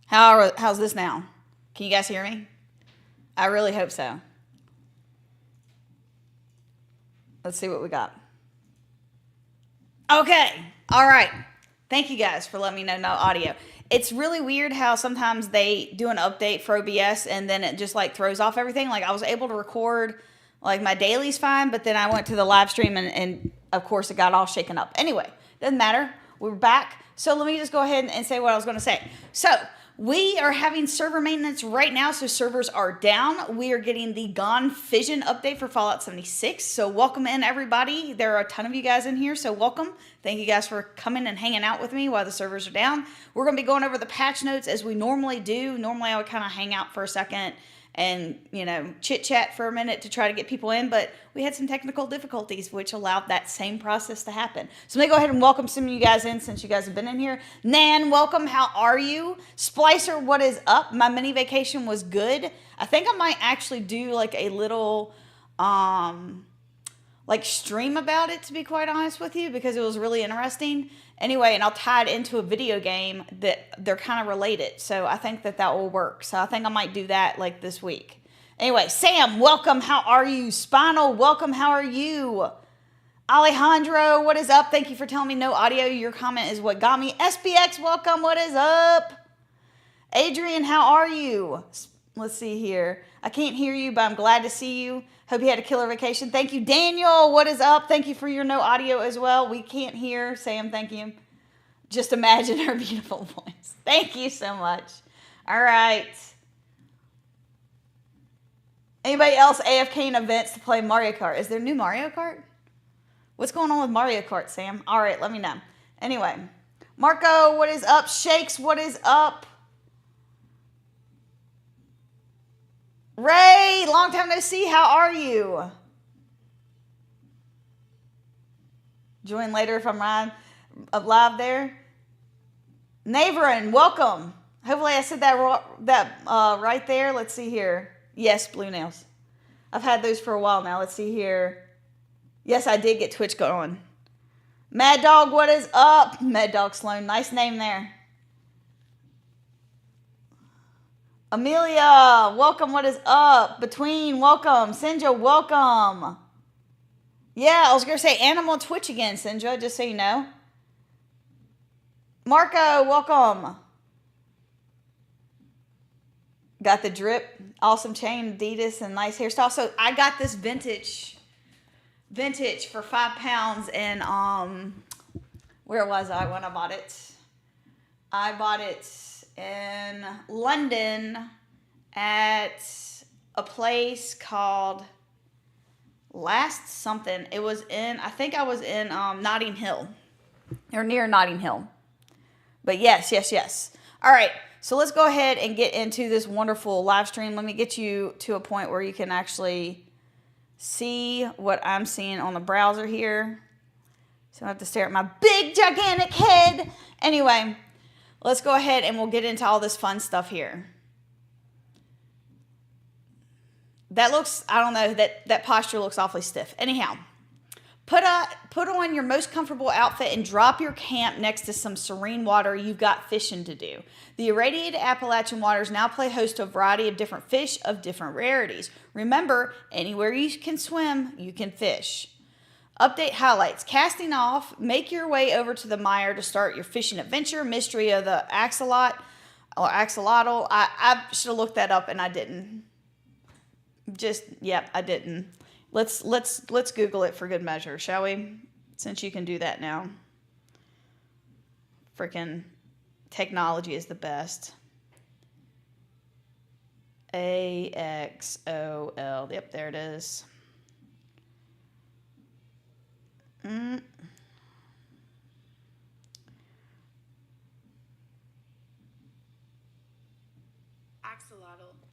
How's this now? Can you guys hear me? I really hope so. Let's see what we got. Okay. All right. Thank you guys for letting me know no audio. It's really weird how sometimes they do an update for OBS and then it just like throws off everything. Like I was able to record like my daily's fine, but then I went to the live stream and of course it got all shaken up. Anyway, doesn't matter. We're back. So let me just go ahead and say what I was going to say. So we are having server maintenance right now, so servers are down. We are getting the Gone Fission update for Fallout 76. So welcome in, everybody. There are a ton of you guys in here, so welcome. Thank you guys for coming and hanging out with me while the servers are down. We're going to be going over the patch notes as we normally do. Normally, I would kind of hang out for a second and, you know, chit-chat for a minute to try to get people in, but we had some technical difficulties, which allowed that same process to happen. So let me go ahead and welcome some of you guys in since you guys have been in here. Nan, welcome. How are you? Splicer, what is up? My mini vacation was good. I think I might actually do like a little like stream about it, to be quite honest with you, because it was really interesting. Anyway, and I'll tie it into a video game that they're kind of related. So I think that will work. So I think I might do that like this week. Anyway, Sam, welcome. How are you? Spinal, welcome. How are you? Alejandro, what is up? Thank you for telling me no audio. Your comment is what got me. SPX, welcome. What is up? Adrian, how are you? Let's see here. I can't hear you, but I'm glad to see you. Hope you had a killer vacation. Thank you, Daniel. What is up? Thank you for your no audio as well. We can't hear. Sam, thank you. Just imagine her beautiful voice. Thank you so much. All right. Anybody else AFK in events to play Mario Kart? Is there new Mario Kart? What's going on with Mario Kart, Sam? All right, let me know. Anyway, Marco, what is up? Shakes, what is up? Ray, long time no see. How are you? Join later if I'm live there. Navarin, welcome. Hopefully I said that right there. Let's see here. Yes, blue nails. I've had those for a while now. Let's see here. Yes, I did get Twitch going. Mad Dog, what is up? Mad Dog Sloan, nice name there. Amelia, welcome. What is up? Between, welcome. Sinja, welcome. Yeah, I was going to say, and I'm on Twitch again, Sinja, just so you know. Marco, welcome. Got the drip. Awesome chain, Adidas, and nice hairstyle. So I got this vintage for £5 and where was I when I bought it? I bought it in London at a place called Last something. It was in, I think I was in Notting Hill or near Notting Hill. But yes. All right. So let's go ahead and get into this wonderful live stream. Let me get you to a point where you can actually see what I'm seeing on the browser here. So I have to stare at my big, gigantic head. Anyway, let's go ahead and we'll get into all this fun stuff here. That looks, I don't know, that posture looks awfully stiff. Anyhow, put on your most comfortable outfit and drop your camp next to some serene water. You've got fishing to do. The irradiated Appalachian waters now play host to a variety of different fish of different rarities. Remember, anywhere you can swim, you can fish. Update highlights. Casting off, make your way over to the mire to start your fishing adventure. Mystery of the axolotl or axolotl. I should have looked that up and I didn't. I didn't. Let's Google it for good measure, shall we? Since you can do that now. Freaking technology is the best. AXOL. Yep, there it is. Axolotl.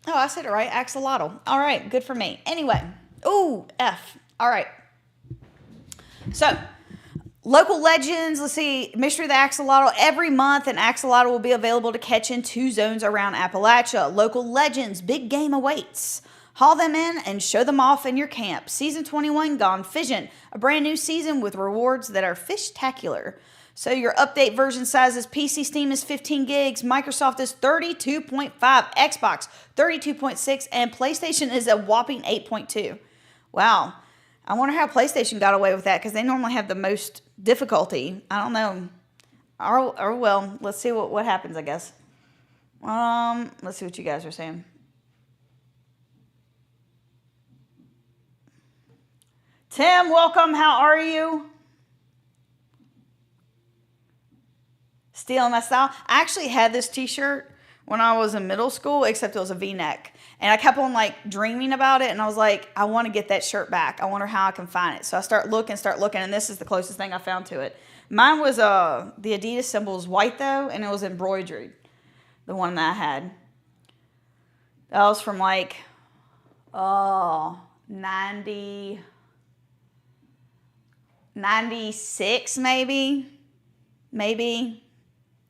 Oh, I said it right. Axolotl. All right, good for me. Anyway. Ooh, F. All right. So, local legends. Let's see. Mystery of the Axolotl. Every month, an axolotl will be available to catch in 2 zones around Appalachia. Local legends. Big game awaits. Haul them in and show them off in your camp. Season 21, Gone Fission. A brand new season with rewards that are fish-tacular. So your update version sizes, PC Steam is 15 gigs, Microsoft is 32.5, Xbox 32.6, and PlayStation is a whopping 8.2. Wow. I wonder how PlayStation got away with that, because they normally have the most difficulty. I don't know. Or well, let's see what happens, I guess. Let's see what you guys are saying. Tim, welcome. How are you? Stealing my style. I actually had this t-shirt when I was in middle school, except it was a v-neck. And I kept on like dreaming about it, and I was like, I want to get that shirt back. I wonder how I can find it. So I start looking, and this is the closest thing I found to it. Mine was the Adidas symbol was white though, and it was embroidered. The one that I had. That was from like 96 maybe.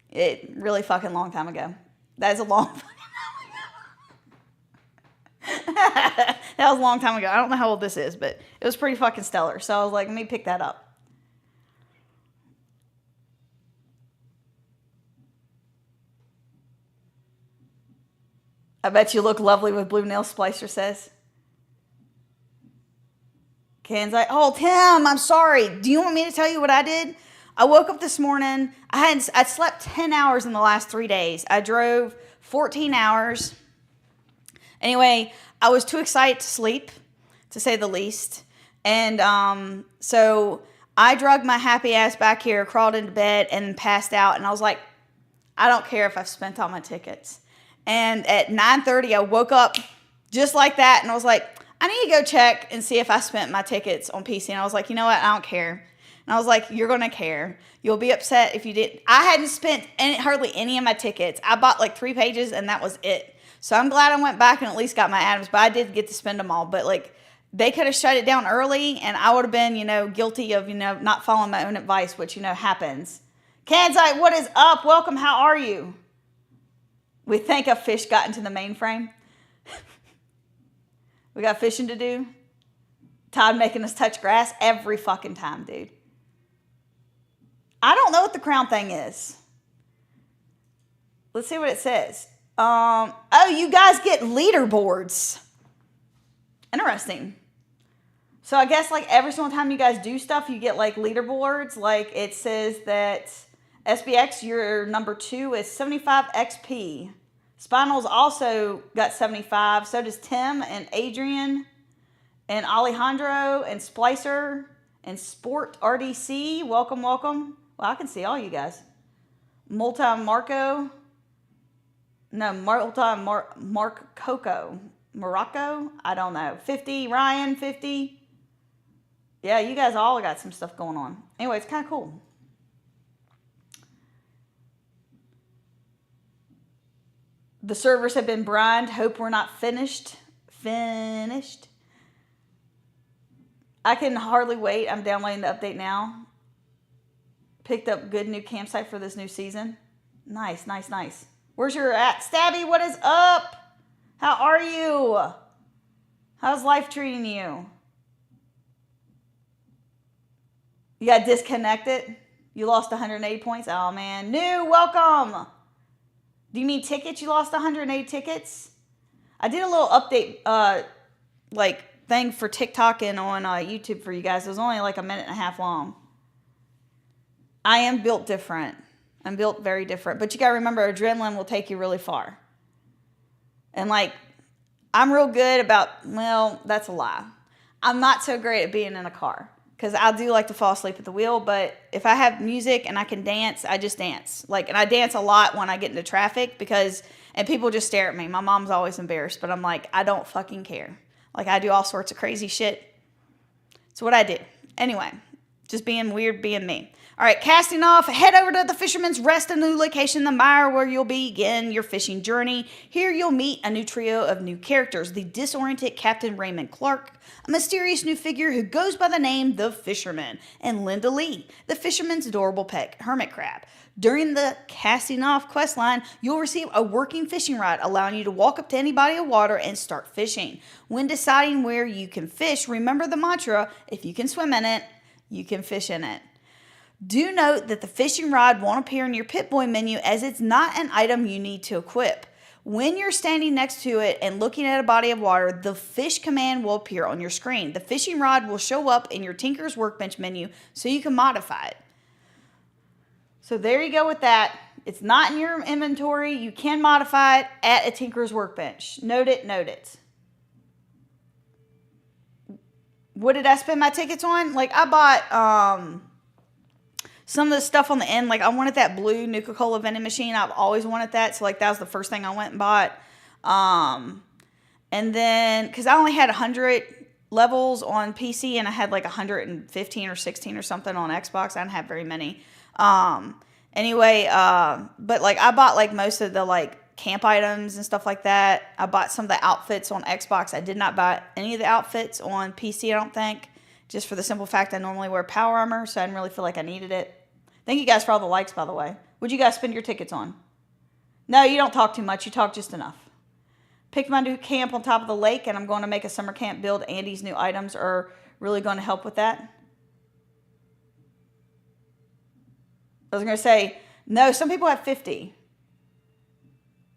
It really fucking long time ago. That is a long fucking time ago. That was a long time ago. I don't know how old this is, but it was pretty fucking stellar. So I was like, let me pick that up. I bet you look lovely with blue nails, Splicer says. Ken's like, oh, Tim, I'm sorry. Do you want me to tell you what I did? I woke up this morning. I slept 10 hours in the last 3 days. I drove 14 hours. Anyway, I was too excited to sleep, to say the least. And so I dragged my happy ass back here, crawled into bed, and passed out. And I was like, I don't care if I've spent all my tickets. And at 9:30, I woke up just like that. And I was like, I need to go check and see if I spent my tickets on PC. And I was like, you know what? I don't care. And I was like, you're going to care. You'll be upset if you didn't. I hadn't spent hardly any of my tickets. I bought like 3 pages and that was it. So I'm glad I went back and at least got my items. But I did get to spend them all. But like, they could have shut it down early and I would have been, guilty of, not following my own advice, which, happens. Kansai, what is up? Welcome. How are you? We think a fish got into the mainframe. We got fishing to do. Todd making us touch grass every fucking time, dude. I don't know what the crown thing is. Let's see what it says. Oh, you guys get leaderboards. Interesting. So I guess like every single time you guys do stuff, you get like leaderboards. Like it says that SBX, your number 2 is 75 XP. Spinal's also got 75. So does Tim and Adrian and Alejandro and Splicer and Sport RDC. Welcome, welcome. Well, I can see all you guys. Marco. No, Mark Coco. Morocco? I don't know. 50. Ryan, 50. Yeah, you guys all got some stuff going on. Anyway, it's kind of cool. The servers have been brined. Hope we're not finished. I can hardly wait. I'm downloading the update now. Picked up good new campsite for this new season. Nice. Where's your at? Stabby, what is up? How are you? How's life treating you? You got disconnected? You lost 180 points? Oh, man. New, welcome. Do you mean tickets? You lost 180 tickets? I did a little update, thing for TikTok and on YouTube for you guys. It was only like a minute and a half long. I am built different. I'm built very different. But you got to remember, adrenaline will take you really far. And I'm real good about, well, that's a lie. I'm not so great at being in a car. Because I do like to fall asleep at the wheel, but if I have music and I can dance, I just dance. And I dance a lot when I get into traffic and people just stare at me. My mom's always embarrassed, but I'm like, I don't fucking care. I do all sorts of crazy shit. It's what I do. Anyway, just being weird, being me. All right, casting off. Head over to the Fisherman's Rest, a new location, the mire, where you'll begin your fishing journey. Here you'll meet a new trio of new characters. The disoriented Captain Raymond Clark, a mysterious new figure who goes by the name The Fisherman, and Linda Lee, the fisherman's adorable pet hermit crab. During the casting off questline, you'll receive a working fishing rod, allowing you to walk up to any body of water and start fishing. When deciding where you can fish, remember the mantra, if you can swim in it, you can fish in it. Do note that the fishing rod won't appear in your Pip-Boy menu as it's not an item you need to equip. When you're standing next to it and looking at a body of water, the fish command will appear on your screen. The fishing rod will show up in your Tinker's Workbench menu so you can modify it. So there you go with that. It's not in your inventory. You can modify it at a Tinker's Workbench. Note it, note it. What did I spend my tickets on? Like, I bought some of the stuff on the end. Like, I wanted that blue Nuka-Cola vending machine. I've always wanted that. So, like, that was the first thing I went and bought. And then, because I only had 100 levels on PC and I had like 115 or 16 or something on Xbox. I didn't have very many. Anyway, but like I bought like most of the like camp items and stuff like that. I bought some of the outfits on Xbox. I did not buy any of the outfits on PC, I don't think. Just for the simple fact I normally wear power armor, so I didn't really feel like I needed it. Thank you guys for all the likes, by the way. What'd you guys spend your tickets on? No, you don't talk too much. You talk just enough. Picked my new camp on top of the lake, and I'm going to make a summer camp build. Andy's new items are really going to help with that. I was going to say, no, some people have 50.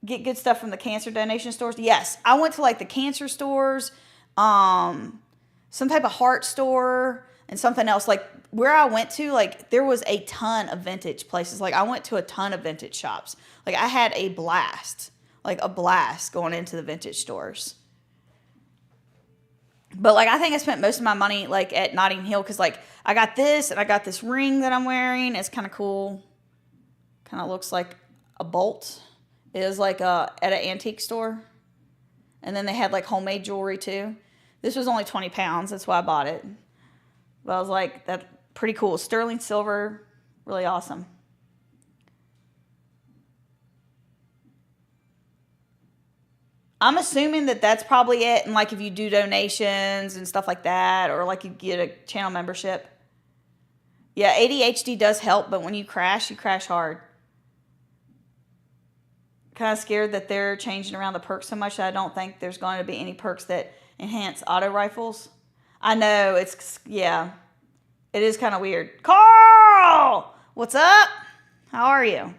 Get good stuff from the cancer donation stores. Yes, I went to like the cancer stores, some type of heart store, and something else. Like where I went to, like there was a ton of vintage places. Like I went to a ton of vintage shops. Like I had a blast, going into the vintage stores. But like I think I spent most of my money like at Notting Hill because like I got this and I got this ring that I'm wearing. It's kind of cool. Kind of looks like a bolt. It is like at an antique store. And then they had like homemade jewelry too. This was only 20 pounds. That's why I bought it. But I was like, that's pretty cool. Sterling silver. Really awesome. I'm assuming that that's probably it. And like if you do donations and stuff like that, or like you get a channel membership. Yeah, ADHD does help, but when you crash hard. Kind of scared that they're changing around the perks so much that I don't think there's going to be any perks that enhance auto rifles. I know, yeah. It is kind of weird. Carl! What's up? How are you?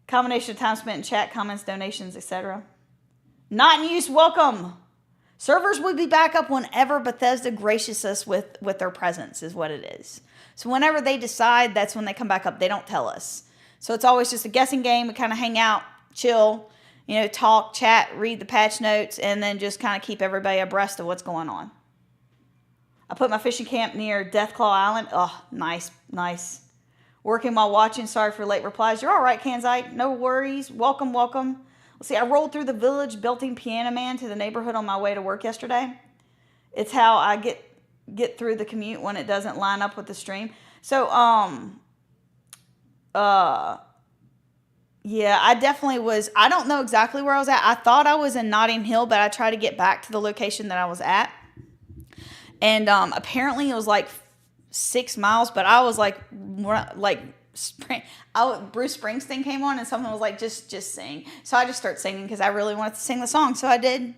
Combination of time spent in chat, comments, donations, etc. Not in use, welcome. Servers will be back up whenever Bethesda gracious us with their presence is what it is. So whenever they decide, that's when they come back up. They don't tell us. So it's always just a guessing game. We kind of hang out, chill, talk, chat, read the patch notes, and then just kind of keep everybody abreast of what's going on. I put my fishing camp near Deathclaw Island. Oh, nice, nice. Working while watching. Sorry for late replies. You're all right, Kanzite. No worries. Welcome, welcome. Let's see. I rolled through the village belting Piano Man to the neighborhood on my way to work yesterday. It's how I get through the commute when it doesn't line up with the stream. So, yeah, I definitely was. I don't know exactly where I was at. I thought I was in Notting Hill, but I tried to get back to the location that I was at. And apparently it was like 6 miles, but I was like Bruce Springsteen came on and someone was like, just sing. So I just started singing because I really wanted to sing the song. So I did.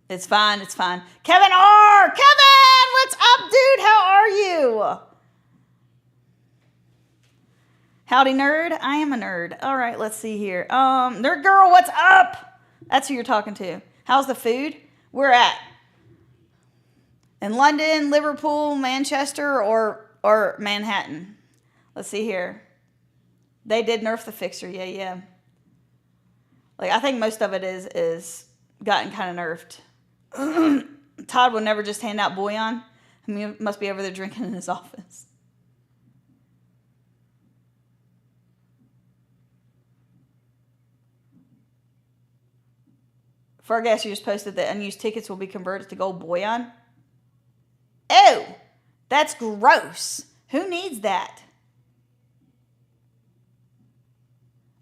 It's fine. It's fine. Kevin R. Kevin, what's up, dude? How are you? Howdy, nerd. I am a nerd. All right, let's see here. Nerd girl, what's up? That's who you're talking to. How's the food? We're at in London, Liverpool, Manchester, or Manhattan. Let's see here. They did nerf the fixer. Yeah. Like I think most of it is gotten kind of nerfed. Todd would never just hand out bouillon. I mean, he must be over there drinking in his office. Fargas, you just posted that unused tickets will be converted to gold bouillon. Oh, that's gross. Who needs that?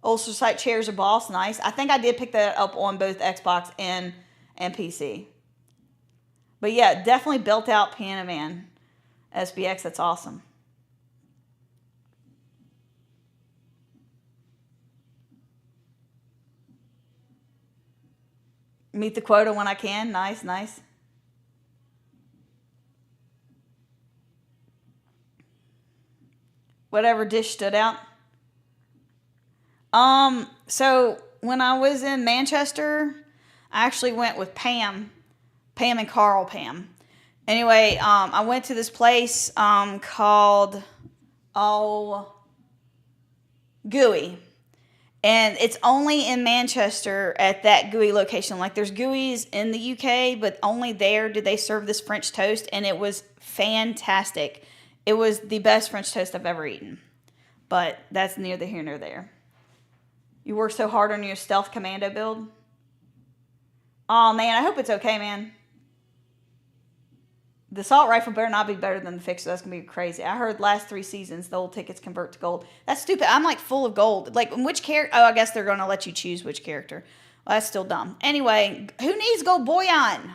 Ulster site chairs are boss. Nice. I think I did pick that up on both Xbox and PC. But yeah, definitely built out Piano Man SBX. That's awesome. Meet the quota when I can. Nice, nice. whatever dish stood out. So when I was in Manchester, I actually went with Pam and Carl. Pam. Anyway, I went to this place called Gooey. And it's only in Manchester at that Gooey location. Like, there's Gooey's in the UK, but only there did they serve this French toast, and it was fantastic. It was the best French toast I've ever eaten. But that's neither here nor there. You work so hard on your stealth commando build. Oh, man, I hope it's okay, man. The assault rifle better not be better than the fixer. That's going to be crazy. I heard last 3 seasons, the old tickets convert to gold. That's stupid. I'm like full of gold. Like, which character? Oh, I guess they're going to let you choose which character. Well, that's still dumb. Anyway, who needs gold bullion?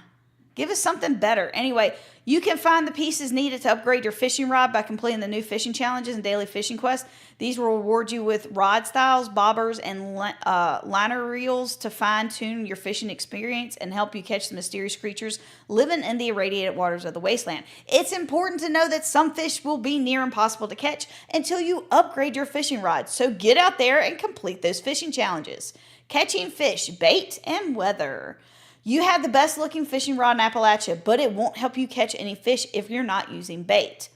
Give us something better. Anyway, you can find the pieces needed to upgrade your fishing rod by completing the new fishing challenges and daily fishing quests. These will reward you with rod styles, bobbers, and liner reels to fine-tune your fishing experience and help you catch the mysterious creatures living in the irradiated waters of the wasteland. It's important to know that some fish will be near impossible to catch until you upgrade your fishing rod. So get out there and complete those fishing challenges. Catching fish, bait, and weather. You have the best looking fishing rod in Appalachia, but it won't help you catch any fish if you're not using bait.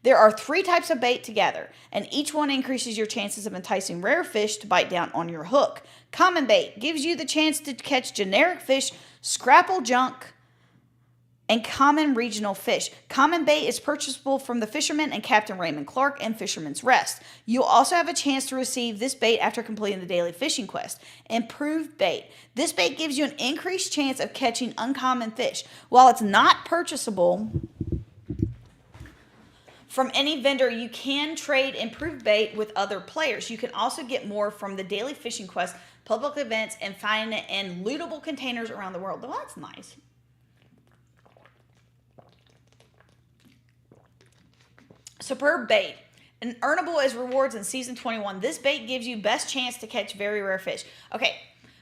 There are 3 types of bait together, and each one increases your chances of enticing rare fish to bite down on your hook. Common bait gives you the chance to catch generic fish, scrapple junk, and common regional fish. Common bait is purchasable from the Fisherman and Captain Raymond Clark and Fisherman's Rest. You'll also have a chance to receive this bait after completing the daily fishing quest. Improved bait. This bait gives you an increased chance of catching uncommon fish. While it's not purchasable from any vendor, you can trade improved bait with other players. You can also get more from the daily fishing quest, public events, and find it in lootable containers around the world. Well, that's nice. Superb bait. And earnable as rewards in Season 21. This bait gives you best chance to catch very rare fish. Okay,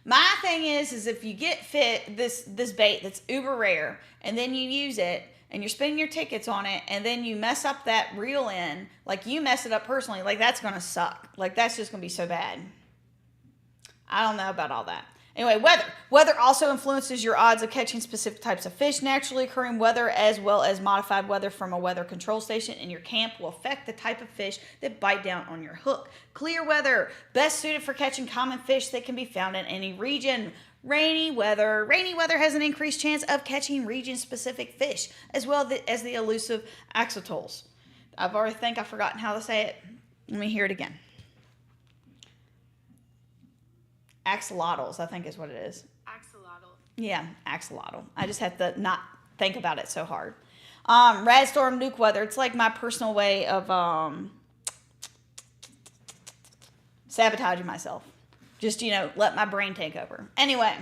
my thing is if you get this bait that's uber rare, and then you use it, and you're spending your tickets on it, and then you mess up that reel in, like you mess it up personally, like that's going to suck. Like that's just going to be so bad. I don't know about all that. Anyway, weather. Weather also influences your odds of catching specific types of fish. Naturally occurring weather as well as modified weather from a weather control station in your camp will affect the type of fish that bite down on your hook. Clear weather. Best suited for catching common fish that can be found in any region. Rainy weather. Rainy weather has an increased chance of catching region-specific fish, as well as the elusive axolotls. I've already think I've forgotten how to say it. Let me hear it again. Axolotls, I think is what it is. Axolotl. Yeah, axolotl. I just have to not think about it so hard. Radstorm nuke weather. It's like my personal way of sabotaging myself. Just, let my brain take over. Anyway,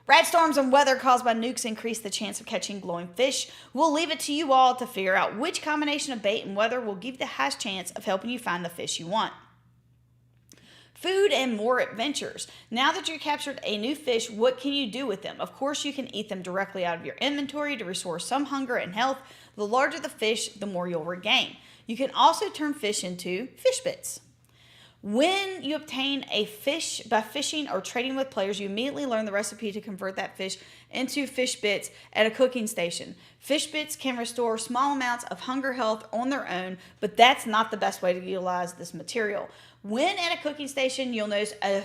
radstorms and weather caused by nukes increase the chance of catching glowing fish. We'll leave it to you all to figure out which combination of bait and weather will give you the highest chance of helping you find the fish you want. Food and more adventures. Now that you've captured a new fish, what can you do with them? Of course, you can eat them directly out of your inventory to restore some hunger and health. The larger the fish, the more you'll regain. You can also turn fish into fish bits. When you obtain a fish by fishing or trading with players, you immediately learn the recipe to convert that fish into fish bits at a cooking station. Fish bits can restore small amounts of hunger health on their own, but that's not the best way to utilize this material. When at a cooking station, you'll notice a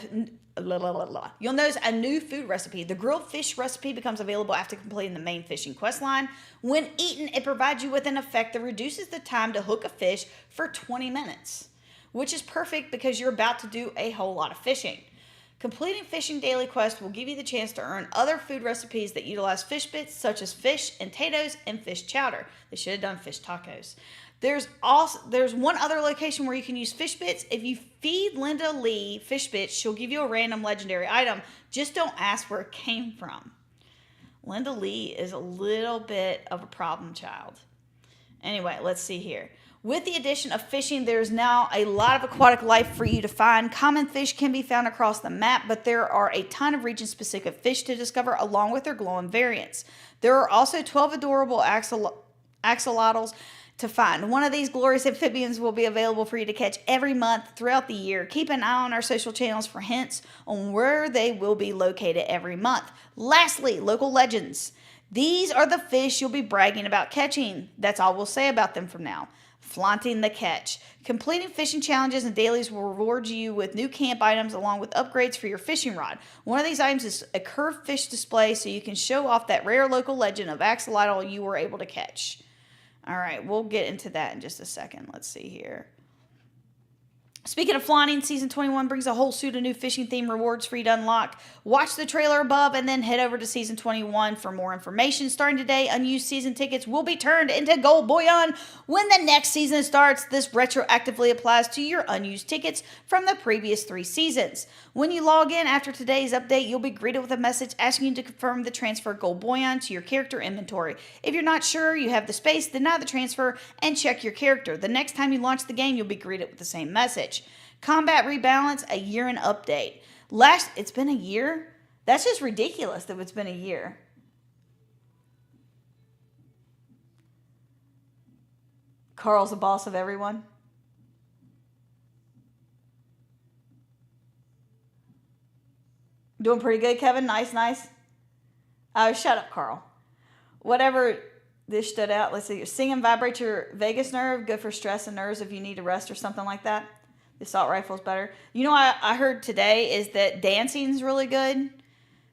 new food recipe. The grilled fish recipe becomes available after completing the main fishing quest line. When eaten, it provides you with an effect that reduces the time to hook a fish for 20 minutes, which is perfect because you're about to do a whole lot of fishing. Completing fishing daily quest will give you the chance to earn other food recipes that utilize fish bits, such as fish and potatoes and fish chowder. They should have done fish tacos. There's one other location where you can use fish bits. If you feed Linda Lee fish bits, she'll give you a random legendary item. Just don't ask where it came from. Linda Lee is a little bit of a problem child. Anyway, let's see here. With the addition of fishing, there's now a lot of aquatic life for you to find. Common fish can be found across the map, but there are a ton of region-specific fish to discover along with their glowing variants. There are also 12 adorable axolotls to find. One of these glorious amphibians will be available for you to catch every month throughout the year. Keep an eye on our social channels for hints on where they will be located every month. Lastly, local legends. These are the fish you'll be bragging about catching. That's all we'll say about them from now. Flaunting the catch. Completing fishing challenges and dailies will reward you with new camp items along with upgrades for your fishing rod. One of these items is a curved fish display so you can show off that rare local legend of axolotl you were able to catch. All right, we'll get into that in just a second. Let's see here. Speaking of flaunting, Season 21 brings a whole suite of new fishing theme rewards for you to unlock. Watch the trailer above and then head over to Season 21 for more information. Starting today, unused season tickets will be turned into gold bullion when the next season starts. This retroactively applies to your unused tickets from the previous 3 seasons. When you log in after today's update, you'll be greeted with a message asking you to confirm the transfer gold bullion to your character inventory. If you're not sure you have the space, deny the transfer and check your character. The next time you launch the game, you'll be greeted with the same message. Combat rebalance, a year in update. It's been a year? That's just ridiculous that it's been a year. Carl's the boss of everyone. Doing pretty good, Kevin. Nice, nice. Oh, shut up, Carl. Whatever this stood out. Let's see. Singing vibrates your vagus nerve. Good for stress and nerves if you need to rest or something like that. The assault rifle is better. You know what I heard today is that dancing is really good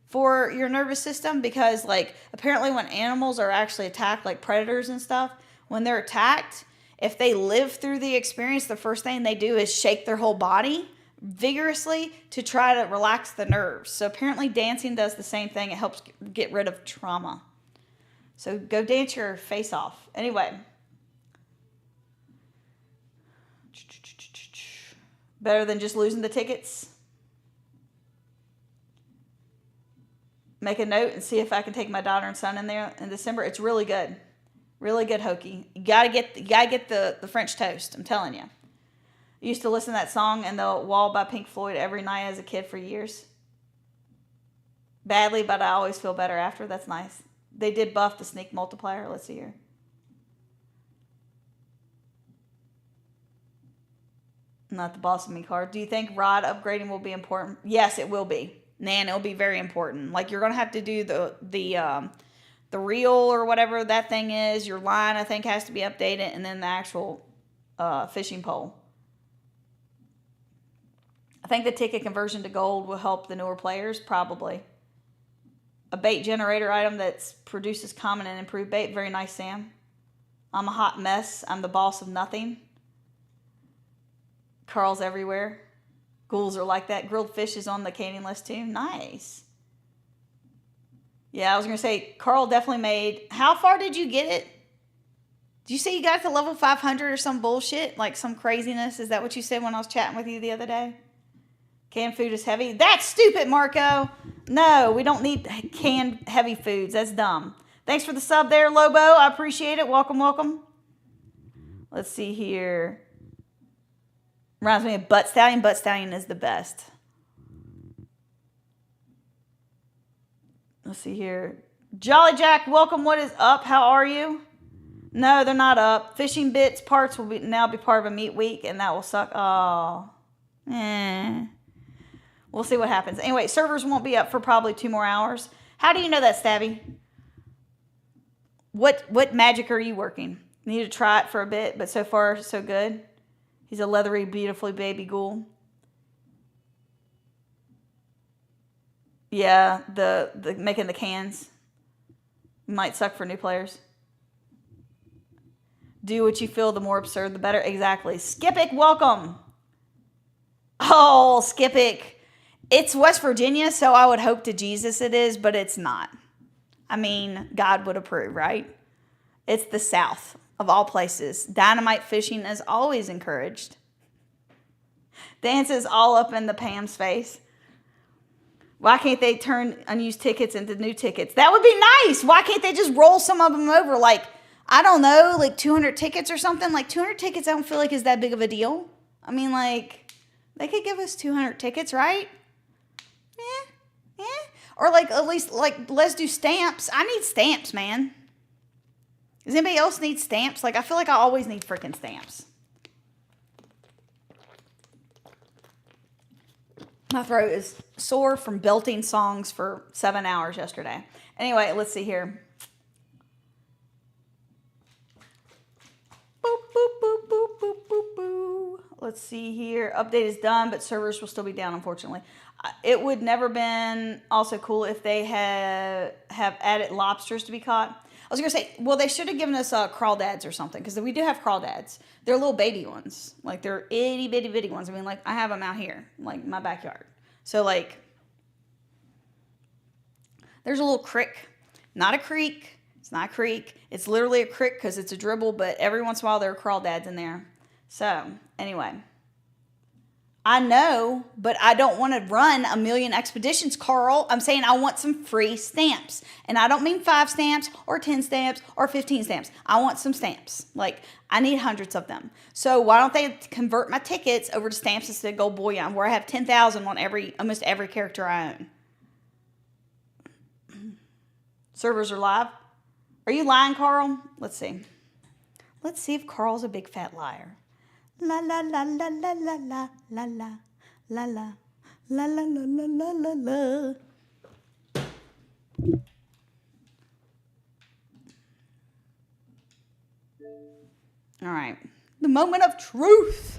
for your nervous system because, like, apparently when animals are actually attacked, like predators and stuff, when they're attacked, if they live through the experience, the first thing they do is shake their whole body vigorously to try to relax the nerves. So apparently dancing does the same thing. It helps get rid of trauma. So go dance your face off. Anyway. Better than just losing the tickets. Make a note and see if I can take my daughter and son in there in December. It's really good. Really good hokey. You gotta get the French toast, I'm telling you. I used to listen to that song and The Wall by Pink Floyd every night as a kid for years. Badly, but I always feel better after. That's nice. They did buff the sneak multiplier. Let's see here. Not the boss of me card. Do you think rod upgrading will be important? Yes, it will be. Man, it'll be very important. Like, you're going to have to do the reel or whatever that thing is. Your line, I think, has to be updated. And then the actual fishing pole. I think the ticket conversion to gold will help the newer players. Probably. A bait generator item that produces common and improved bait. Very nice, Sam. I'm a hot mess. I'm the boss of nothing. Carl's everywhere. Ghouls are like that. Grilled fish is on the canning list too. Nice. Yeah, I was going to say, Carl definitely made... How far did you get it? Did you say you got to level 500 or some bullshit? Like some craziness? Is that what you said when I was chatting with you the other day? Canned food is heavy. That's stupid, Marco. No, we don't need canned heavy foods. That's dumb. Thanks for the sub there, Lobo. I appreciate it. Welcome, welcome. Let's see here. Reminds me of Butt Stallion. Butt Stallion is the best. Let's see here. Jolly Jack, welcome. What is up? How are you? No, they're not up. Fishing bits parts will now be part of a meat week, and that will suck. Oh. We'll see what happens. Anyway, servers won't be up for probably 2 more hours. How do you know that, Stabby? What magic are you working? Need to try it for a bit, but so far, so good. He's a leathery, beautifully baby ghoul. Yeah, the making the cans might suck for new players. Do what you feel, the more absurd, the better. Exactly. Skippick, welcome. Oh, Skippick. It's West Virginia, so I would hope to Jesus it is, but it's not. I mean, God would approve, right? It's the South. Of all places, dynamite fishing is always encouraged. Dance is all up in the Pam's face. Why can't they turn unused tickets into new tickets? That would be nice. Why can't they just roll some of them over? Like, I don't know, like 200 tickets or something. Like 200 tickets I don't feel like is that big of a deal. I mean, like, they could give us 200 tickets, right? Yeah. Or like, at least, like, let's do stamps. I need stamps, man. Does anybody else need stamps? Like, I feel like I always need freaking stamps. My throat is sore from belting songs for 7 hours yesterday. Anyway, let's see here. Boop, boop, boop, boop, boop, boop, boop. Let's see here. Update is done, but servers will still be down, unfortunately. It would never been also cool if they have added lobsters to be caught. I was going to say, well, they should have given us crawdads or something, because we do have crawdads. They're little baby ones. Like, they're itty bitty bitty ones. I mean, like, I have them out here, like, in my backyard. So, like, there's a little creek. Not a creek. It's not a creek. It's literally a creek because it's a dribble, but every once in a while there are crawdads in there. So, anyway. I know, but I don't want to run a million expeditions, Carl. I'm saying I want some free stamps. And I don't mean 5 stamps or 10 stamps or 15 stamps. I want some stamps. Like, I need hundreds of them. So why don't they convert my tickets over to stamps instead of gold bullion, where I have 10,000 on almost every character I own? Servers are live. Are you lying, Carl? Let's see. Let's see if Carl's a big fat liar. La la la la la la la la la la la la la la la la la. All right, the moment of truth.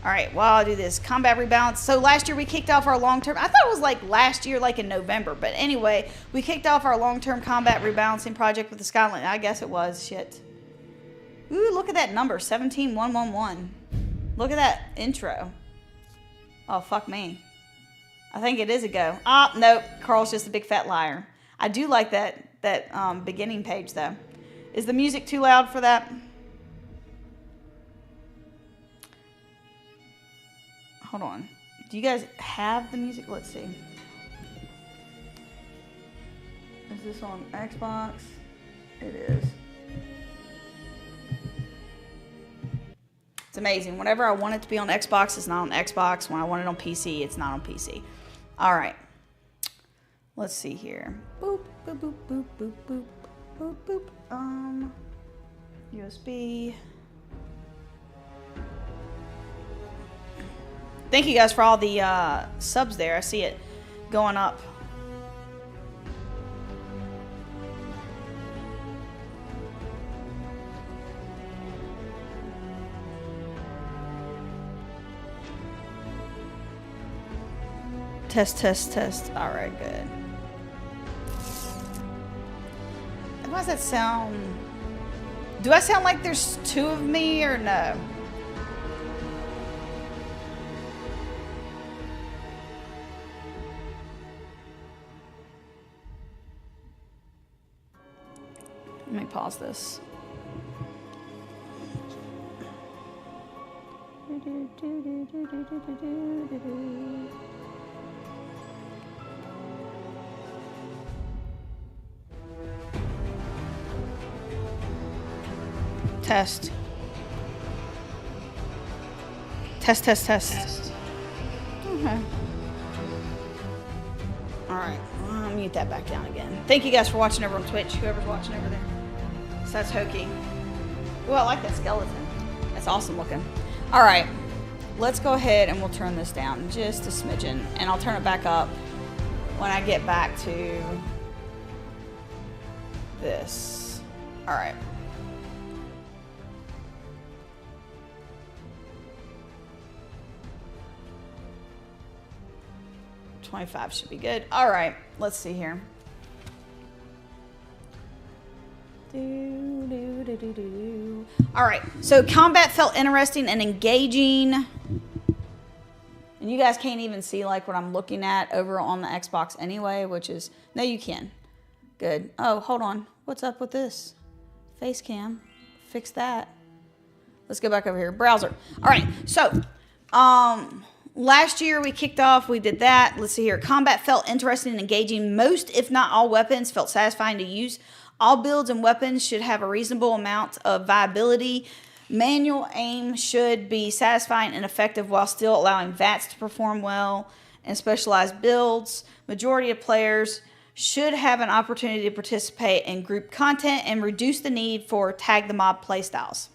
All right, while I do this, combat rebalance. So last year we kicked off our long-term, I thought it was like last year, like in November. But anyway, we kicked off our long-term combat rebalancing project with the Skyline. I guess it was, shit. Ooh, look at that number, 17111. Look at that intro. Oh, fuck me. I think it is a go. Ah, nope, Carl's just a big fat liar. I do like that beginning page, though. Is the music too loud for that? Hold on. Do you guys have the music? Let's see. Is this on Xbox? It is. It's amazing. Whenever I want it to be on Xbox, it's not on Xbox. When I want it on PC, it's not on PC. All right. Let's see here. Boop, boop, boop, boop, boop, boop, boop, boop. USB. Thank you guys for all the subs there. I see it going up. Test, test, test. All right, good. How does that sound? Do I sound like there's 2 of me or no? Let me pause this. Test. Test, test, test. Okay. Alright, I'll mute that back down again. Thank you guys for watching over on Twitch, whoever's watching over there. So that's Hokey. Oh, I like that skeleton. That's awesome looking. Alright, let's go ahead and we'll turn this down just a smidgen. And I'll turn it back up when I get back to this. Alright. 25 should be good. All right, let's see here. All right, so combat felt interesting and engaging. And you guys can't even see like what I'm looking at over on the Xbox anyway, which is, no, you can. Good. Oh, hold on. What's up with this? Face cam. Fix that. Let's go back over here. Browser. All right, so, last year we kicked off, we did that. Let's see here. Combat felt interesting and engaging. Most, if not all, weapons felt satisfying to use. All builds and weapons should have a reasonable amount of viability. Manual aim should be satisfying and effective while still allowing VATs to perform well and specialized builds. Majority of players should have an opportunity to participate in group content and reduce the need for tag the mob playstyles.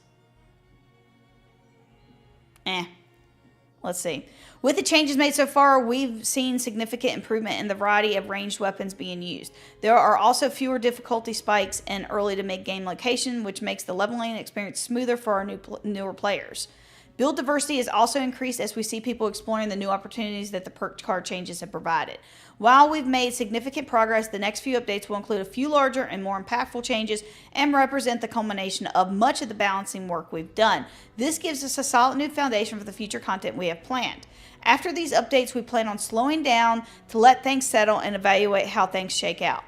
Let's see. With the changes made so far, we've seen significant improvement in the variety of ranged weapons being used. There are also fewer difficulty spikes in early to mid-game location, which makes the leveling experience smoother for our newer players. Build diversity is also increased as we see people exploring the new opportunities that the perk card changes have provided. While we've made significant progress, the next few updates will include a few larger and more impactful changes and represent the culmination of much of the balancing work we've done. This gives us a solid new foundation for the future content we have planned. After these updates, we plan on slowing down to let things settle and evaluate how things shake out.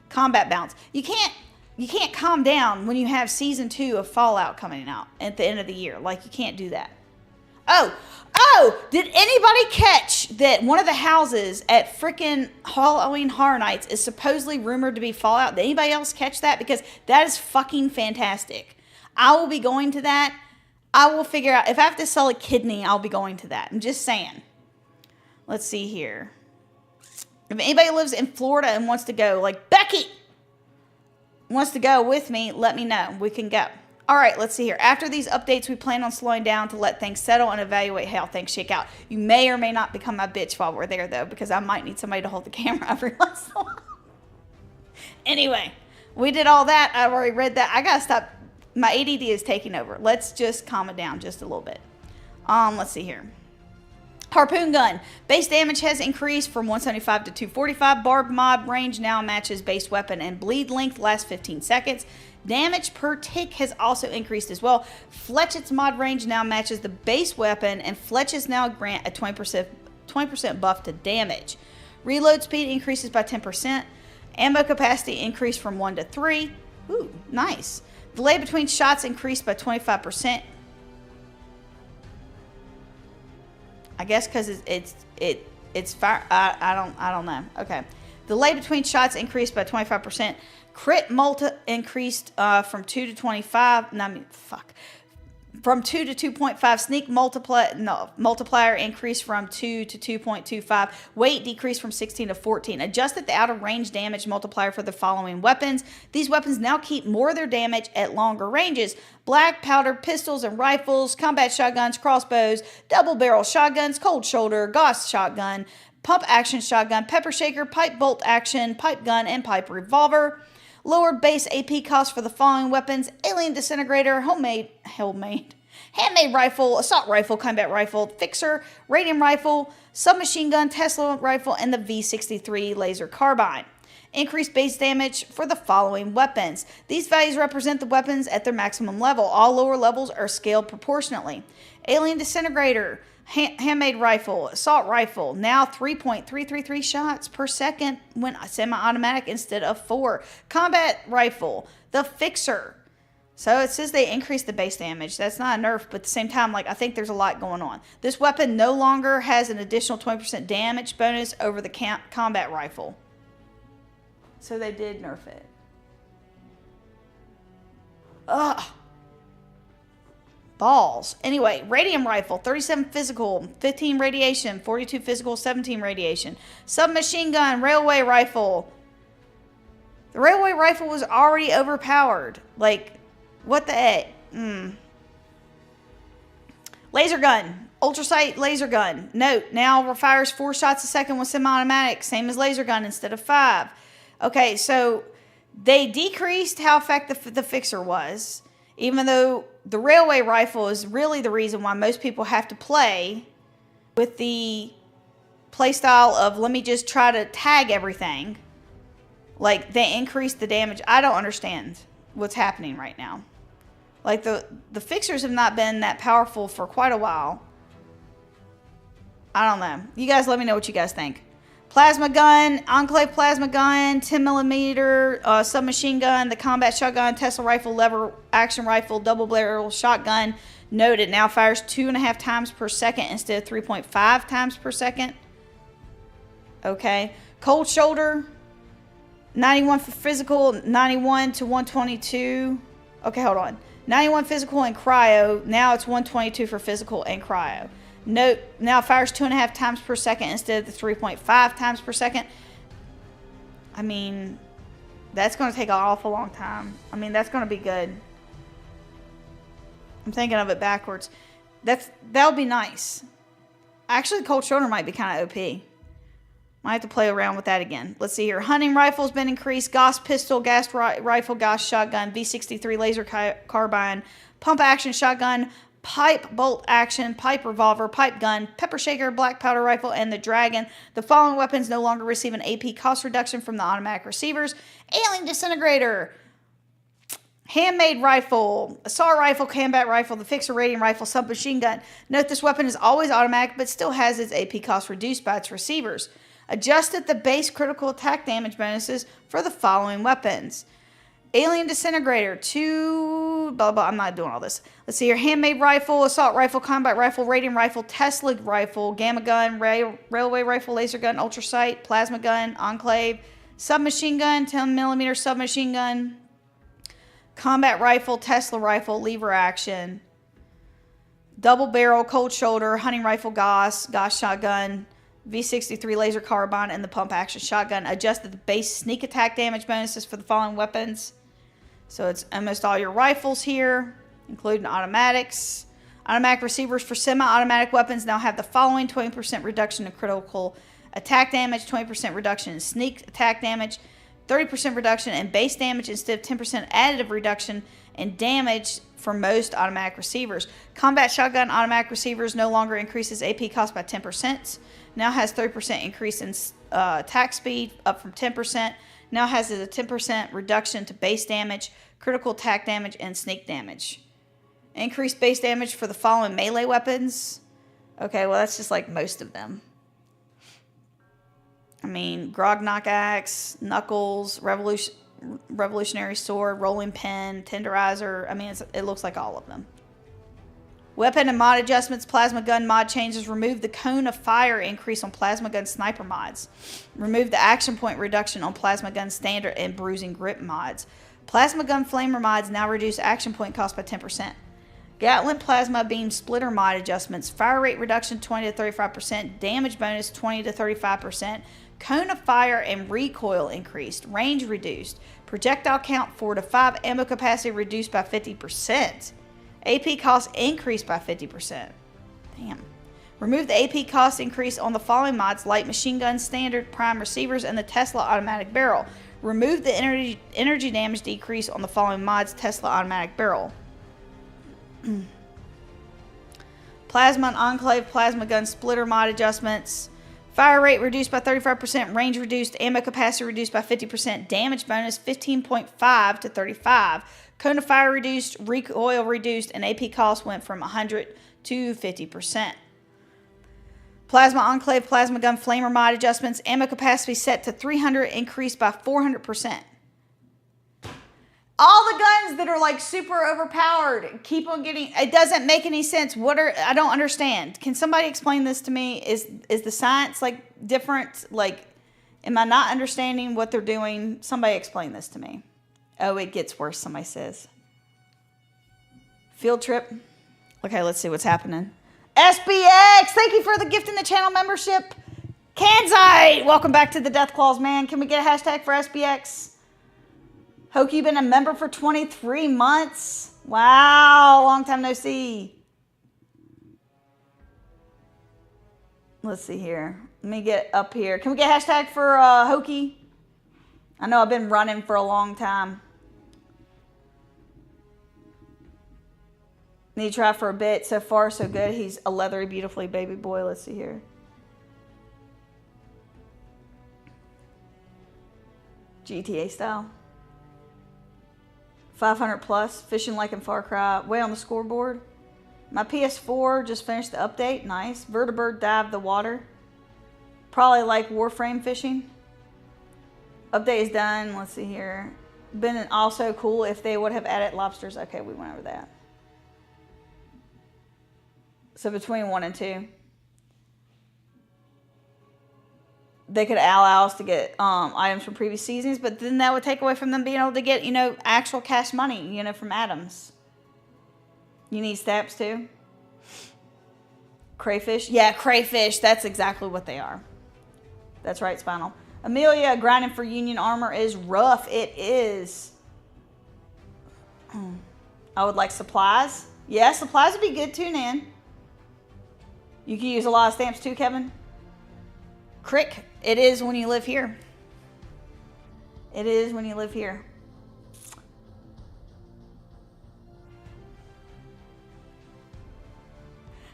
Combat balance. You can't calm down when you have Season 2 of Fallout coming out at the end of the year. Like, you can't do that. Oh, did anybody catch that one of the houses at frickin' Halloween Horror Nights is supposedly rumored to be Fallout? Did anybody else catch that? Because that is fucking fantastic. I will be going to that. I will figure out, if I have to sell a kidney, I'll be going to that. I'm just saying. Let's see here. If anybody lives in Florida and wants to go, like Becky wants to go with me, let me know. We can go. All right, let's see here. After these updates, we plan on slowing down to let things settle and evaluate how things shake out. You may or may not become my bitch while we're there, though, because I might need somebody to hold the camera every once in a while. Anyway, we did all that. I've already read that. I got to stop. My ADD is taking over. Let's just calm it down just a little bit. Let's see here. Harpoon gun. Base damage has increased from 175 to 245. Barb mod range now matches base weapon, and bleed length lasts 15 seconds. Damage per tick has also increased as well. Fletchet's mod range now matches the base weapon, and Fletchets now grant a 20% buff to damage. Reload speed increases by 10%. Ammo capacity increased from 1 to 3. Ooh, nice. Delay between shots increased by 25%. I guess because it's fire. I don't know. Okay. Delay between shots increased by 25%. Crit multi increased from 2 to 25. No, I mean, fuck. From 2 to 2.5. Sneak multiplier increased from 2 to 2.25. Weight decreased from 16 to 14. Adjusted the out of range damage multiplier for the following weapons. These weapons now keep more of their damage at longer ranges. Black powder pistols and rifles, combat shotguns, crossbows, double barrel shotguns, cold shoulder, Gauss shotgun, pump action shotgun, pepper shaker, pipe bolt action, pipe gun, and pipe revolver. Lowered base AP cost for the following weapons: alien disintegrator, handmade rifle, assault rifle, combat rifle, fixer, radium rifle, submachine gun, Tesla rifle, and the V63 laser carbine. Increased base damage for the following weapons. These values represent the weapons at their maximum level. All lower levels are scaled proportionately. Alien disintegrator, handmade rifle, assault rifle, now 3.333 shots per second when semi-automatic instead of 4. Combat rifle, the fixer. So it says they increased the base damage. That's not a nerf, but at the same time, like, I think there's a lot going on. This weapon no longer has an additional 20% damage bonus over the combat rifle. So they did nerf it. Ugh. Balls. Anyway, radium rifle, 37 physical, 15 radiation, 42 physical, 17 radiation. Submachine gun, railway rifle. The railway rifle was already overpowered. Like, what the heck? Laser gun, ultrasight laser gun. Note, now fires 4 shots a second with semi-automatic, same as laser gun instead of 5. Okay, so they decreased how effective the fixer was, even though the railway rifle is really the reason why most people have to play with the playstyle of let me just try to tag everything. Like, they increased the damage. I don't understand what's happening right now. Like, the fixers have not been that powerful for quite a while. I don't know. You guys let me know what you guys think. Plasma gun, Enclave plasma gun, 10mm submachine gun, the combat shotgun, Tesla rifle, lever action rifle, double barrel shotgun. Note it now fires 2.5 times per second instead of 3.5 times per second. Okay. Cold shoulder, 91 for physical, 91 to 122. Okay, hold on. 91 physical and cryo. Now it's 122 for physical and cryo. Note, now it fires 2.5 times per second instead of the 3.5 times per second. I mean, that's going to take an awful long time. I mean, that's going to be good. I'm thinking of it backwards. That'll be nice. Actually, Cold Shoulder might be kind of OP. Might have to play around with that again. Let's see here. Hunting rifle's been increased. Gauss pistol, gas rifle, Gauss shotgun, V63 laser carbine, pump action shotgun, pipe bolt action, pipe revolver, pipe gun, pepper shaker, black powder rifle, and the Dragon. The following weapons no longer receive an AP cost reduction from the automatic receivers. Alien Disintegrator, handmade rifle, assault rifle, combat rifle, the fixer radiant rifle, submachine gun. Note this weapon is always automatic but still has its AP cost reduced by its receivers. Adjusted the base critical attack damage bonuses for the following weapons. Alien Disintegrator, 2, blah, blah, I'm not doing all this. Let's see here. Handmade rifle, assault rifle, combat rifle, radiant rifle, Tesla rifle, gamma gun, railway rifle, laser gun, ultra sight, plasma gun, enclave, submachine gun, 10mm submachine gun, combat rifle, Tesla rifle, lever action, double barrel, cold shoulder, hunting rifle, Gauss shotgun, V63 laser carbine, and the pump action shotgun. Adjusted the base sneak attack damage bonuses for the following weapons. So it's almost all your rifles here, including automatics. Automatic receivers for semi-automatic weapons now have the following: 20% reduction in critical attack damage, 20% reduction in sneak attack damage, 30% reduction in base damage instead of 10% additive reduction in damage for most automatic receivers. Combat shotgun automatic receivers no longer increases AP cost by 10%. Now has 30% increase in attack speed, up from 10%. Now has a 10% reduction to base damage, critical attack damage, and sneak damage. Increased base damage for the following melee weapons. Okay, well, that's just like most of them. I mean, Grognock Axe, Knuckles, Revolutionary Sword, Rolling Pin, Tenderizer. I mean, it looks like all of them. Weapon and mod adjustments. Plasma gun mod changes. Remove the cone of fire increase on plasma gun sniper mods. Remove the action point reduction on plasma gun standard and bruising grip mods. Plasma gun flamer mods now reduce action point cost by 10%. Gatling plasma beam splitter mod adjustments. Fire rate reduction 20 to 35%. Damage bonus 20 to 35%. Cone of fire and recoil increased. Range reduced. Projectile count 4 to 5. Ammo capacity reduced by 50%. AP cost increased by 50%. Damn. Remove the AP cost increase on the following mods: light machine gun, standard, prime receivers, and the Tesla automatic barrel. Remove the energy damage decrease on the following mods: Tesla automatic barrel. Plasma and Enclave plasma gun splitter mod adjustments. Fire rate reduced by 35%. Range reduced. Ammo capacity reduced by 50%. Damage bonus 15.5 to 35. Cone of fire reduced. Recoil reduced. And AP cost went from 100 to 50%. Plasma Enclave plasma gun flamer mod adjustments. Ammo capacity set to 300. Increased by 400%. All the guns that are like super overpowered keep on getting. It doesn't make any sense. I don't understand. Can somebody explain this to me? Is the science like different? Like, am I not understanding what they're doing? Somebody explain this to me. Oh, it gets worse. Somebody says. Field trip. Okay, let's see what's happening. SBX, thank you for the gift in the channel membership. Kanzite, welcome back to the Deathclaws, man. Can we get a hashtag for SBX? Hoke, you've been a member for 23 months. Wow, long time no see. Let's see here. Let me get up here. Can we get a hashtag for Hokey? I know I've been running for a long time. Need to try for a bit. So far, so good. He's a leathery, beautifully baby boy. Let's see here. GTA style. 500 plus, fishing like in Far Cry, way on the scoreboard. My PS4 just finished the update, nice. Vertibird dived the water. Probably like Warframe fishing. Update is done, let's see here. Been also cool if they would have added lobsters. Okay, we went over that. So between 1 and 2. They could allow us to get items from previous seasons, but then that would take away from them being able to get, actual cash money, from Adams. You need stabs too? Crayfish? Yeah, crayfish. That's exactly what they are. That's right, Spinal. Amelia, grinding for Union armor is rough. It is. I would like supplies. Yeah, supplies would be good too, Nan. You can use a lot of stamps too, Kevin. Crick, it is when you live here. It is when you live here.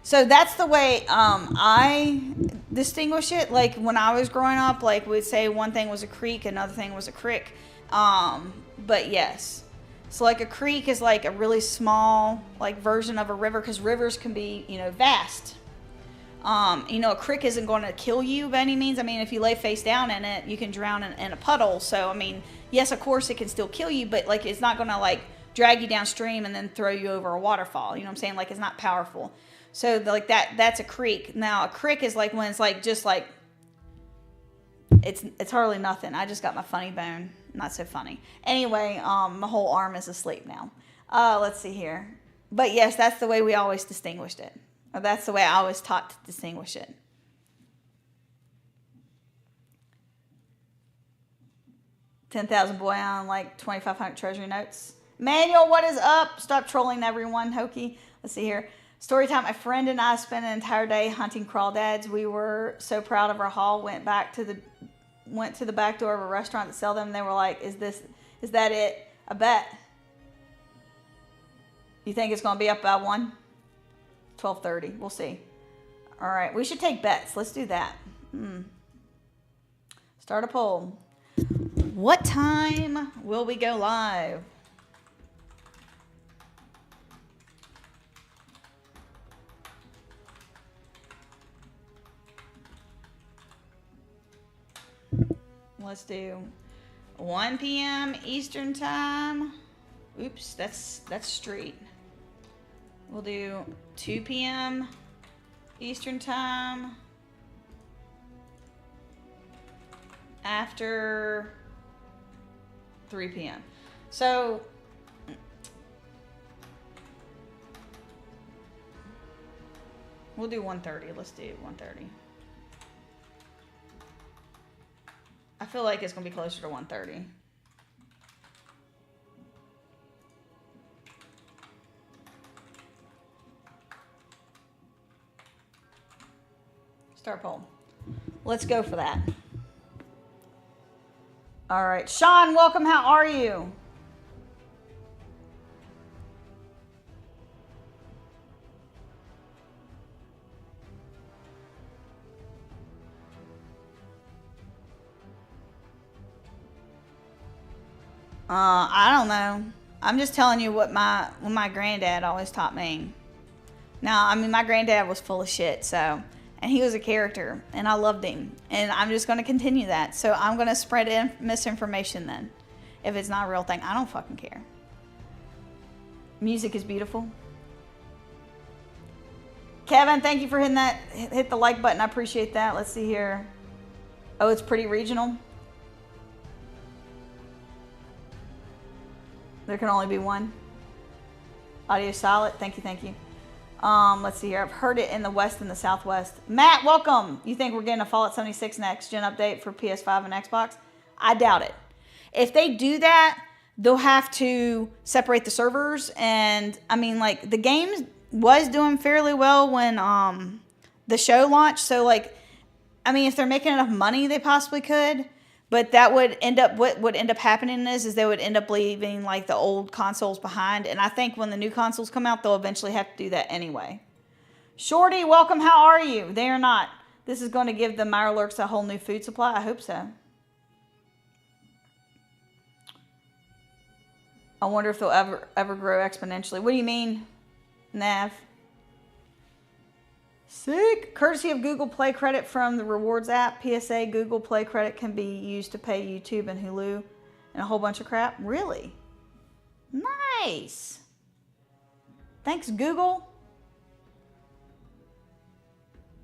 So that's the way I distinguish it. Like when I was growing up, like we'd say one thing was a creek, another thing was a crick. But yes. So like a creek is like a really small like version of a river, because rivers can be, you know, vast. A crick isn't going to kill you by any means. I mean, if you lay face down in it, you can drown in a puddle. So, I mean, yes, of course it can still kill you, but like it's not going to like drag you downstream and then throw you over a waterfall. You know what I'm saying? Like it's not powerful. So like that's a creek. Now a crick is like when it's like just like it's hardly nothing. I just got my funny bone. Not so funny. Anyway, my whole arm is asleep now. Let's see here. But yes, that's the way we always distinguished it. Or that's the way I was taught to distinguish it. $10,000 boy on like 2,500 treasury notes. Manuel, what is up? Stop trolling everyone, Hokey. Let's see here. Story time. My friend and I spent an entire day hunting crawdads. We were so proud of our haul. Went to the back door of a restaurant to sell them. They were like, is that it? I bet. You think it's going to be up by 1? 12:30. We'll see. All right. We should take bets. Let's do that. Start a poll. What time will we go live? Let's do 1 p.m. Eastern time. Oops, that's street. We'll do 2 p.m. Eastern time. After 3 p.m. So we'll do 1:30. Let's do 1:30. I feel like it's going to be closer to 1:30. Start poll. Let's go for that. All right. Sean, welcome. How are you? I don't know. I'm just telling you what my granddad always taught me. Now, I mean, my granddad was full of shit, so, and he was a character, and I loved him, and I'm just going to continue that. So I'm going to spread misinformation then. If it's not a real thing, I don't fucking care. Music is beautiful. Kevin, thank you for hitting that. Hit the like button. I appreciate that. Let's see here. Oh, it's pretty regional. There can only be one. Audio solid. Thank you, thank you. Let's see here. I've heard it in the West and the Southwest. Matt, welcome. You think we're getting a Fallout 76 next gen update for PS5 and Xbox? I doubt it. If they do that, they'll have to separate the servers. And I mean, like, the game was doing fairly well when the show launched. So, like, I mean, if they're making enough money, they possibly could. But that would end up, what would end up happening is they would end up leaving like the old consoles behind. And I think when the new consoles come out, they'll eventually have to do that anyway. Shorty, welcome. How are you? They are not. This is going to give the Mirelurks a whole new food supply. I hope so. I wonder if they'll ever grow exponentially. What do you mean, Nav? Sick. Courtesy of Google Play credit from the rewards app. PSA, Google Play credit can be used to pay YouTube and Hulu and a whole bunch of crap. Really? Nice. Thanks, Google.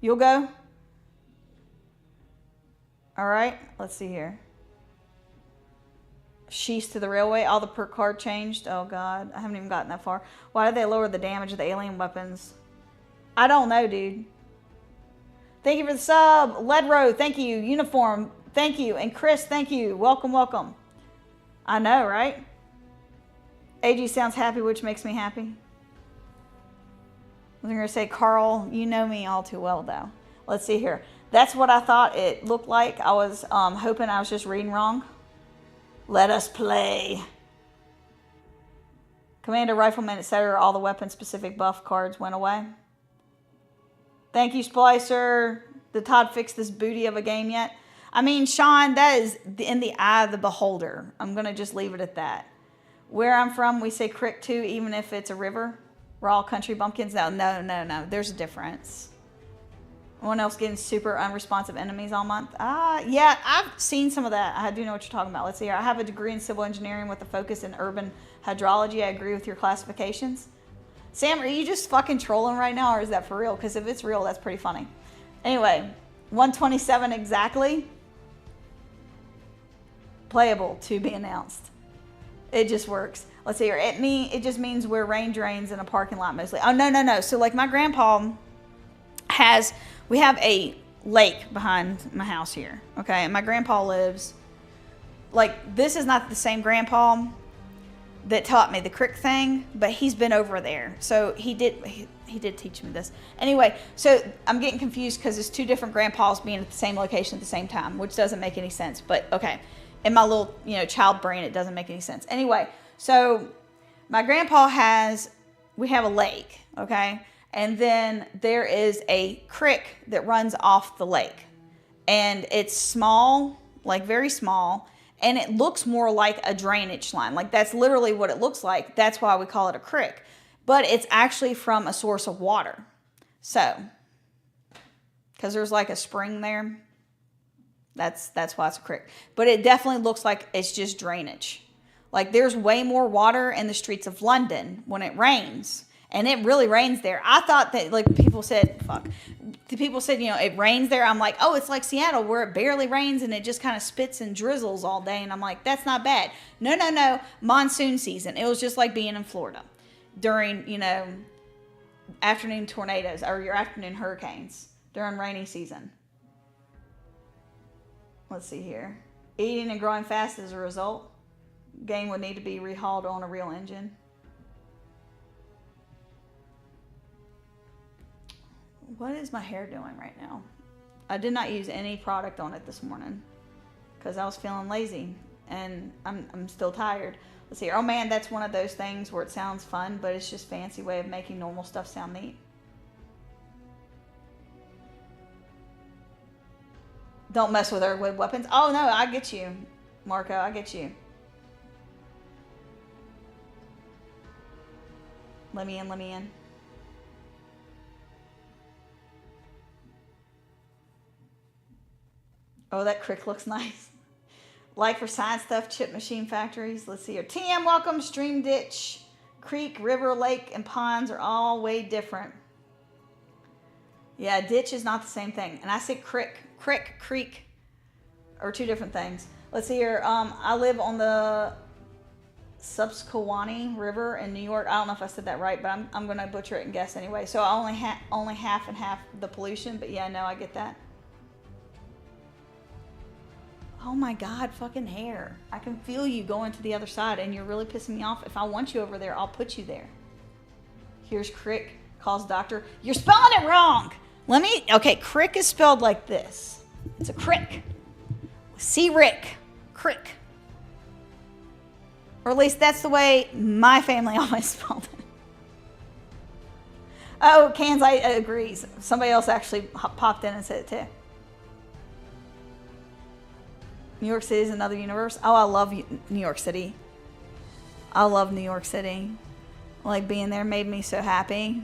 You'll go? All right. Let's see here. Sheaths to the railway. All the perk card changed. Oh, God. I haven't even gotten that far. Why did they lower the damage of the alien weapons? I don't know, dude. Thank you for the sub. Ledro, thank you. Uniform, Thank you. And Chris, thank you. Welcome, welcome. I know, right? AG sounds happy, which makes me happy. I was going to say, Carl, you know me all too well, though. Let's see here. That's what I thought it looked like. I was hoping I was just reading wrong. Let us play. Commander, Rifleman, etc. All the weapon-specific buff cards went away. Thank you, Splicer. Did Todd fix this booty of a game yet? I mean, Sean, that is in the eye of the beholder. I'm going to just leave it at that. Where I'm from, we say crick too, even if it's a river. We're all country bumpkins. No. There's a difference. Anyone else getting super unresponsive enemies all month? Yeah, I've seen some of that. I do know what you're talking about. Let's see here. I have a degree in civil engineering with a focus in urban hydrology. I agree with your classifications. Sam, are you just fucking trolling right now, or is that for real? Because if it's real, that's pretty funny. Anyway, 127 exactly. Playable, to be announced. It just works. Let's see here. It just means where rain drains in a parking lot mostly. Oh, no. So, like, my grandpa we have a lake behind my house here, okay? And my grandpa lives, like, this is not the same grandpa that taught me the crick thing, but he's been over there. So, he did teach me this. Anyway, so I'm getting confused because it's two different grandpas being at the same location at the same time, which doesn't make any sense. But, okay. In my little, child brain, it doesn't make any sense. Anyway, so my grandpa we have a lake, okay? And then there is a creek that runs off the lake. And it's small, like very small, and it looks more like a drainage line. Like that's literally what it looks like. That's why we call it a creek. But it's actually from a source of water. So, because there's like a spring there. That's why it's a creek. But it definitely looks like it's just drainage. Like there's way more water in the streets of London when it rains. And it really rains there. I thought that, like, people said, it rains there. I'm like, oh, it's like Seattle where it barely rains and it just kind of spits and drizzles all day. And I'm like, that's not bad. No. Monsoon season. It was just like being in Florida during, afternoon tornadoes or your afternoon hurricanes during rainy season. Let's see here. Eating and growing fast as a result. Game would need to be rehauled on a real engine. What is my hair doing right now? I did not use any product on it this morning because I was feeling lazy and I'm still tired. Let's see here. Oh man, that's one of those things where it sounds fun, but it's just a fancy way of making normal stuff sound neat. Don't mess with her with weapons. Oh, no, I get you, Marco. I get you. Let me in. Oh, that crick looks nice. Like for science stuff, chip machine factories. Let's see here. TM, welcome. Stream, ditch, creek, river, lake, and ponds are all way different. Yeah, ditch is not the same thing. And I say creek, are two different things. Let's see here. I live on the Susquehanna River in New York. I don't know if I said that right, but I'm going to butcher it and guess anyway. So I only half and half the pollution, but yeah, no, I get that. Oh my God, fucking hair. I can feel you going to the other side and you're really pissing me off. If I want you over there, I'll put you there. Here's crick, calls doctor. You're spelling it wrong. Okay, crick is spelled like this. It's a crick. C-rick, crick. Or at least that's the way my family always spelled it. Oh, Kansai agrees. Somebody else actually popped in and said it too. New York City is another universe. Oh, I love New York City. I love New York City. Like being there made me so happy.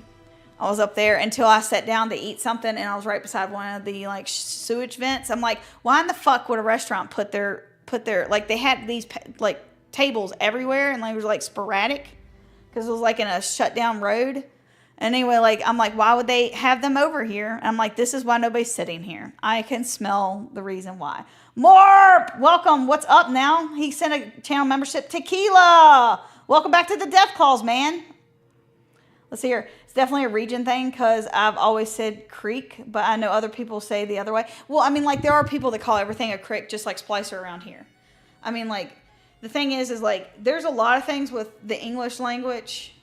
I was up there until I sat down to eat something and I was right beside one of the like sewage vents. I'm like, why in the fuck would a restaurant put their like they had these like tables everywhere and they were like sporadic because it was like in a shut down road. Anyway, like I'm like, why would they have them over here? And I'm like, this is why nobody's sitting here. I can smell the reason why. Morp, welcome. What's up now? He sent a channel membership. Tequila, welcome back to the Deathclaws, man. Let's see here. It's definitely a region thing because I've always said creek, but I know other people say the other way. Well, I mean, like, there are people that call everything a crick, just like Splicer around here. I mean, like, the thing is like, there's a lot of things with the English language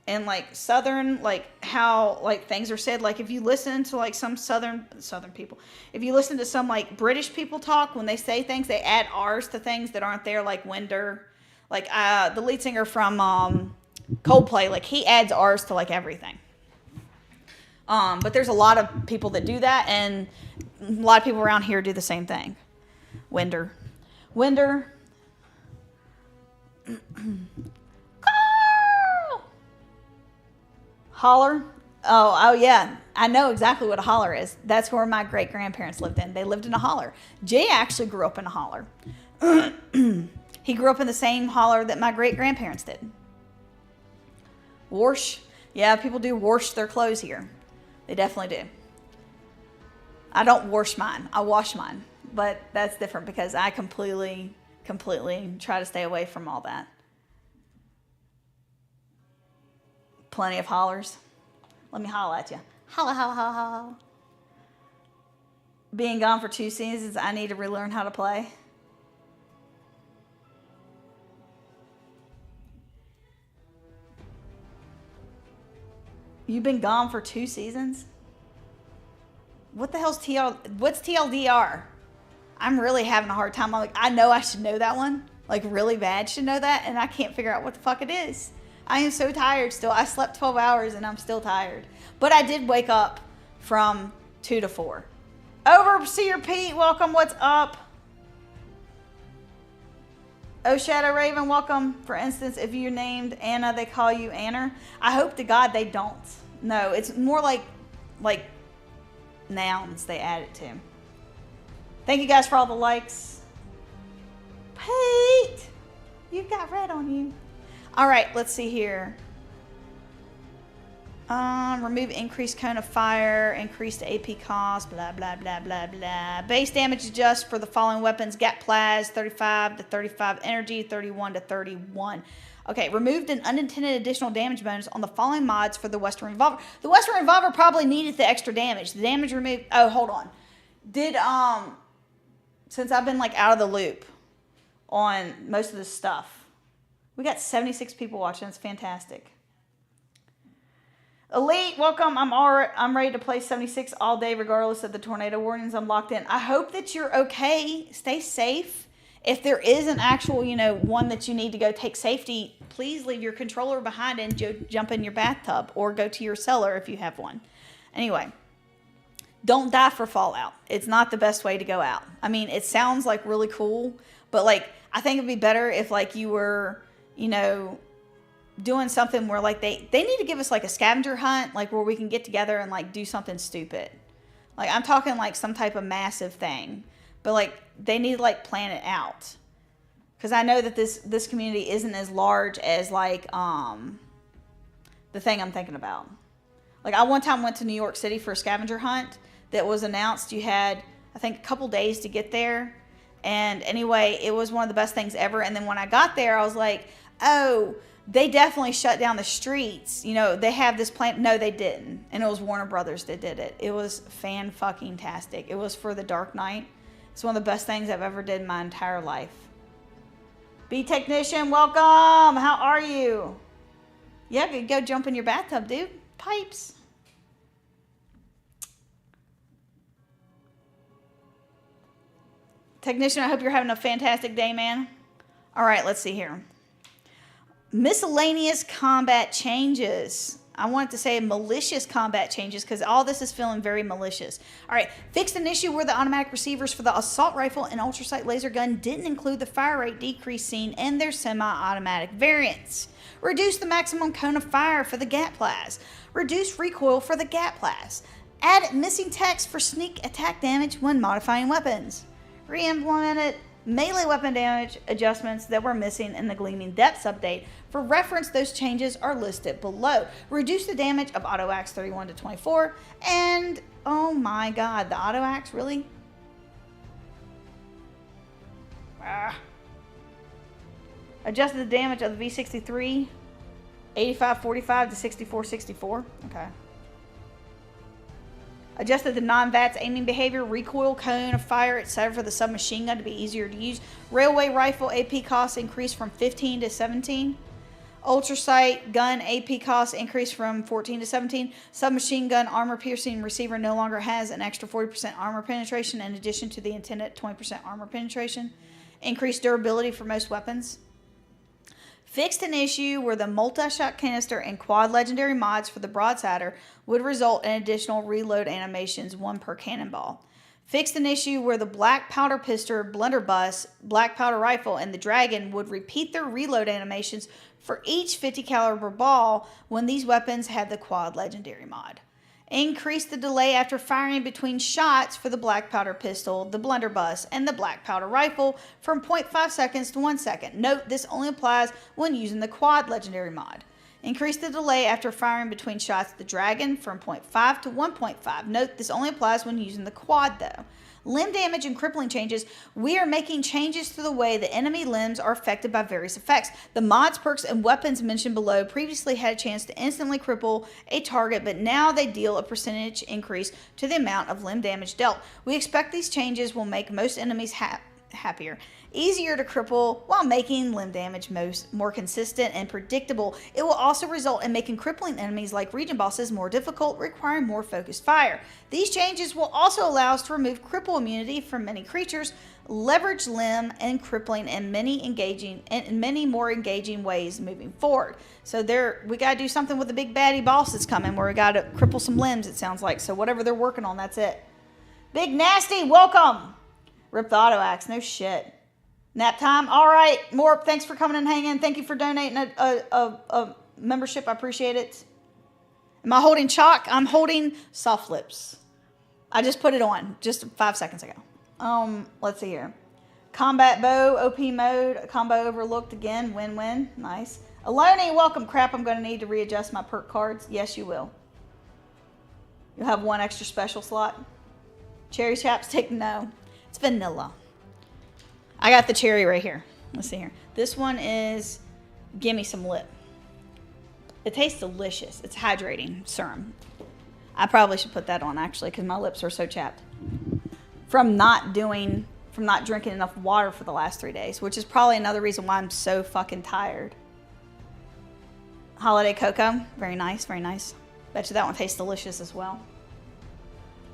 and, like, Southern, like, how, like, things are said. Like, if you listen to, like, some Southern people, if you listen to some, like, British people talk, when they say things, they add R's to things that aren't there, like Winder. Like, the lead singer from, Coldplay, like, he adds R's to, like, everything. But there's a lot of people that do that, and a lot of people around here do the same thing. Winder. Holler. Oh yeah, I know exactly what a holler is. That's where my great grandparents lived in. They lived in a holler. Jay actually grew up in a holler. He grew up in the same holler that my great grandparents did. Wash. Yeah, people do wash their clothes here. They definitely do. I don't wash mine. I wash mine. But that's different because I completely try to stay away from all that. Plenty of hollers. Let me holler at you. Holla, holla, holla, holla. Being gone for 2 seasons, I need to relearn how to play. You've been gone for 2 seasons? What the hell's what's TLDR? I'm really having a hard time. I'm like, I know I should know that one. Like, really bad should know that, and I can't figure out what the fuck it is. I am so tired still. I slept 12 hours and I'm still tired. But I did wake up from 2 to 4. Overseer Pete, welcome. What's up? Oh, Shadow Raven, welcome. For instance, if you're named Anna, they call you Anna. I hope to God they don't. No, it's more like nouns they add it to. Thank you guys for all the likes. Pete, you've got red on you. All right, let's see here. Remove increased cone of fire, increased AP cost, blah, blah, blah, blah, blah. Base damage adjust for the following weapons. Gat Plaz, 35 to 35 energy, 31 to 31. Okay, removed an unintended additional damage bonus on the following mods for the Western Revolver. The Western Revolver probably needed the extra damage. The damage removed, oh, hold on. Did, since I've been, like, out of the loop on most of this stuff, we got 76 people watching. It's fantastic. Elite, welcome. I'm ready to play 76 all day, regardless of the tornado warnings. I'm locked in. I hope that you're okay. Stay safe. If there is an actual, one that you need to go take safety, please leave your controller behind and jump in your bathtub or go to your cellar if you have one. Anyway, don't die for Fallout. It's not the best way to go out. I mean, it sounds like really cool, but like, I think it'd be better if like you were, doing something where like they need to give us like a scavenger hunt, like where we can get together and like do something stupid. Like I'm talking like some type of massive thing, but like they need to like plan it out. Cause I know that this community isn't as large as like, the thing I'm thinking about. Like I one time went to New York City for a scavenger hunt that was announced. You had, I think, a couple days to get there. And anyway, it was one of the best things ever. And then when I got there, I was like, oh, they definitely shut down the streets. They have this plan. No, they didn't. And it was Warner Brothers that did it. It was fan-fucking-tastic. It was for the Dark Knight. It's one of the best things I've ever did in my entire life. B Technician, welcome. How are you? Yeah, go jump in your bathtub, dude. Pipes. Technician, I hope you're having a fantastic day, man. All right, let's see here. Miscellaneous combat changes. I wanted to say malicious combat changes because all this is feeling very malicious. All right, fixed an issue where the automatic receivers for the assault rifle and ultrasight laser gun didn't include the fire rate decrease seen in their semi-automatic variants. Reduce the maximum cone of fire for the Gat Plaz. Reduce recoil for the Gat Plaz. Add missing text for sneak attack damage when modifying weapons. Re-implemented melee weapon damage adjustments that were missing in the Gleaming Depths update. For reference, those changes are listed below. Reduce the damage of auto axe 31 to 24. And, oh my god, the auto axe, really? Adjusted the damage of the V63. 85-45 to 64-64. Okay. Adjusted the non-VATS aiming behavior, recoil, cone of fire, etc. for the submachine gun to be easier to use. Railway rifle AP costs increased from 15 to 17. Ultrasight gun AP costs increased from 14 to 17. Submachine gun armor piercing receiver no longer has an extra 40% armor penetration in addition to the intended 20% armor penetration. Increased durability for most weapons. Fixed an issue where the multi-shot canister and quad legendary mods for the broadsider would result in additional reload animations, 1 per cannonball. Fixed an issue where the black powder pistol, blunderbuss, black powder rifle, and the dragon would repeat their reload animations for each 50 caliber ball when these weapons had the quad legendary mod. Increase the delay after firing between shots for the black powder pistol, the blunderbuss, and the black powder rifle from 0.5 seconds to 1 second. Note, this only applies when using the quad legendary mod. Increase the delay after firing between shots of the dragon from 0.5 to 1.5. Note, this only applies when using the quad though. Limb damage and crippling changes. We are making changes to the way the enemy limbs are affected by various effects. The mods, perks, and weapons mentioned below previously had a chance to instantly cripple a target, but now they deal a percentage increase to the amount of limb damage dealt. We expect these changes will make most enemies happier. Easier to cripple while making limb damage more consistent and predictable. It will also result in making crippling enemies like region bosses more difficult, requiring more focused fire. These changes will also allow us to remove cripple immunity from many creatures, leverage limb and crippling in many more engaging ways moving forward. So we gotta do something with the big baddie boss that's coming where we gotta cripple some limbs, it sounds like. So whatever they're working on, that's it. Big Nasty, welcome. Rip the auto axe, no shit. Nap time. All right, Morp, thanks for coming and hanging. Thank you for donating a membership. I appreciate it. Am I holding chalk? I'm holding soft lips. I just put it on just 5 seconds ago. Let's see here. Combat bow, OP mode, combo overlooked again. Win-win. Nice. Aloni, welcome. Crap, I'm going to need to readjust my perk cards. Yes, you will. You'll have 1 extra special slot. Cherry chapstick? No. It's vanilla. I got the cherry right here. Let's see here. This one is Gimme Some Lip. It tastes delicious. It's hydrating serum. I probably should put that on actually because my lips are so chapped. From not drinking enough water for the last 3 days, which is probably another reason why I'm so fucking tired. Holiday cocoa. Very nice, very nice. Bet you that one tastes delicious as well.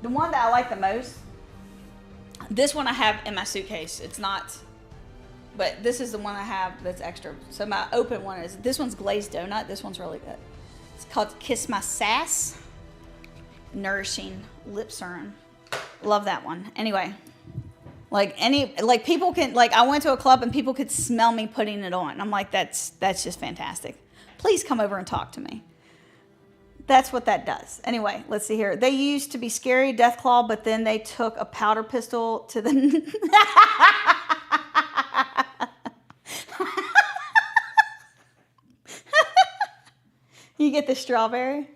The one that I like the most, this one I have in my suitcase. It's not, but this is the one I have that's extra. So my open one is, this one's glazed donut. This one's really good. It's called Kiss My Sass. Nourishing lip serum. Love that one. Anyway, people can, I went to a club and people could smell me putting it on. I'm like, that's just fantastic. Please come over and talk to me. That's what that does. Anyway, let's see here. They used to be scary, Deathclaw, but then they took a powder pistol to the... You get the strawberry.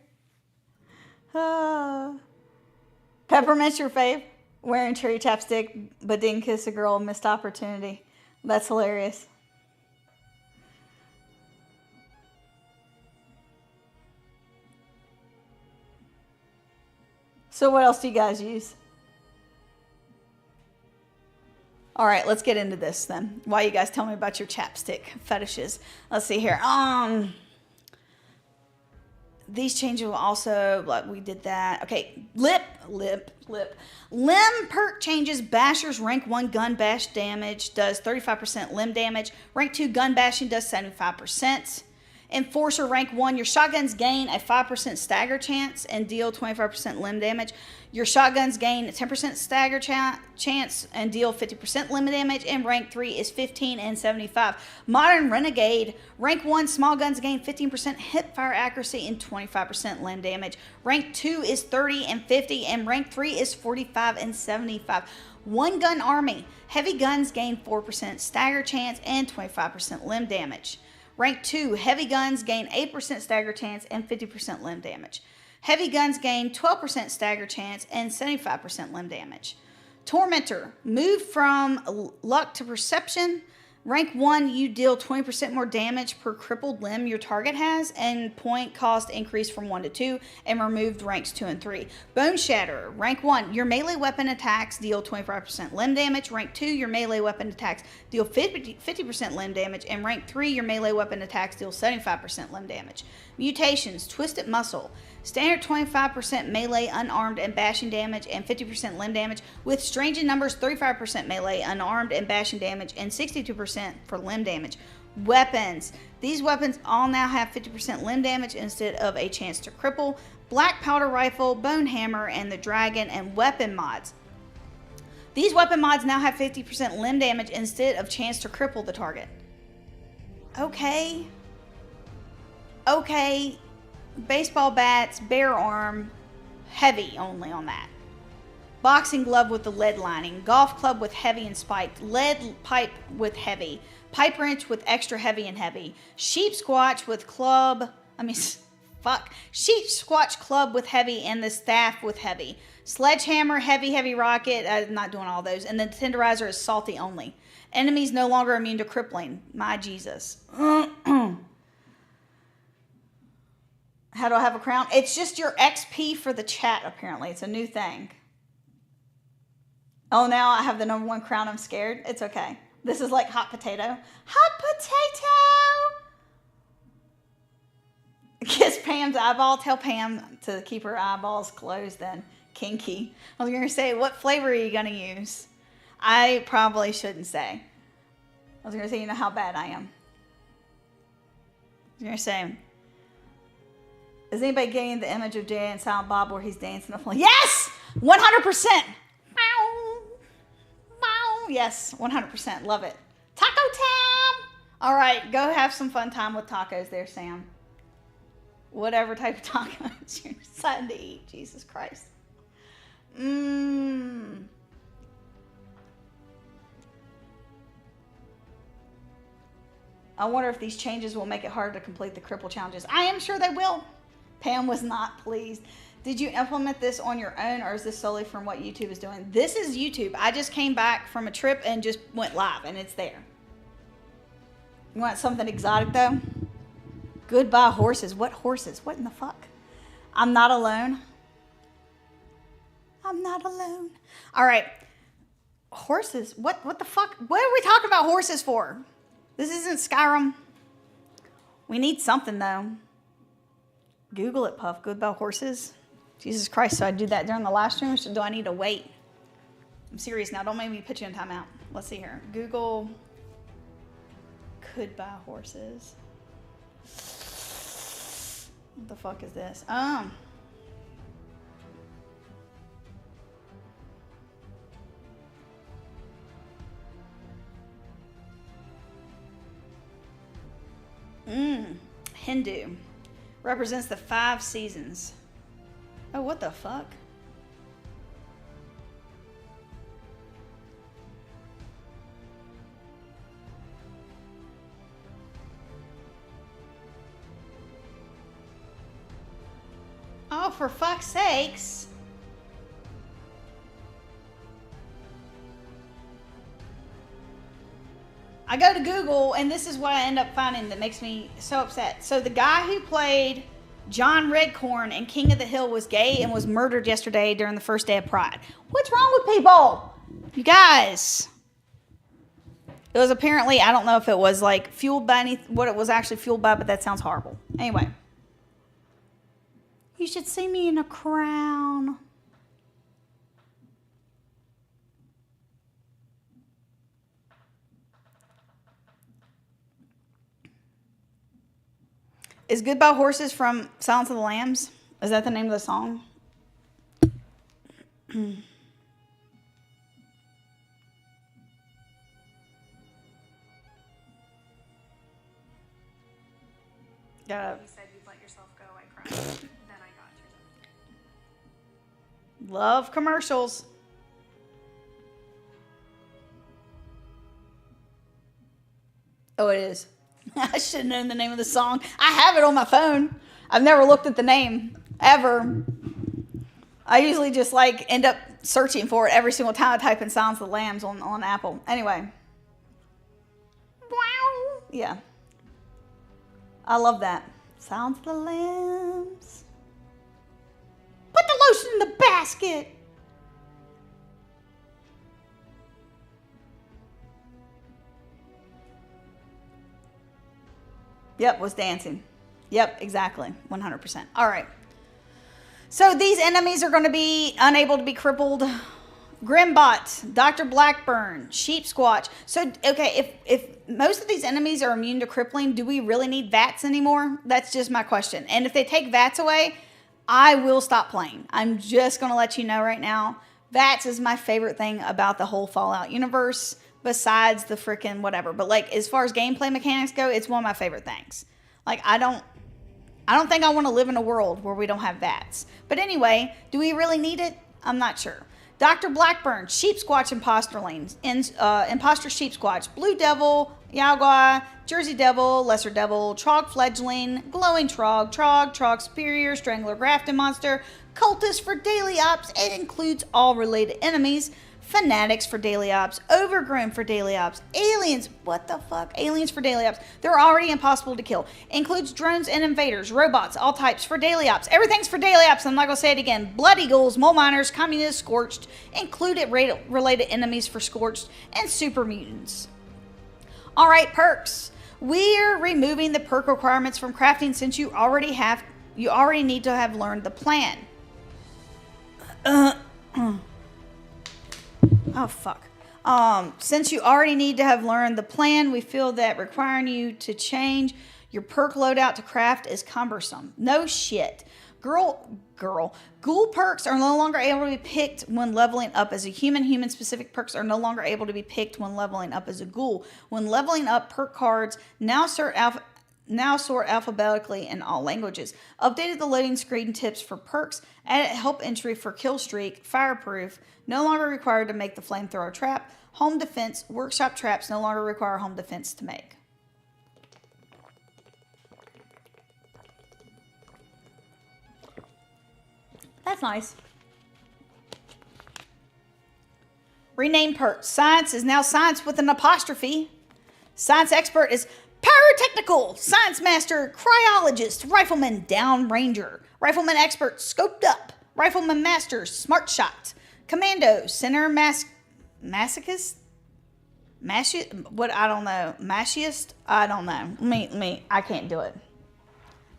Peppermint's your fave. Wearing cherry chapstick, but didn't kiss a girl. Missed opportunity. That's hilarious. So what else do you guys use? All right, let's get into this then. Why you guys tell me about your chapstick fetishes? Let's see here. These changes will also, we did that. Okay, lip. Limb perk changes. Basher's rank 1 gun bash damage does 35% limb damage. Rank 2 gun bashing does 75%. Enforcer rank 1, your shotguns gain a 5% stagger chance and deal 25% limb damage. Your shotguns gain a 10% stagger chance and deal 50% limb damage. And rank 3 is 15 and 75. Modern Renegade, rank 1, small guns gain 15% hip fire accuracy and 25% limb damage. Rank 2 is 30 and 50, and rank 3 is 45 and 75. One gun army, heavy guns gain 4% stagger chance and 25% limb damage. Rank 2, heavy guns gain 8% stagger chance and 50% limb damage. Heavy guns gain 12% stagger chance and 75% limb damage. Tormentor, moved from luck to perception. Rank 1, you deal 20% more damage per crippled limb your target has, and point cost increased from 1 to 2, and removed ranks 2 and 3. Bone Shatter. Rank 1, your melee weapon attacks deal 25% limb damage. Rank 2, your melee weapon attacks deal 50% limb damage. And rank 3, your melee weapon attacks deal 75% limb damage. Mutations. Twisted Muscle. Standard 25% melee, unarmed, and bashing damage, and 50% limb damage, with strange in numbers 35% melee, unarmed, and bashing damage, and 62% for limb damage. Weapons. These weapons all now have 50% limb damage instead of a chance to cripple. Black Powder Rifle, Bone Hammer, and the Dragon, and weapon mods. These weapon mods now have 50% limb damage instead of chance to cripple the target. Okay. Okay. Baseball bats, bare arm, heavy only on that. Boxing glove with the lead lining. Golf club with heavy and spiked. Lead pipe with heavy. Pipe wrench with extra heavy and heavy. Sheep squatch with club. Sheep squatch club with heavy, and the staff with heavy. Sledgehammer, heavy rocket. I'm not doing all those. And the tenderizer is salty only. Enemies no longer immune to crippling. My Jesus. How do I have a crown? It's just your XP for the chat, apparently. It's a new thing. Oh, now I have the #1 crown. I'm scared. It's okay. This is like hot potato. Hot potato! Kiss Pam's eyeball. Tell Pam to keep her eyeballs closed then. Kinky. I was going to say, what flavor are you going to use? I probably shouldn't say. I was going to say, you know how bad I am. I was going to say... Is anybody getting the image of Jay and Silent Bob where he's dancing up? Yes! 100%! Yes, 100%. Love it. Taco time! All right, go have some fun time with tacos there, Sam. Whatever type of tacos you're deciding to eat. Jesus Christ. I wonder if these changes will make it harder to complete the cripple challenges. I am sure they will. Pam was not pleased. Did you implement this on your own, or is this solely from what YouTube is doing? This is YouTube. I just came back from a trip and just went live, and it's there. You want something exotic, though? Goodbye horses. What horses? What in the fuck? I'm not alone. I'm not alone. All right. Horses. What the fuck? What are we talking about horses for? This isn't Skyrim. We need something, though. Google it, Puff. Goodbye horses. Jesus Christ, so I do that during the live stream, or do I need to wait? I'm serious now. Don't make me put you in timeout. Let's see here. Google goodbye horses. What the fuck is this? Hindu. Represents the 5 seasons. Oh, what the fuck? Oh, for fuck's sakes. I go to Google, and this is what I end up finding that makes me so upset. So the guy who played John Redcorn in King of the Hill was gay and was murdered yesterday during the first day of Pride. What's wrong with people? You guys. It was apparently, I don't know if it was like fueled by what it was actually fueled by, but that sounds horrible. Anyway. You should see me in a crown. Is Goodbye Horses from Silence of the Lambs? Is that the name of the song? Yeah. You said you'd let yourself go. I cried. Then I got you. Love commercials. Oh, it is. I should have known the name of the song. I have it on my phone. I've never looked at the name, ever. I usually just like end up searching for it every single time I type in Silence of the Lambs on Apple. Anyway. Yeah. I love that. Sounds of the lambs. Put the lotion in the basket. Yep, was dancing. Yep, exactly. 100%. All right. So these enemies are going to be unable to be crippled. Grimbot, Dr. Blackburn, Sheep Squatch. So, okay, if most of these enemies are immune to crippling, do we really need VATS anymore? That's just my question. And if they take VATS away, I will stop playing. I'm just going to let you know right now. VATS is my favorite thing about the whole Fallout universe, besides the freaking whatever. But, like, as far as gameplay mechanics go, it's one of my favorite things. Like, I don't think I want to live in a world where we don't have VATS. But anyway, do we really need it? I'm not sure. Dr. Blackburn, Sheep Squatch Imposterlings, Imposter Sheep Squatch, Blue Devil, Yaogua, Jersey Devil, Lesser Devil, Trog Fledgling, Glowing Trog, Trog Superior, Strangler Grafton Monster, Cultist for Daily Ops. It includes all related enemies. Fanatics for daily ops, overgrown for daily ops, aliens, what the fuck, aliens for daily ops, they're already impossible to kill, includes drones and invaders, robots, all types for daily ops, everything's for daily ops, I'm not gonna say it again, blood eagles, mole miners, communists, scorched, included related enemies for scorched, and super mutants. Alright, perks, we're removing the perk requirements from crafting since you already need to have learned the plan. Oh, fuck. Since you already need to have learned the plan, we feel that requiring you to change your perk loadout to craft is cumbersome. No shit. Ghoul perks are no longer able to be picked when leveling up as a human. Human-specific perks are no longer able to be picked when leveling up as a ghoul. When leveling up, perk cards now sort alphabetically in all languages. Updated the loading screen tips for perks. Added help entry for kill streak. Fireproof. No longer required to make the flamethrower trap. Home defense. Workshop traps no longer require home defense to make. That's nice. Rename perks. Science is now science with an apostrophe. Science expert is pyrotechnical. Science master, cryologist, rifleman, down ranger. Rifleman expert, scoped up. Rifleman master, smart shot. Commando, center masochist? What? I don't know. Masochist? I don't know. I can't do it.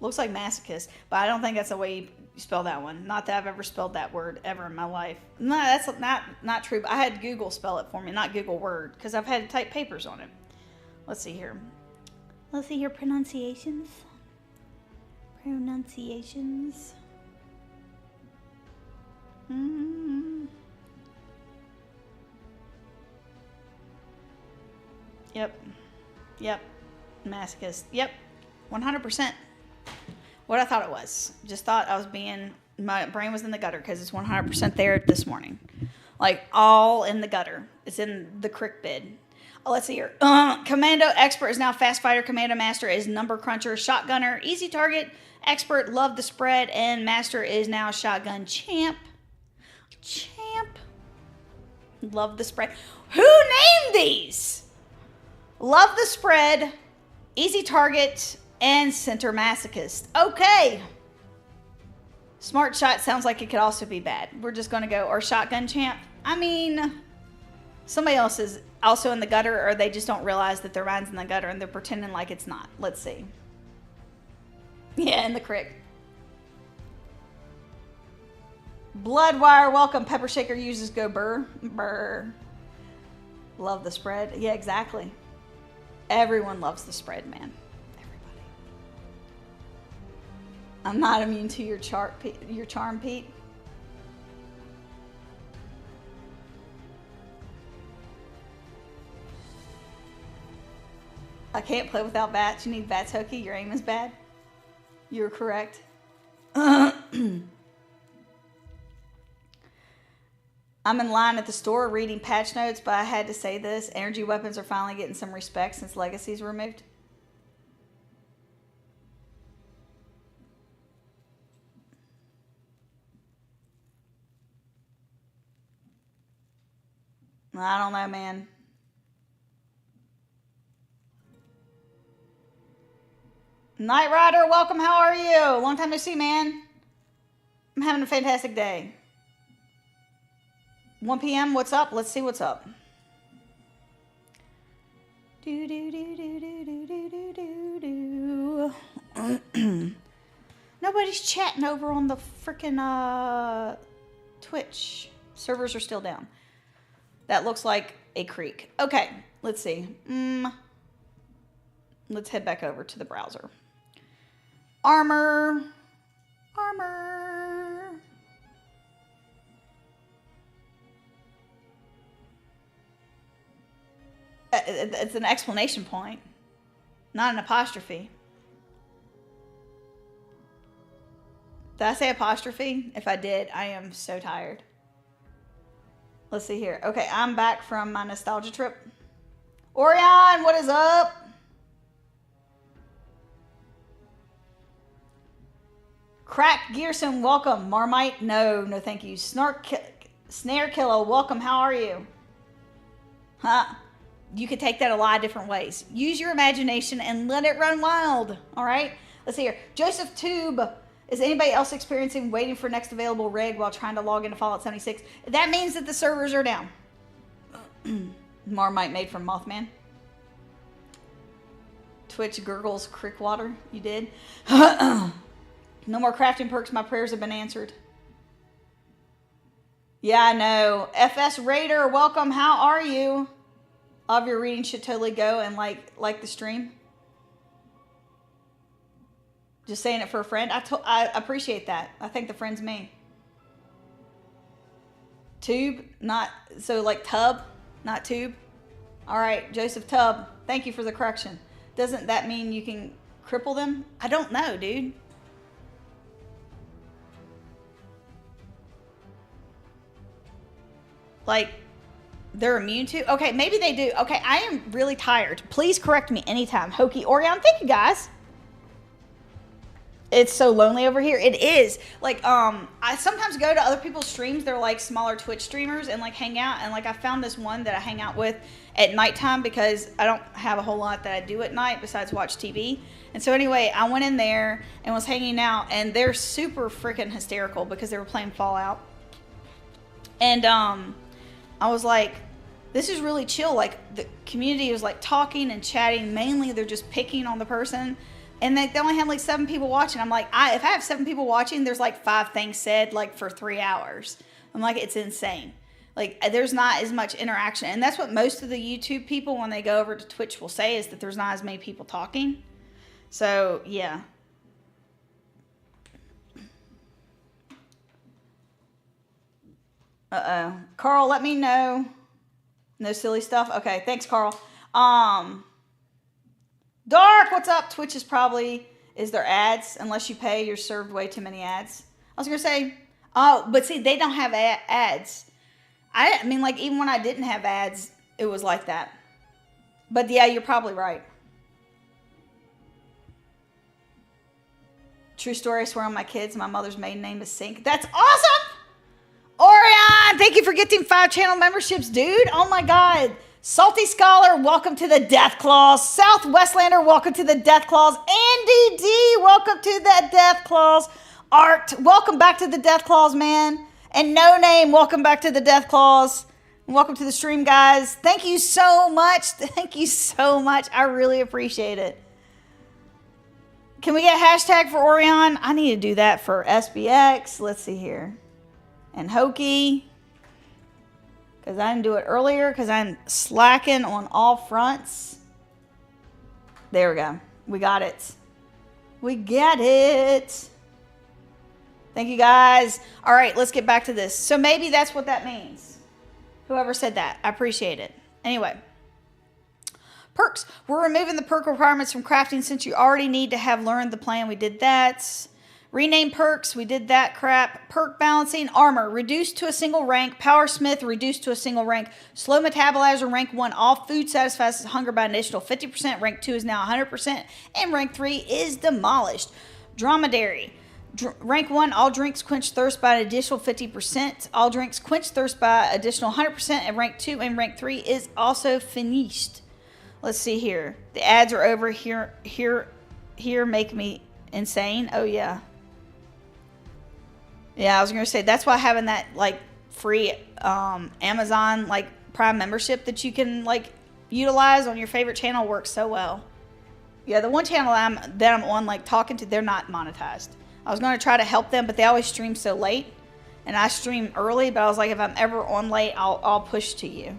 Looks like masochist, but I don't think that's the way you spell that one. Not that I've ever spelled that word ever in my life. No, that's not true. But I had Google spell it for me, not Google Word, because I've had to type papers on it. Let's see here. Pronunciations. Yep. Masochist. Yep. 100%. What I thought it was. Just thought I was my brain was in the gutter because it's 100% there this morning. Like, all in the gutter. It's in the crick bid. Oh, let's see here. Commando expert is now fast fighter. Commando master is number cruncher. Shotgunner, easy target. Expert, love the spread. And master is now shotgun champ. Love the spread. Who named these? Love the spread, easy target, and center masochist. Okay. Smart shot sounds like it could also be bad. We're just going to go, or shotgun champ. I mean, somebody else is also in the gutter, or they just don't realize that their mind's in the gutter and they're pretending like it's not. Let's see. Yeah, in the crick. Bloodwire, welcome. Pepper Shaker uses go burr. Burr. Love the spread. Yeah, exactly. Everyone loves the spread, man. Everybody. I'm not immune to your charm, Pete. I can't play without bats. You need bats, Hokey. Your aim is bad. You're correct. I'm in line at the store reading patch notes, but I had to say this. Energy weapons are finally getting some respect since Legacy's removed. I don't know, man. Knight Rider, welcome. How are you? Long time no see, man. I'm having a fantastic day. 1 p.m. What's up? Let's see what's up. Do do do do do do do do do. Nobody's chatting over on the freaking Twitch. Servers are still down. That looks like a creek. Okay, let's see. Let's head back over to the browser. Armor. It's an exclamation point, not an apostrophe. Did I say apostrophe? If I did, I am so tired. Let's see here. Okay, I'm back from my nostalgia trip. Orion, what is up? Crack Gearson, welcome. Marmite, no thank you. Snare Killer, welcome. How are you? Huh? You could take that a lot of different ways. Use your imagination and let it run wild. All right? Let's see here. Joseph Tube. Is anybody else experiencing waiting for next available rig while trying to log into Fallout 76? That means that the servers are down. Marmite made from Mothman. Twitch gurgles crick water. You did? No more crafting perks. My prayers have been answered. Yeah, I know. FS Raider, welcome. How are you? All of your reading should totally go and like the stream. Just saying it for a friend. I appreciate that. I think the friend's me. Tube, not so like tub, not tube. All right, Joseph Tub. Thank you for the correction. Doesn't that mean you can cripple them? I don't know, dude. Like, they're immune to? Okay, maybe they do. Okay, I am really tired. Please correct me anytime. Hokey Orion, thank you guys. It's so lonely over here. It is. Like, I sometimes go to other people's streams. They're like smaller Twitch streamers and like hang out. And like I found this one that I hang out with at nighttime because I don't have a whole lot that I do at night besides watch TV. And so anyway, I went in there and was hanging out, and they're super freaking hysterical because they were playing Fallout. And I was like, this is really chill. Like, the community was like talking and chatting. Mainly they're just picking on the person. And they only had like 7 people watching. I'm like, if I have 7 people watching, there's like 5 things said like for 3 hours. I'm like, it's insane. Like, there's not as much interaction. And that's what most of the YouTube people, when they go over to Twitch, will say, is that there's not as many people talking. So, yeah. Uh-oh. Carl, let me know. No silly stuff? Okay, thanks, Carl. Dark, what's up? Twitch is there ads? Unless you pay, you're served way too many ads. I was going to say, oh, but see, they don't have ads. I mean, like, even when I didn't have ads, it was like that. But yeah, you're probably right. True story, I swear on my kids, my mother's maiden name is Sink. That's awesome! Orion, thank you for getting 5 channel memberships, dude. Oh my God. Salty Scholar, welcome to the Deathclaws. Southwestlander, welcome to the Deathclaws. Andy D, welcome to the Deathclaws. Art, welcome back to the Deathclaws, man. And No Name, welcome back to the Deathclaws. Welcome to the stream, guys. Thank you so much. Thank you so much. I really appreciate it. Can we get a hashtag for Orion? I need to do that for SBX. Let's see here. And Hokey. Because I didn't do it earlier because I'm slacking on all fronts. There we go. We got it. We got it. Thank you, guys. All right, let's get back to this. So maybe that's what that means. Whoever said that. I appreciate it. Anyway. Perks. We're removing the perk requirements from crafting since you already need to have learned the plan. We did that. Rename perks, we did that crap. Perk balancing, armor, reduced to a single rank. Power smith, reduced to a single rank. Slow metabolizer, rank 1. All food satisfies hunger by an additional 50%. Rank 2 is now 100%. And rank 3 is demolished. Dromedary, rank 1, all drinks quench thirst by an additional 50%. All drinks quench thirst by additional 100%. And rank 2 and rank 3 is also finished. Let's see here. The ads are over here. here make me insane. Oh yeah. Yeah, I was gonna say that's why having that like free Amazon like Prime membership that you can like utilize on your favorite channel works so well. Yeah, the one channel that I'm on like talking to, they're not monetized. I was gonna try to help them, but they always stream so late, and I stream early. But I was like, if I'm ever on late, I'll push to you,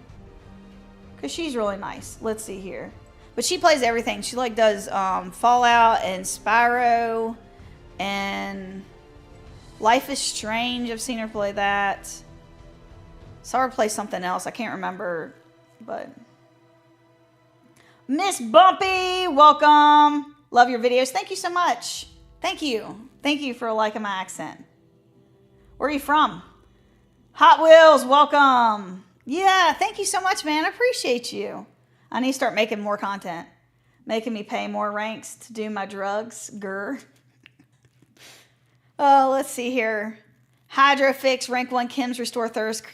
cause she's really nice. Let's see here, but she plays everything. She like does Fallout and Spyro and Life is Strange. I've seen her play that. Saw her play something else. I can't remember, but Miss Bumpy, welcome. Love your videos. Thank you so much. Thank you. Thank you for liking my accent. Where are you from? Hot Wheels, welcome. Yeah, thank you so much, man. I appreciate you. I need to start making more content. Making me pay more ranks to do my drugs. Grr. Oh, let's see here. Hydro Fix, rank 1, Kim's Restore Thirst.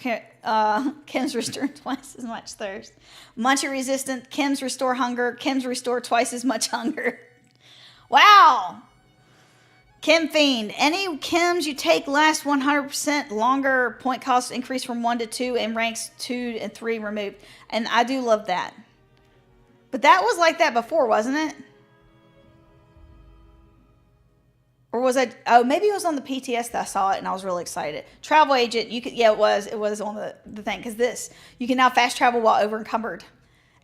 Kim's Restore twice as much thirst. Munchie Resistant, Kim's Restore Hunger. Kim's Restore twice as much hunger. Wow. Kim Fiend, any chems you take last 100% longer. Point cost increase from 1 to 2 and ranks 2 and 3 removed. And I do love that. But that was like that before, wasn't it? Or was I, oh, maybe it was on the PTS that I saw it and I was really excited. Travel Agent, you could, yeah, it was on the thing. Because this, you can now fast travel while over encumbered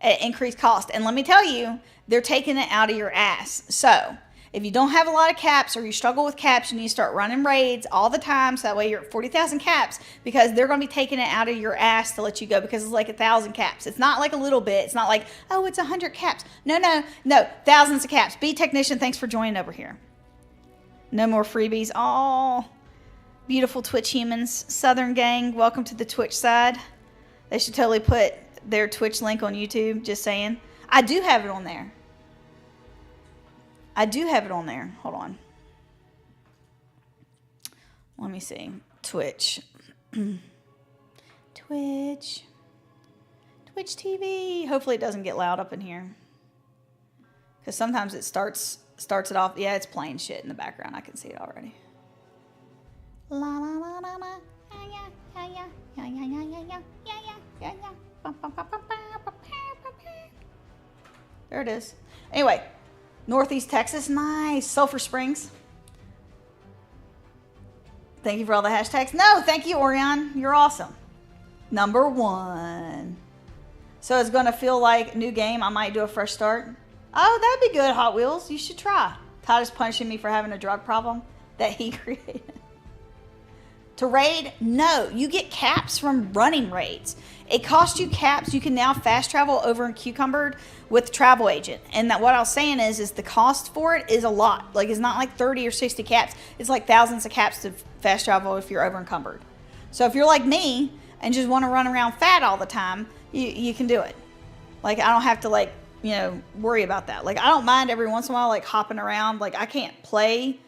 at increased cost. And let me tell you, they're taking it out of your ass. So, if you don't have a lot of caps or you struggle with caps, you need to start running raids all the time. So that way you're at 40,000 caps, because they're going to be taking it out of your ass to let you go, because it's like 1,000 caps. It's not like a little bit. It's not like, oh, it's 100 caps. No, thousands of caps. Bee Technician, thanks for joining over here. No more freebies. Oh, beautiful Twitch humans. Southern Gang, welcome to the Twitch side. They should totally put their Twitch link on YouTube, just saying. I do have it on there. I do have it on there. Hold on. Let me see. Twitch. Twitch. Twitch TV. Hopefully it doesn't get loud up in here, because sometimes it starts it off. Yeah, it's playing shit in the background. I can see it already. La la la la la. There it is. Anyway, Northeast Texas, nice. Sulphur Springs. Thank you for all the hashtags. No, thank you, Orion. You're awesome. Number 1. So it's gonna feel like a new game. I might do a fresh start. Oh, that'd be good, Hot Wheels. You should try. Todd is punishing me for having a drug problem that he created. To raid? No. You get caps from running raids. It costs you caps. You can now fast travel over in Cucumbered with Travel Agent. And that what I was saying is the cost for it is a lot. Like, it's not like 30 or 60 caps. It's like thousands of caps to fast travel if you're over encumbered. So if you're like me and just want to run around fat all the time, you can do it. Like, I don't have to, like, you know, worry about that. Like, I don't mind every once in a while, like, hopping around. Like, I can't play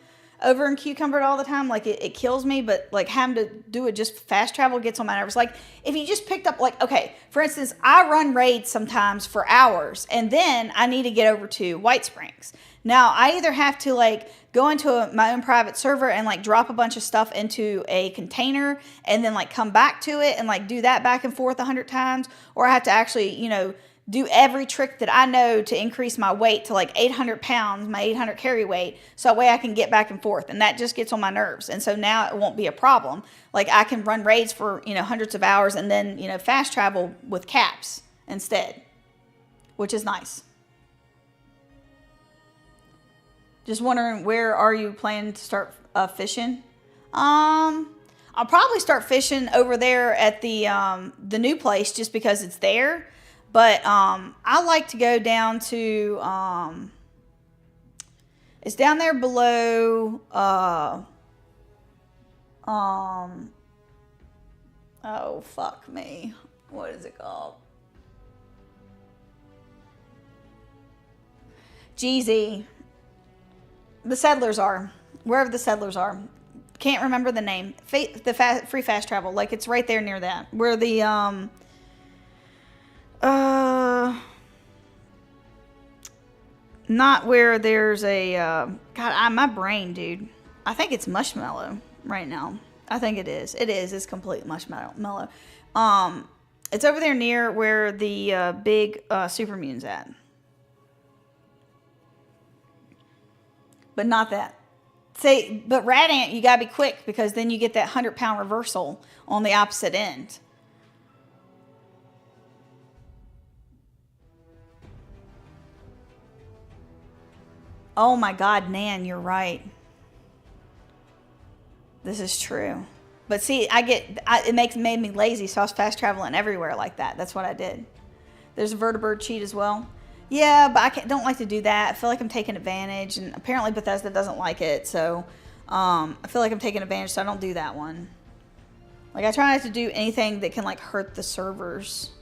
over in Cucumbered all the time. Like, it kills me. But, like, having to do it just fast travel gets on my nerves. Like, if you just picked up, like, okay, for instance, I run raids sometimes for hours, and then I need to get over to White Springs. Now, I either have to, like, go into my own private server and, like, drop a bunch of stuff into a container and then, like, come back to it and, like, do that back and forth 100 times. Or I have to actually, you know, do every trick that I know to increase my weight to like 800 pounds, my 800 carry weight, so that way I can get back and forth. And that just gets on my nerves. And so now it won't be a problem. Like, I can run raids for, you know, hundreds of hours and then, you know, fast travel with caps instead, which is nice. Just wondering, where are you planning to start fishing? I'll probably start fishing over there at the new place, just because it's there. But I like to go down to, it's down there below, oh, fuck me. What is it called? GZ. The Settlers are. Wherever the Settlers are. Can't remember the name. The free fast travel. Like, it's right there near that. Where the, Not where there's a, God, my brain, dude. I think it's Mushmallow right now. I think it is. It is. It's complete Mushmallow. It's over there near where the big super mune's at. But not that. Say, but Rat Ant, you gotta be quick because then you get that 100-pound reversal on the opposite end. Oh my God, Nan, you're right. This is true. But see, it made me lazy, so I was fast traveling everywhere like that. That's what I did. There's a vertibird cheat as well. Yeah, but I don't like to do that. I feel like I'm taking advantage, and apparently Bethesda doesn't like it, so I feel like I'm taking advantage, so I don't do that one. Like, I try not to do anything that can, like, hurt the servers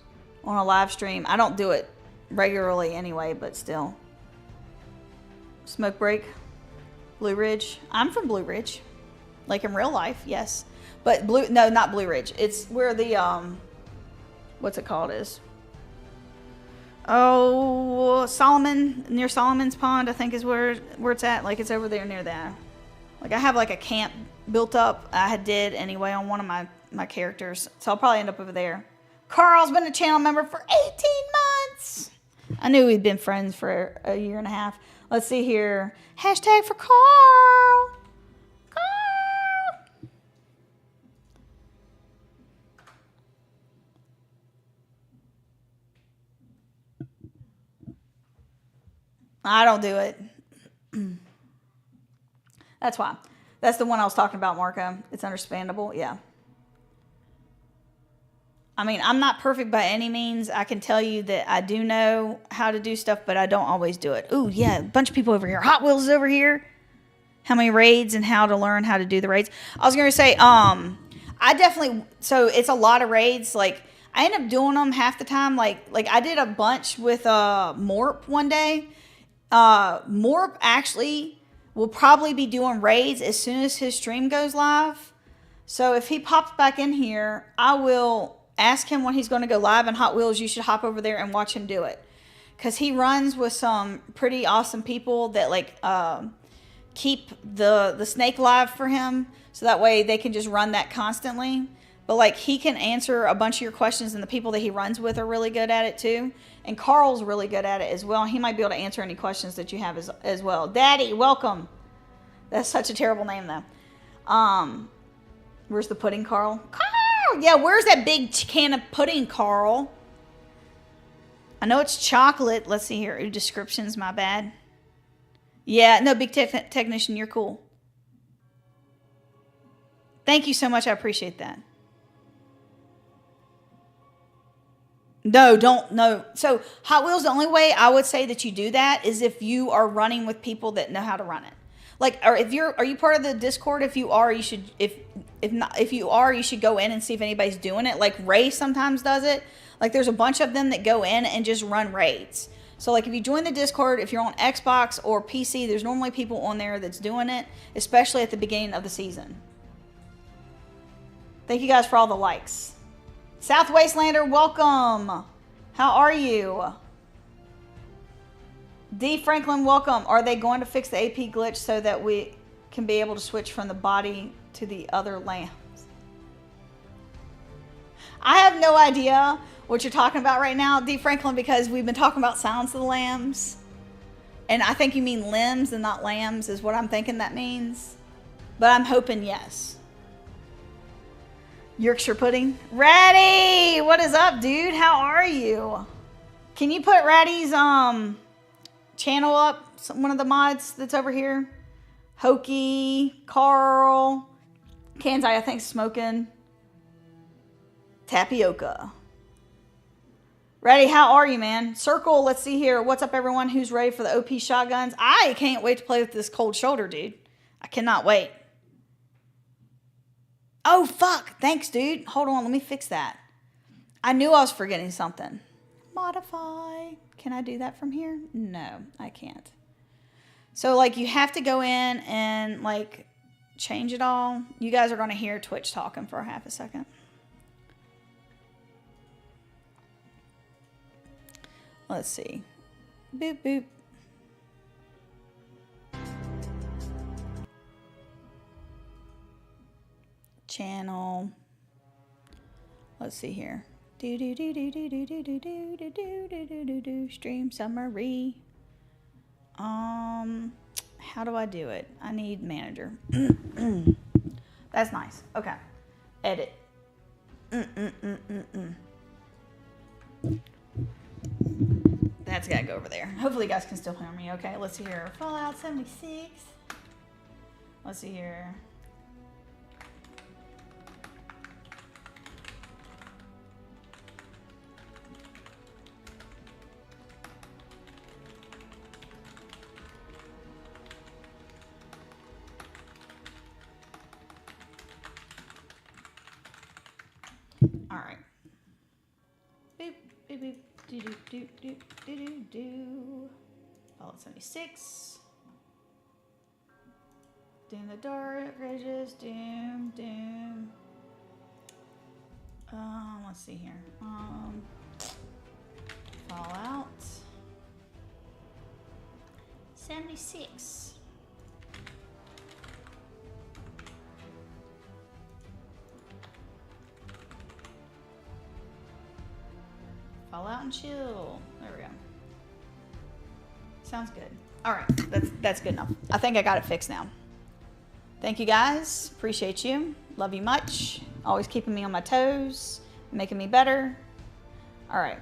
on a live stream. I don't do it regularly anyway, but still. Smoke break. Blue Ridge. I'm from Blue Ridge. Like, in real life, yes. But no, not Blue Ridge. It's where the, what's it called is. Oh, Solomon, near Solomon's Pond, I think is where it's at. Like, it's over there near that. Like, I have, like, a camp built up. I did anyway on one of my characters. So I'll probably end up over there. Carl's been a channel member for 18 months. I knew we'd been friends for a year and a half. Let's see here. Hashtag for Carl. Carl. I don't do it. That's why. That's the one I was talking about, Marco. It's understandable. Yeah. I mean, I'm not perfect by any means. I can tell you that I do know how to do stuff, but I don't always do it. Ooh, yeah, a bunch of people over here. Hot Wheels is over here. How many raids and how to learn how to do the raids. I was going to say, I definitely, so it's a lot of raids. Like, I end up doing them half the time. Like I did a bunch with Morp one day. Morp actually will probably be doing raids as soon as his stream goes live. So if he pops back in here, I will ask him when he's going to go live on Hot Wheels. You should hop over there and watch him do it. Because he runs with some pretty awesome people that like keep the snake live for him. So that way they can just run that constantly. But like he can answer a bunch of your questions, and the people that he runs with are really good at it too. And Carl's really good at it as well. He might be able to answer any questions that you have as well. Daddy, welcome. That's such a terrible name though. Where's the pudding, Carl? Carl! Yeah, where's that big can of pudding, Carl? I know it's chocolate. Let's see here. Ooh, descriptions, my bad. Yeah, no, big technician, you're cool. Thank you so much. I appreciate that. No. So Hot Wheels, the only way I would say that you do that is if you are running with people that know how to run it. Like, or are you part of the Discord? If you are, you should, if you are, you should go in and see if anybody's doing it. Like Ray sometimes does it. Like there's a bunch of them that go in and just run raids. So like if you join the Discord, if you're on Xbox or PC, there's normally people on there that's doing it, especially at the beginning of the season. Thank you guys for all the likes. South Wastelander, welcome. How are you? D. Franklin, welcome. Are they going to fix the AP glitch so that we can be able to switch from the body to the other lambs? I have no idea what you're talking about right now, D. Franklin, because we've been talking about Silence of the Lambs. And I think you mean limbs and not lambs is what I'm thinking that means. But I'm hoping yes. Yorkshire pudding. Ratty! What is up, dude? How are you? Can you put Ratty's channel up? One of the mods that's over here. Hokey, Carl, Kanzai, I think smoking. Tapioca. Ratty, how are you, man? Circle, let's see here. What's up, everyone? Who's ready for the OP shotguns? I can't wait to play with this cold shoulder, dude. I cannot wait. Oh, fuck. Thanks, dude. Hold on. Let me fix that. I knew I was forgetting something. Modify. Can I do that from here? No, I can't. So, like, you have to go in and, like, change it all. You guys are going to hear Twitch talking for half a second. Let's see. Boop, boop. channel. Let's see here. Stream summary. How do I do it? I need manager. That's nice. Okay. Edit. That's gotta go over there. Hopefully you guys can still hear me. Okay, let's see here. Fallout 76. Let's see here. All right. Boop, boop, boop, do, do, do, do, do, do, do. Fallout 76. Doom the Dark Ages, Doom, Doom. Let's see here. Fallout 76. Fallout and chill. There we go. Sounds good. All right, that's good enough. I think I got it fixed now. Thank you guys. Appreciate you. Love you much. Always keeping me on my toes, making me better. All right.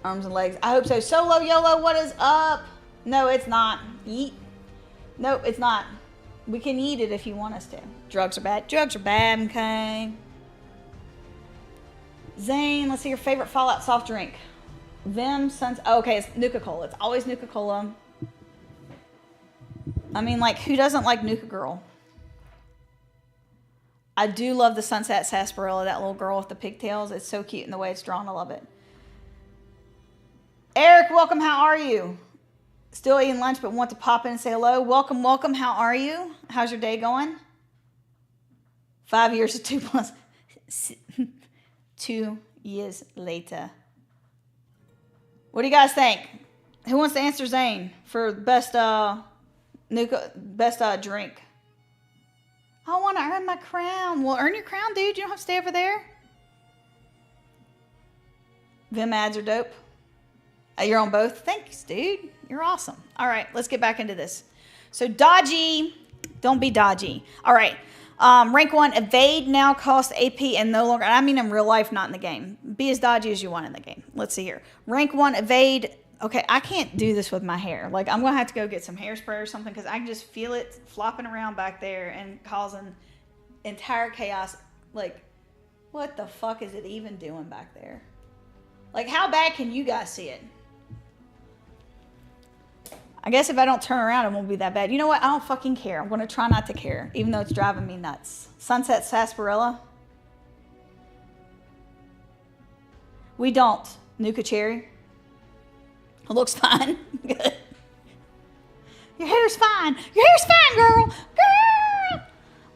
Arms and legs. I hope so. Solo YOLO, what is up? No, it's not. Yeet. No, it's not. We can eat it if you want us to. Drugs are bad. Drugs are bad, okay? Zane, let's see your favorite Fallout soft drink. Vim, Suns. Oh, okay, it's Nuka-Cola. It's always Nuka-Cola. I mean, like, who doesn't like Nuka-Girl? I do love the Sunset Sarsaparilla, that little girl with the pigtails. It's so cute in the way it's drawn. I love it. Eric, welcome. How are you? Still eating lunch, but want to pop in and say hello. Welcome, welcome. How are you? How's your day going? 5 years or 2 plus. 2 years later. What do you guys think? Who wants to answer Zane for best drink? I want to earn my crown. Well, earn your crown, dude. You don't have to stay over there. Vim ads are dope. You're on both. Thanks, dude. You're awesome. All right, let's get back into this. So dodgy. Don't be dodgy. All right. Rank 1, evade now costs AP and no longer, I mean in real life, not in the game. Be as dodgy as you want in the game. Let's see here. Rank 1, evade. Okay, I can't do this with my hair. Like, I'm going to have to go get some hairspray or something because I can just feel it flopping around back there and causing entire chaos. Like, what the fuck is it even doing back there? Like, how bad can you guys see it? I guess if I don't turn around, it won't be that bad. You know what? I don't fucking care. I'm going to try not to care, even though it's driving me nuts. Sunset Sarsaparilla. We don't. Nuka Cherry. It looks fine. Good. Your hair's fine. Your hair's fine, girl. Girl.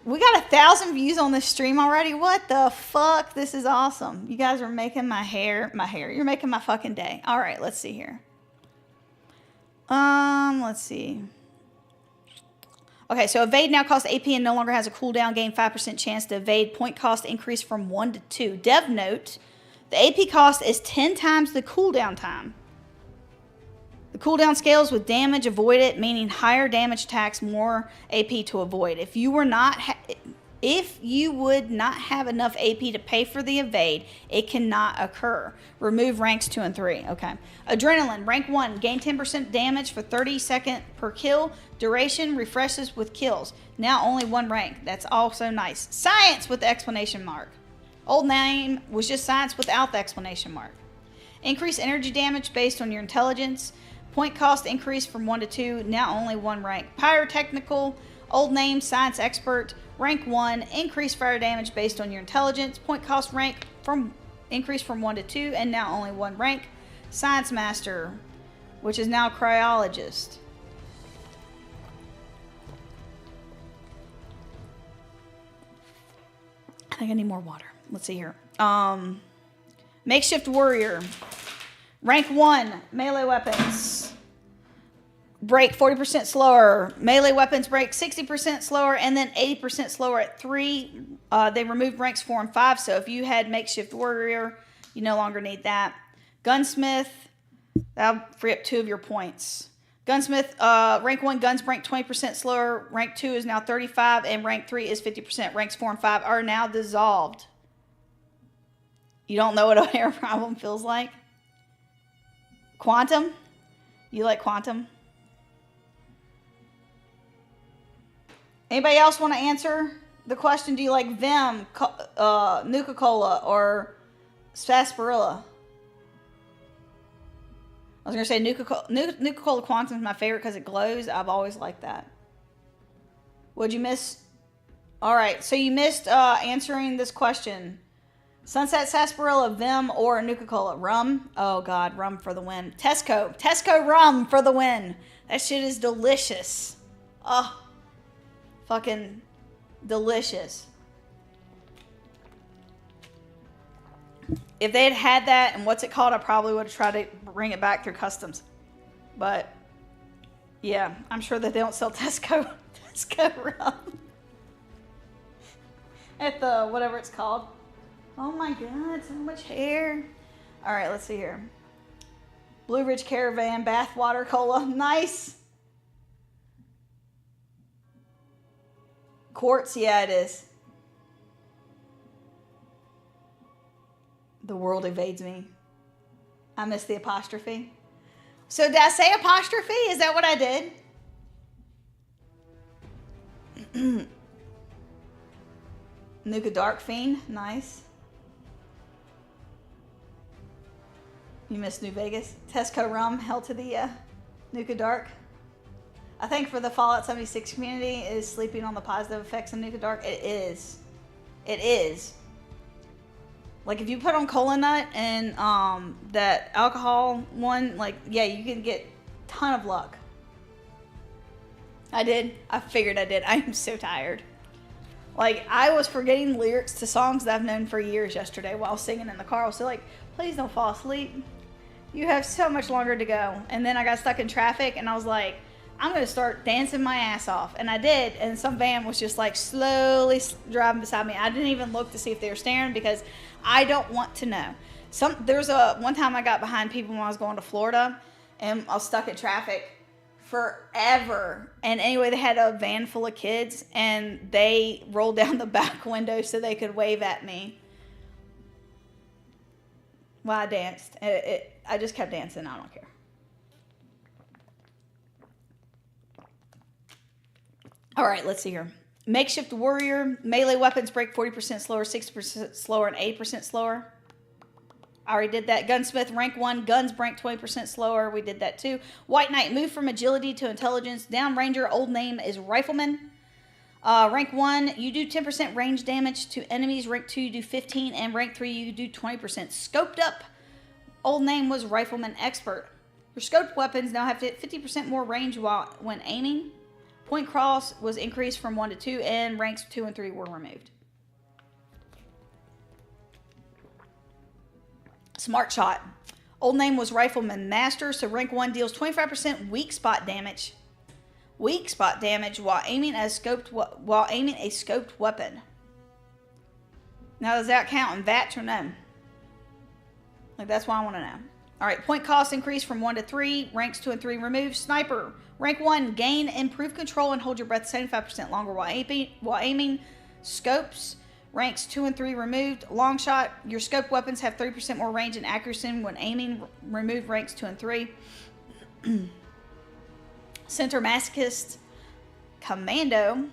We got 1,000 views on this stream already. What the fuck? This is awesome. You guys are making my hair. You're making my fucking day. All right, let's see here. Let's see. Okay, so evade now costs AP and no longer has a cooldown. Gain 5% chance to evade. Point cost increased from 1 to 2. Dev note, the AP cost is 10 times the cooldown time. The cooldown scales with damage avoided, meaning higher damage attacks, more AP to avoid. If you would not have enough AP to pay for the evade, it cannot occur. Remove ranks 2 and 3. Okay. Adrenaline, rank 1, gain 10% damage for 30 seconds per kill. Duration refreshes with kills. Now only 1 rank. That's also nice. Science with the exclamation mark. Old name was just science without the exclamation mark. Increase energy damage based on your intelligence. Point cost increased from 1 to 2. Now only 1 rank. Pyrotechnical, old name, science expert. Rank 1, increase fire damage based on your intelligence. Point cost rank increased from 1 to 2, and now only 1 rank. Science master, which is now cryologist. I think I need more water. Let's see here. Makeshift warrior. Rank 1, melee weapons. break 40% slower. Melee weapons break 60% slower and then 80% slower at 3. They removed ranks 4 and 5. So if you had Makeshift Warrior, you no longer need that. Gunsmith, that'll free up 2 of your points. Gunsmith, rank 1 guns break 20% slower. Rank 2 is now 35 and rank 3 is 50%. Ranks 4 and 5 are now dissolved. You don't know what a hair problem feels like? Quantum? You like Quantum? Anybody else want to answer the question? Do you like Vim, Nuka-Cola, or Sarsaparilla? I was going to say Nuka-Cola Quantum is my favorite because it glows. I've always liked that. What'd you miss? All right, so you missed answering this question. Sunset Sarsaparilla, Vim, or Nuka-Cola? Rum? Oh, God, rum for the win. Tesco rum for the win. That shit is delicious. Oh, fucking delicious. If they had had that and what's it called, I probably would have tried to bring it back through customs. But, yeah, I'm sure that they don't sell Tesco rum at the whatever it's called. Oh my God, so much hair. All right, let's see here. Blue Ridge Caravan, Bathwater Cola, nice. Quartz, yeah, it is. The world evades me. I missed the apostrophe. So did I say apostrophe? Is that what I did? Nuka Dark Fiend, nice. You missed New Vegas. Tesco Rum, hell to the Nuka Dark. I think for the Fallout 76 community is sleeping on the positive effects of Nuka Dark. It is. It is. Like if you put on Cola Nut and that alcohol one, like, yeah, you can get a ton of luck. I did. I figured I did. I am so tired. Like, I was forgetting lyrics to songs that I've known for years yesterday while singing in the car. I was like, please don't fall asleep. You have so much longer to go. And then I got stuck in traffic and I was like, I'm going to start dancing my ass off. And I did. And some van was just like slowly driving beside me. I didn't even look to see if they were staring because I don't want to know. There's one time I got behind people when I was going to Florida and I was stuck in traffic forever. And anyway, they had a van full of kids and they rolled down the back window so they could wave at me while I danced. I just kept dancing. I don't care. All right, let's see here. Makeshift Warrior. Melee weapons break 40% slower, 60% slower, and 80% slower. I already did that. Gunsmith, rank 1. Guns break 20% slower. We did that too. White Knight, move from agility to intelligence. Down Ranger, old name is Rifleman. Rank 1, you do 10% range damage to enemies. Rank 2, you do 15. And rank 3, you do 20%. Scoped up, old name was Rifleman Expert. Your scoped weapons now have 50% more range when aiming. Point cross was increased from 1 to 2, and ranks 2 and 3 were removed. Smart Shot. Old name was Rifleman Master, so rank 1 deals 25% weak spot damage. Weak spot damage while aiming a scoped weapon. Now, does that count in VATS or no? Like, that's what I want to know. All right, point cost increased from 1 to 3. Ranks 2 and 3 removed. Sniper. Rank 1, gain improved control and hold your breath 75% longer while aiming. Scopes. Ranks 2 and 3 removed. Long shot. Your scoped weapons have 30% more range and accuracy when aiming. Remove ranks 2 and 3. Center Masochist Commando.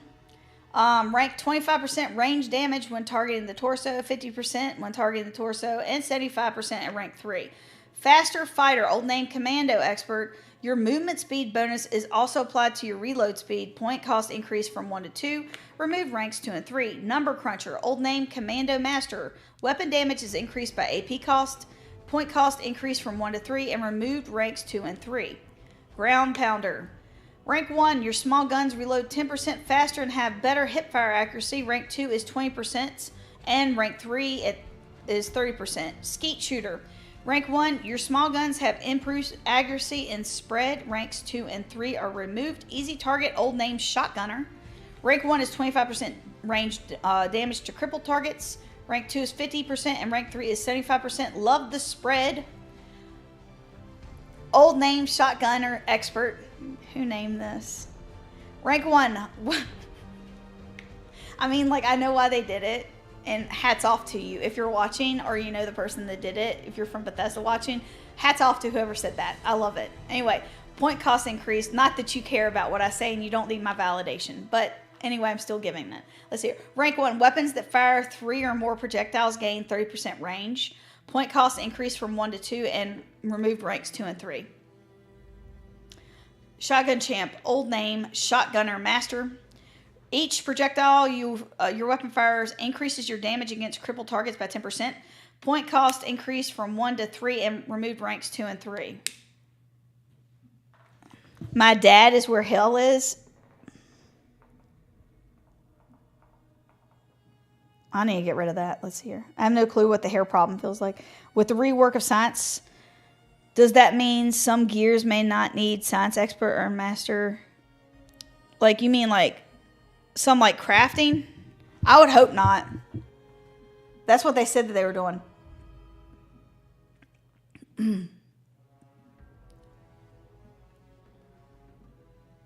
Rank 25% range damage when targeting the torso, 50% when targeting the torso, and 75% at rank 3. Faster Fighter, old name Commando Expert. Your movement speed bonus is also applied to your reload speed. Point cost increased from 1 to 2. Remove ranks 2 and 3. Number Cruncher, old name Commando Master. Weapon damage is increased by AP cost. Point cost increased from 1 to 3 and removed ranks 2 and 3. Ground Pounder. Rank 1, your small guns reload 10% faster and have better hipfire accuracy. Rank 2 is 20% and rank 3 it is 30%. Skeet Shooter. Rank 1, your small guns have improved accuracy and spread. Ranks 2 and 3 are removed. Easy target, old name shotgunner. Rank 1 is 25% range damage to crippled targets. Rank 2 is 50% and rank 3 is 75%. Love the spread. Old name shotgunner expert. Who named this? Rank 1. I mean, like, I know why they did it. And hats off to you. If you're watching or you know the person that did it, if you're from Bethesda watching, hats off to whoever said that. I love it. Anyway, point cost increase. Not that you care about what I say and you don't need my validation. But anyway, I'm still giving it. Let's see here. Rank 1. Weapons that fire 3 or more projectiles gain 30% range. Point cost increase from 1 to 2 and removed ranks 2 and 3. Shotgun champ. Old name shotgunner master. Each projectile your weapon fires increases your damage against crippled targets by 10%. Point cost increased from 1 to 3 and removed ranks 2 and 3. My dad is where hell is. I need to get rid of that. Let's see here. I have no clue what the hair problem feels like. With the rework of science, does that mean some gears may not need science expert or master? Like, you mean like some like crafting? I would hope not. That's what they said that they were doing.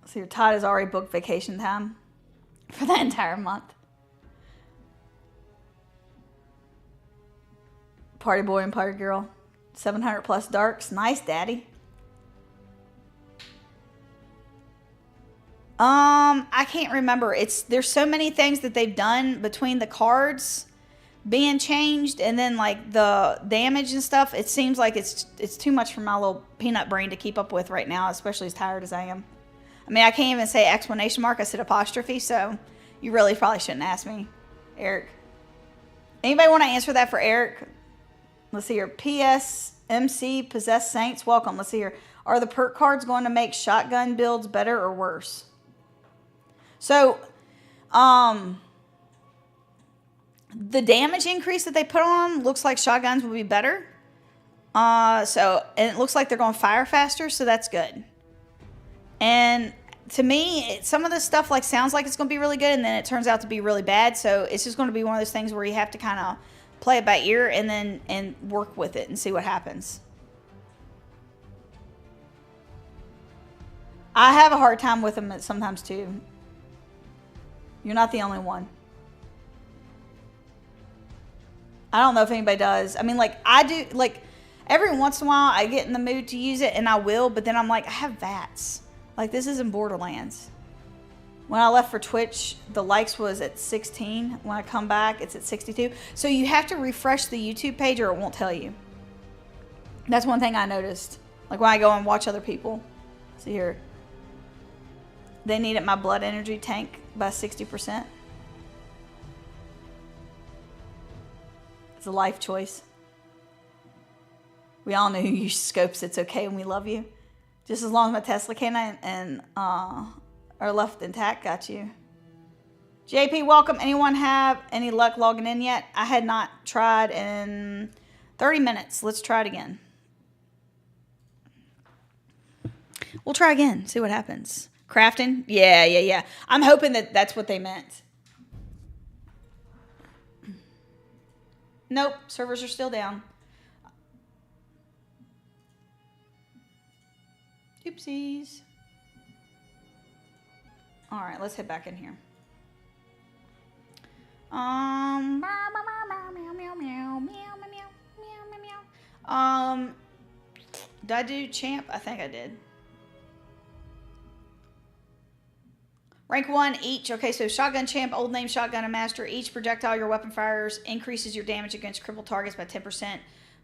So your Todd has already booked vacation time for that entire month. Party boy and party girl. 700 plus darks. Nice, daddy. I can't remember. There's so many things that they've done between the cards being changed and then like the damage and stuff. It seems like it's too much for my little peanut brain to keep up with right now, especially as tired as I am. I mean, I can't even say exclamation mark. I said apostrophe, so you really probably shouldn't ask me, Eric. Anybody want to answer that for Eric? Let's see here. PSMC Possessed Saints. Welcome. Let's see here. Are the perk cards going to make shotgun builds better or worse? So, the damage increase that they put on them looks like shotguns will be better. And it looks like they're going to fire faster, so that's good. And to me, some of this stuff like sounds like it's going to be really good, and then it turns out to be really bad. So it's just going to be one of those things where you have to kind of play it by ear and work with it and see what happens. I have a hard time with them sometimes too. You're not the only one. I don't know if anybody does. I mean, like, I do, like, every once in a while I get in the mood to use it, and I will, but then I'm like, I have VATS. Like, this isn't Borderlands. When I left for Twitch, the likes was at 16. When I come back, it's at 62. So you have to refresh the YouTube page or it won't tell you. That's one thing I noticed. Like, when I go and watch other people. See here. They needed my blood energy tank by 60%. It's a life choice. We all know who uses scopes. It's okay and we love you. Just as long as my Tesla cannon and are left intact. Got you. JP, welcome. Anyone have any luck logging in yet? I had not tried in 30 minutes. Let's try it again. We'll try again. See what happens. Crafting? Yeah. I'm hoping that that's what they meant. Nope. Servers are still down. Oopsies. All right, let's head back in here. Did I do champ? I think I did. Rank 1 each. Okay, so shotgun champ, old name shotgun and master. Each projectile your weapon fires increases your damage against crippled targets by 10%.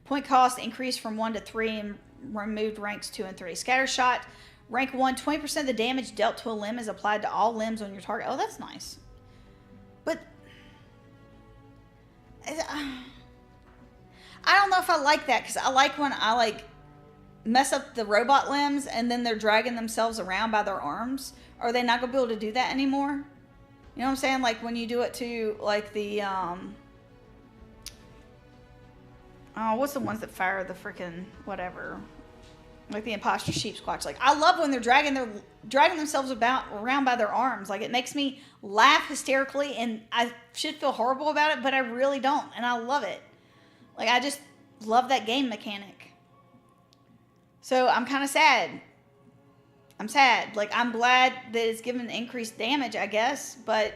Point cost increased from 1 to 3 and removed ranks 2 and 3. Scatter shot. Rank 1, 20% of the damage dealt to a limb is applied to all limbs on your target. Oh, that's nice. But I don't know if I like that, because I like when I like mess up the robot limbs and then they're dragging themselves around by their arms. Are they not going to be able to do that anymore? You know what I'm saying? Like when you do it to like the, Oh, what's the ones that fire the freaking whatever? Like the imposter sheep squatch. Like, I love when they're dragging themselves around by their arms. Like, it makes me laugh hysterically, and I should feel horrible about it, but I really don't, and I love it. Like, I just love that game mechanic. So I'm kind of sad. I'm sad. Like, I'm glad that it's given increased damage, I guess, but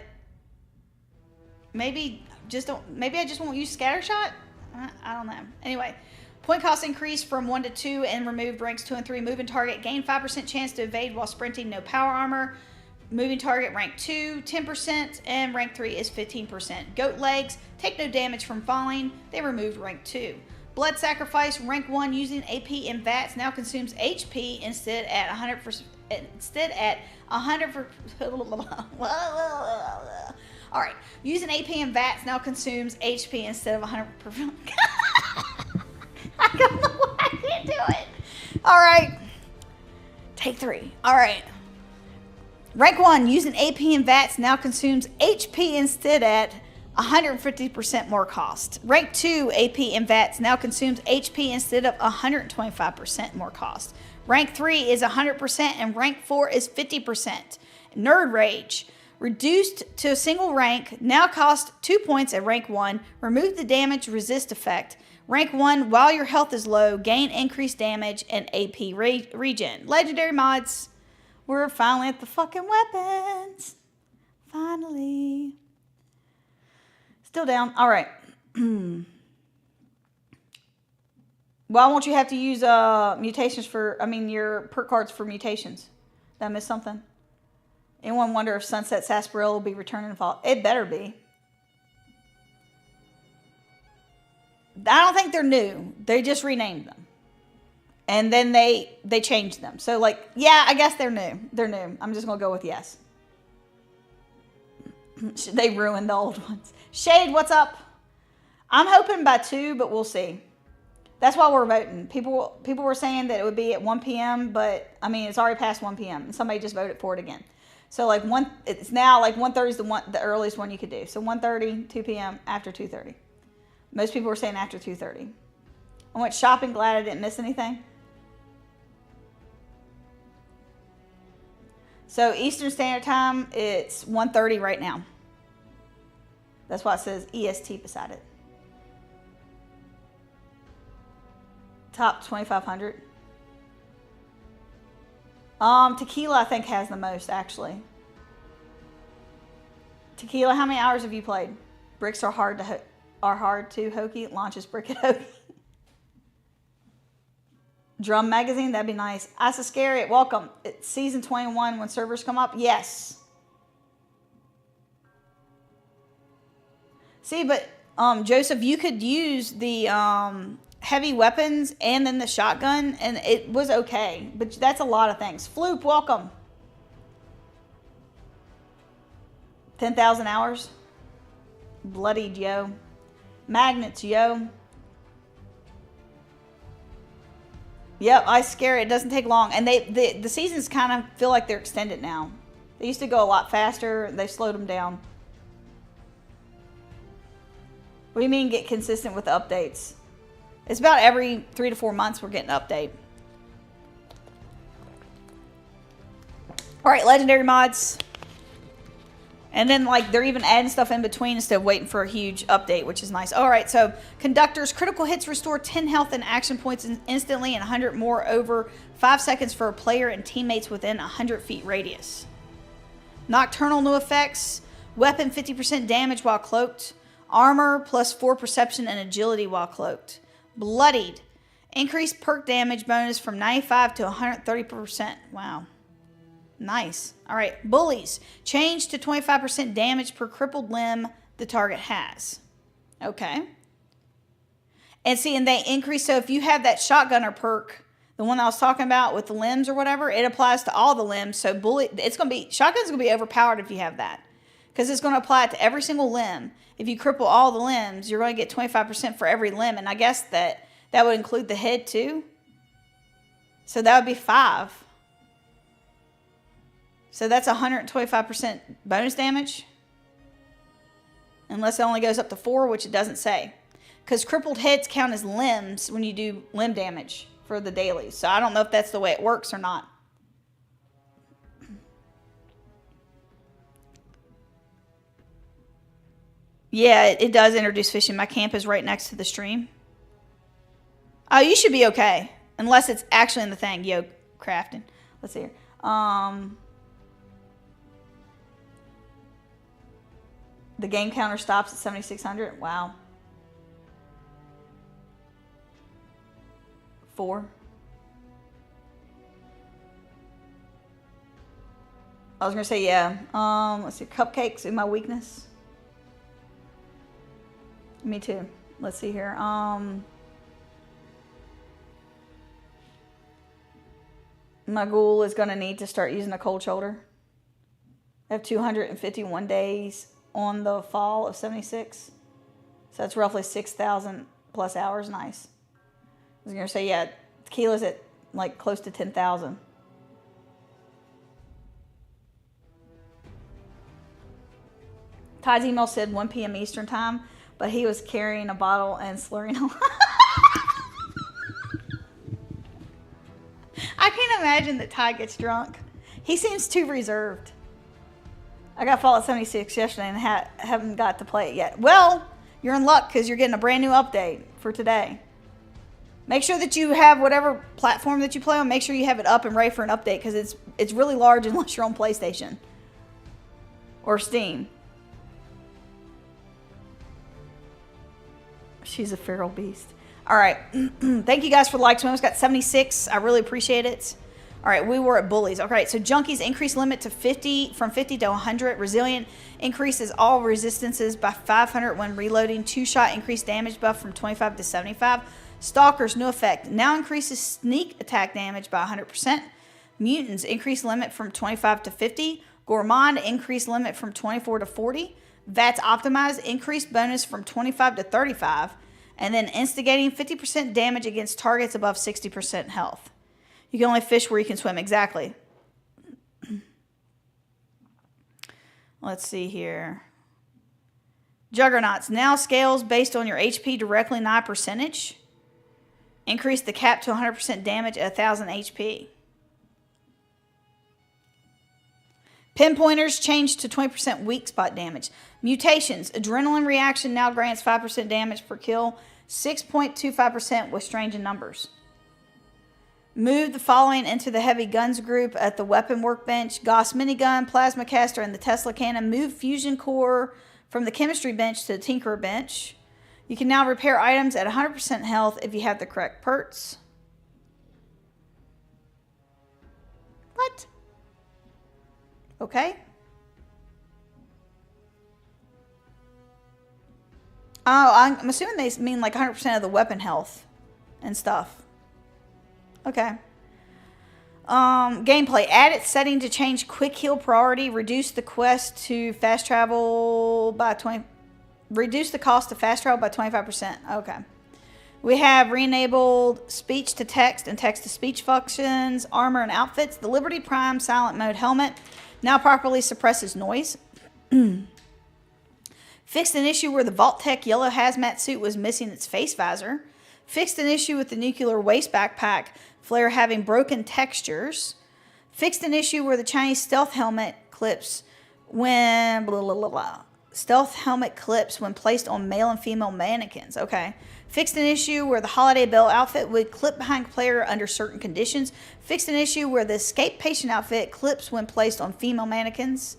maybe I just won't use scattershot. I don't know. Anyway. Point cost increased from 1 to 2 and removed ranks 2 and 3. Moving target gain 5% chance to evade while sprinting, no power armor. Moving target rank 2, 10%, and rank 3 is 15%. Goat legs take no damage from falling. They removed rank 2. Blood sacrifice rank 1 using AP and VATS now consumes HP instead at 100%. All right, using AP and VATS now consumes HP instead of 100%. I don't know why I can't do it. All right. Take 3. All right. Rank 1, using AP and VATS now consumes HP instead at 150% more cost. Rank 2, AP and VATS now consumes HP instead of 125% more cost. Rank 3 is 100% and rank 4 is 50%. Nerd Rage. Reduced to a single rank, now cost 2 points at rank 1. Remove the damage resist effect. Rank 1, while your health is low, gain increased damage and AP regen. Legendary mods. We're finally at the fucking weapons. Finally. Still down. All right. Why won't you have to use your perk cards for mutations? Did I miss something? Anyone wonder if Sunset Sarsaparilla will be returning in fall? It better be. I don't think they're new. They just renamed them. And then they changed them. So, like, yeah, I guess they're new. They're new. I'm just going to go with yes. They ruined the old ones. Shade, what's up? I'm hoping by 2, but we'll see. That's why we're voting. People were saying that it would be at 1 p.m., but, I mean, it's already past 1 p.m., and somebody just voted for it again. So, like, it's now, like, 1:30 is the earliest one you could do. So, 1:30, 2 p.m., after 2:30. Most people were saying after 2:30. I went shopping, glad I didn't miss anything. So Eastern Standard Time, it's 1:30 right now. That's why it says EST beside it. Top 2,500. Tequila, I think, has the most, actually. Tequila, how many hours have you played? Bricks are hard to hokey. Launches brick at hokey. Drum magazine, that'd be nice. Asa Scary, welcome. It's season 21 when servers come up. Yes. See, but Joseph, you could use the heavy weapons and then the shotgun, and it was okay. But that's a lot of things. Floop, welcome. 10,000 hours. Bloodied, yo. Magnets, yo. Yep, Ice Scary. It doesn't take long. And the seasons kind of feel like they're extended now. They used to go a lot faster. They slowed them down. What do you mean get consistent with the updates? It's about every 3 to 4 months we're getting an update. All right, legendary mods. And then, like, they're even adding stuff in between instead of waiting for a huge update, which is nice. All right, so conductors, critical hits restore 10 health and action points instantly and 100 more over 5 seconds for a player and teammates within 100 feet radius. Nocturnal new effects, weapon 50% damage while cloaked, armor plus 4 perception and agility while cloaked. Bloodied, increased perk damage bonus from 95 to 130%. Wow. Nice. All right. Bullies. Change to 25% damage per crippled limb the target has. Okay. And see, and they increase. So if you have that shotgunner perk, the one I was talking about with the limbs or whatever, it applies to all the limbs. So shotgun's going to be overpowered if you have that. Because it's going to apply it to every single limb. If you cripple all the limbs, you're going to get 25% for every limb. And I guess that would include the head too. So that would be 5. So that's 125% bonus damage. Unless it only goes up to 4, which it doesn't say. Because crippled heads count as limbs when you do limb damage for the dailies. So I don't know if that's the way it works or not. Yeah, it does introduce fishing. My camp is right next to the stream. Oh, you should be okay. Unless it's actually in the thing. Yo, crafting. Let's see here. The game counter stops at 7,600. Wow. 4. I was gonna say yeah. Let's see. Cupcakes in my weakness. Me too. Let's see here. My ghoul is gonna need to start using a cold shoulder. I have 251 days on the fall of 76. So that's roughly 6,000 plus hours. Nice. I was gonna say, yeah, tequila's at like close to 10,000. Ty's email said 1 p.m. Eastern time, but he was carrying a bottle and slurring a lot. I can't imagine that Ty gets drunk. He seems too reserved. I got Fallout 76 yesterday and haven't got to play it yet. Well, you're in luck because you're getting a brand new update for today. Make sure that you have whatever platform that you play on, make sure you have it up and ready for an update because it's really large unless you're on PlayStation or Steam. She's a feral beast. All right. Thank you guys for the likes. We almost got 76. I really appreciate it. All right. We were at bullies. All right. So junkies increase limit to 50 from 50 to 100. Resilient increases all resistances by 500 when reloading. 2-shot increased damage buff from 25 to 75. Stalkers, new effect. Now increases sneak attack damage by 100%. Mutants increase limit from 25 to 50. Gourmand increase limit from 24 to 40. VATS optimized increased bonus from 25 to 35. And then instigating 50% damage against targets above 60% health. You can only fish where you can swim. Exactly. Let's see here. Juggernauts now scales based on your HP directly, not percentage. Increase the cap to 100% damage at 1,000 HP. Pinpointers changed to 20% weak spot damage. Mutations. Adrenaline reaction now grants 5% damage per kill. 6.25% with strange in numbers. Move the following into the heavy guns group at the weapon workbench. Gauss minigun, plasma caster, and the Tesla cannon. Move fusion core from the chemistry bench to the tinkerer bench. You can now repair items at 100% health if you have the correct perks. What? Okay. Oh, I'm assuming they mean like 100% of the weapon health and stuff. Okay. Gameplay. Add its setting to change quick heal priority. Reduce the quest to fast travel by 20. Reduce the cost to fast travel by 25%. Okay. We have re-enabled speech to text and text to speech functions. Armor and outfits. The Liberty Prime silent mode helmet now properly suppresses noise. Fixed an issue where the Vault-Tec yellow hazmat suit was missing its face visor. Fixed an issue with the nuclear waste backpack flare having broken textures. Fixed an issue where the Chinese stealth helmet clips when blah, blah, blah, blah. Stealth helmet clips when placed on male and female mannequins. Okay. Fixed an issue where the Holiday Bell outfit would clip behind player under certain conditions. Fixed an issue where the Escape Patient outfit clips when placed on female mannequins.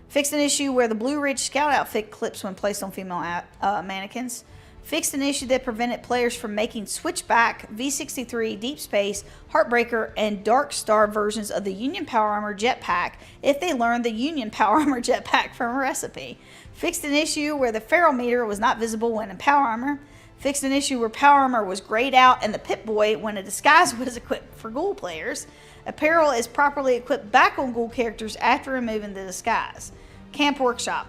Fixed an issue where the Blue Ridge Scout outfit clips when placed on female mannequins. Fixed an issue that prevented players from making Switchback, V63, Deep Space, Heartbreaker, and Dark Star versions of the Union Power Armor Jetpack if they learned the Union Power Armor Jetpack from a recipe. Fixed an issue where the Feral Meter was not visible when in Power Armor. Fixed an issue where Power Armor was grayed out and the Pip-Boy when a disguise was equipped for Ghoul players. Apparel is properly equipped back on Ghoul characters after removing the disguise. Camp Workshop.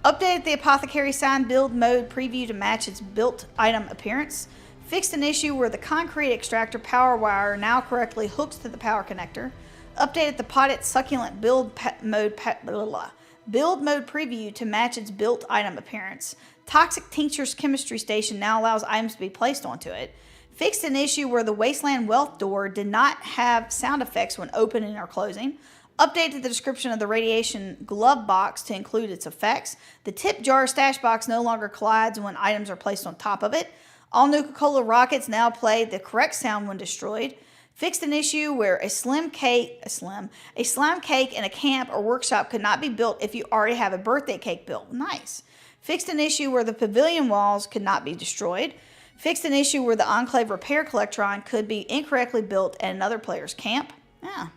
Updated the Apothecary Sign build mode preview to match its built item appearance. Fixed an issue where the Concrete Extractor power wire now correctly hooks to the power connector. Updated the Potted Succulent build mode preview to match its built item appearance. Toxic Tincture's chemistry station now allows items to be placed onto it. Fixed an issue where the Wasteland Wealth door did not have sound effects when opening or closing. Updated the description of the radiation glove box to include its effects. The tip jar stash box no longer collides when items are placed on top of it. All Nuka-Cola rockets now play the correct sound when destroyed. Fixed an issue where a slime cake in a camp or workshop could not be built if you already have a birthday cake built. Nice. Fixed an issue where the pavilion walls could not be destroyed. Fixed an issue where the Enclave repair collectron could be incorrectly built at another player's camp. Yeah.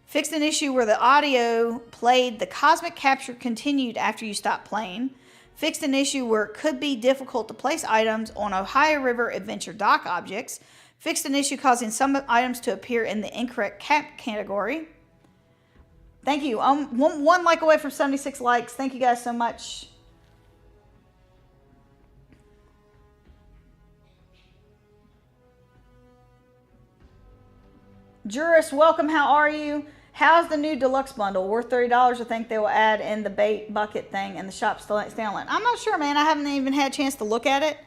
Fixed an issue where the audio played the cosmic capture continued after you stopped playing. Fixed an issue where it could be difficult to place items on Ohio River Adventure dock objects. Fixed an issue causing some items to appear in the incorrect camp category. Thank you. One like away from 76 likes. Thank you guys so much. Juris, welcome. How are you? How's the new deluxe bundle? Worth $30. I think they will add in the bait bucket thing and the shop standalone. I'm not sure, man. I haven't even had a chance to look at it.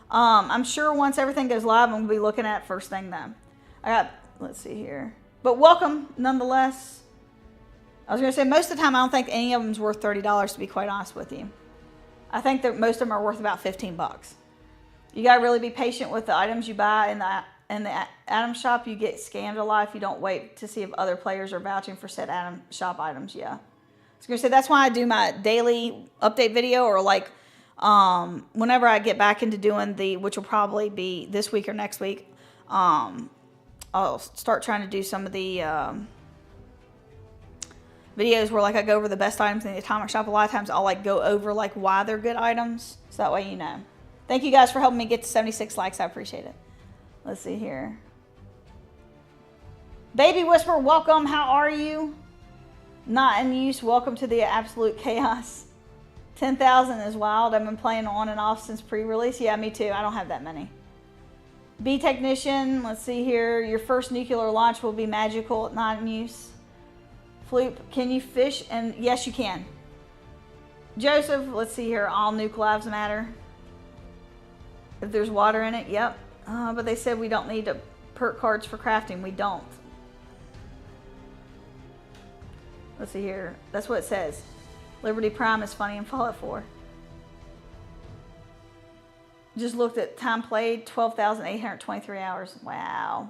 I'm sure once everything goes live, I'm going to be looking at it first thing then. Let's see here. But welcome, nonetheless. I was going to say, most of the time, I don't think any of them's worth $30, to be quite honest with you. I think that most of them are worth about 15 bucks. You got to really be patient with the items you buy in the Atom Shop. You get scammed a lot if you don't wait to see if other players are vouching for said Atom Shop items. Yeah. I was going to say, that's why I do my daily update video, or like whenever I get back into doing which will probably be this week or next week, I'll start trying to do some of the videos where like I go over the best items in the Atomic Shop. A lot of times I'll like go over like why they're good items, so that way you know. Thank you guys for helping me get to 76 likes. I appreciate it. Let's see here. Baby Whisper, welcome. How are you? Not in use. Welcome to the absolute chaos. 10,000 is wild. I've been playing on and off since pre-release. Yeah, me too. I don't have that many. Bee Technician, let's see here. Your first nuclear launch will be magical, not in use. Floop, can you fish? And yes, you can. Joseph, let's see here. All nuke lives matter. If there's water in it, yep. But they said we don't need perk cards for crafting. We don't. Let's see here. That's what it says. Liberty Prime is funny in Fallout 4. Just looked at time played, 12,823 hours. Wow.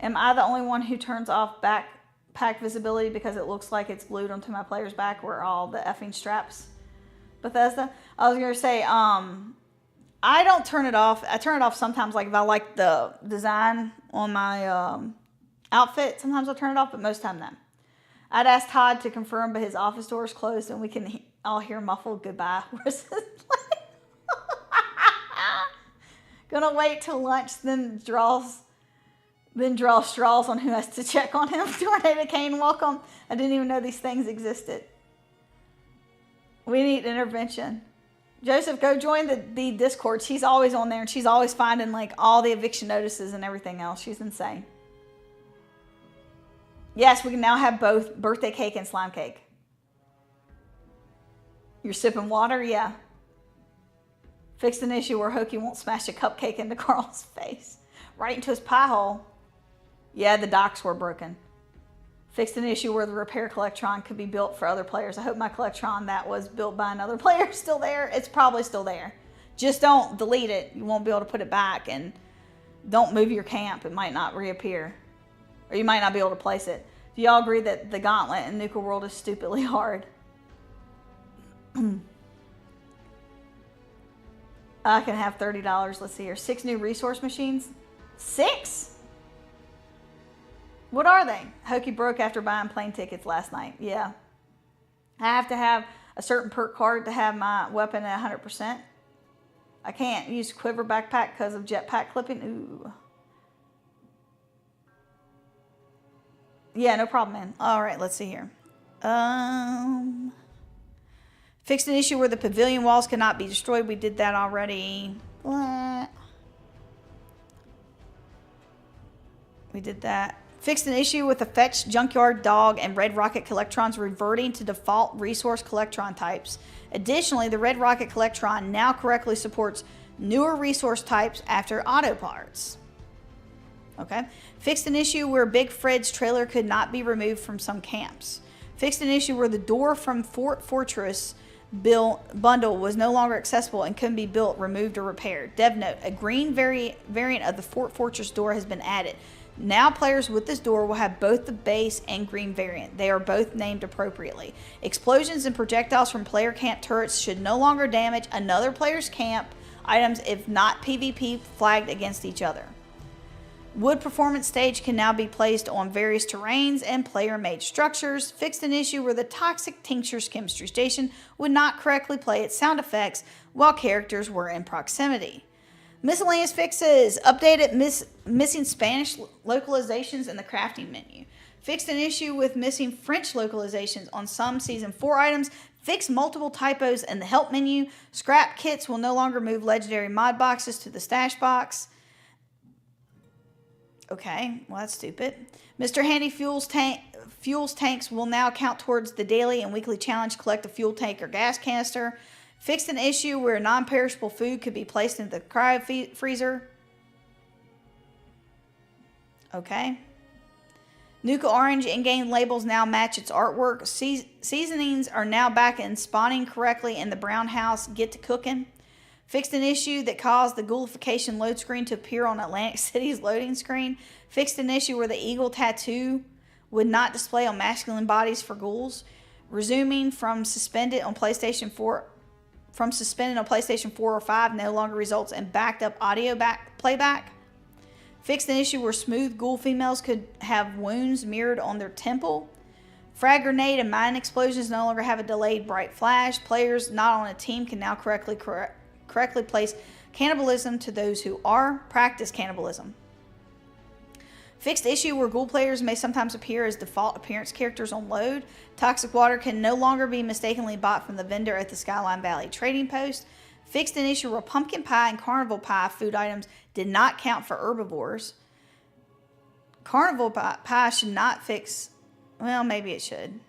Am I the only one who turns off backpack visibility because it looks like it's glued onto my player's back where all the effing straps? Bethesda? I was going to say, I don't turn it off. I turn it off sometimes, like if I like the design on my outfit. Sometimes I'll turn it off, but most of the time, no. I'd ask Todd to confirm, but his office door is closed and we can all hear muffled goodbye. Gonna wait till lunch, then draw straws on who has to check on him. Tornado Kane, welcome. I didn't even know these things existed. We need intervention. Joseph, go join the Discord. She's always on there and she's always finding like all the eviction notices and everything else. She's insane. Yes, we can now have both birthday cake and slime cake. You're sipping water? Yeah. Fixed an issue where Hokey won't smash a cupcake into Carl's face. Right into his pie hole. Yeah, the docks were broken. Fixed an issue where the repair collectron could be built for other players. I hope my collectron that was built by another player is still there. It's probably still there. Just don't delete it. You won't be able to put it back. And don't move your camp. It might not reappear. Or you might not be able to place it. Do y'all agree that the gauntlet in Nuka World is stupidly hard? I can have $30. Let's see here. 6 new resource machines. 6? What are they? Hokey broke after buying plane tickets last night. Yeah. I have to have a certain perk card to have my weapon at 100%. I can't use quiver backpack because of jetpack clipping. Ooh. Yeah, no problem, man. All right, let's see here. Fixed an issue where the pavilion walls cannot be destroyed. We did that already. What? We did that. Fixed an issue with the Fetch, Junkyard, Dog, and Red Rocket Collectrons reverting to default resource Collectron types. Additionally, the Red Rocket Collectron now correctly supports newer resource types after auto parts. Okay. Fixed an issue where Big Fred's trailer could not be removed from some camps. Fixed an issue where the door from Fort Fortress bundle was no longer accessible and couldn't be built, removed, or repaired. Dev note, a green variant of the Fort Fortress door has been added. Now players with this door will have both the base and green variant. They are both named appropriately. Explosions and projectiles from player camp turrets should no longer damage another player's camp items if not PvP flagged against each other. Wood performance stage can now be placed on various terrains and player-made structures. Fixed an issue where the Toxic Tinctures chemistry station would not correctly play its sound effects while characters were in proximity. Miscellaneous fixes. Updated missing Spanish localizations in the crafting menu. Fixed an issue with missing French localizations on some Season 4 items. Fixed multiple typos in the help menu. Scrap kits will no longer move legendary mod boxes to the stash box. Okay, well that's stupid. Mr. Handy Fuels tanks will now count towards the daily and weekly challenge. Collect a fuel tank or gas canister. Fixed an issue where non-perishable food could be placed into the cryo freezer. Okay. Nuka Orange in-game labels now match its artwork. Seasonings are now back in spawning correctly in the brown house. Get to cooking. Fixed an issue that caused the ghoulification load screen to appear on Atlantic City's loading screen. Fixed an issue where the eagle tattoo would not display on masculine bodies for ghouls. Resuming from suspended on PlayStation 4 or 5 no longer results in backed up audio playback. Fixed an issue where smooth ghoul females could have wounds mirrored on their temple. Frag grenade and mine explosions no longer have a delayed bright flash. Players not on a team can now correctly place cannibalism to those who are. Practice cannibalism. Fixed issue where ghoul players may sometimes appear as default appearance characters on load. Toxic water can no longer be mistakenly bought from the vendor at the Skyline Valley trading post. Fixed an issue where pumpkin pie and carnival pie food items did not count for herbivores. Carnival pie should not fix... Well, maybe it should.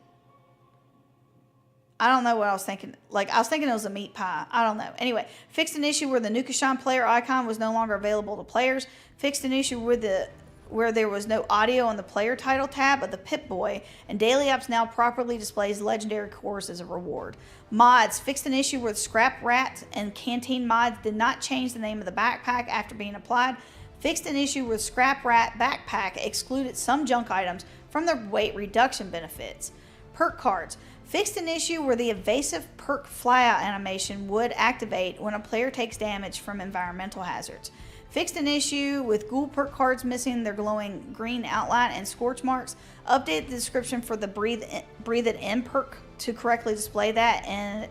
I don't know what I was thinking. I was thinking it was a meat pie. I don't know. Anyway, fixed an issue where the Nukashan player icon was no longer available to players. Fixed an issue where there was no audio on the player title tab of the Pip-Boy, and Daily Ops now properly displays legendary cores as a reward. Mods. Fixed an issue where the Scrap Rat and Canteen mods did not change the name of the backpack after being applied. Fixed an issue where Scrap Rat backpack excluded some junk items from their weight reduction benefits. Perk cards. Fixed an issue where the evasive perk flyout animation would activate when a player takes damage from environmental hazards. Fixed an issue with ghoul perk cards missing their glowing green outline and scorch marks. Updated the description for the breathe it in perk to correctly display that and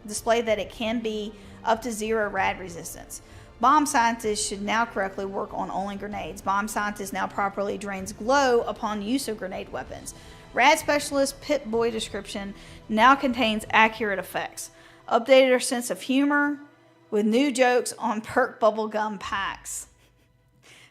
display that it can be up to 0 rad resistance. Bomb Scientist should now correctly work on only grenades. Bomb Scientist now properly drains glow upon use of grenade weapons. Rad Specialist Pip-Boy description now contains accurate effects. Updated our sense of humor with new jokes on perk bubblegum packs.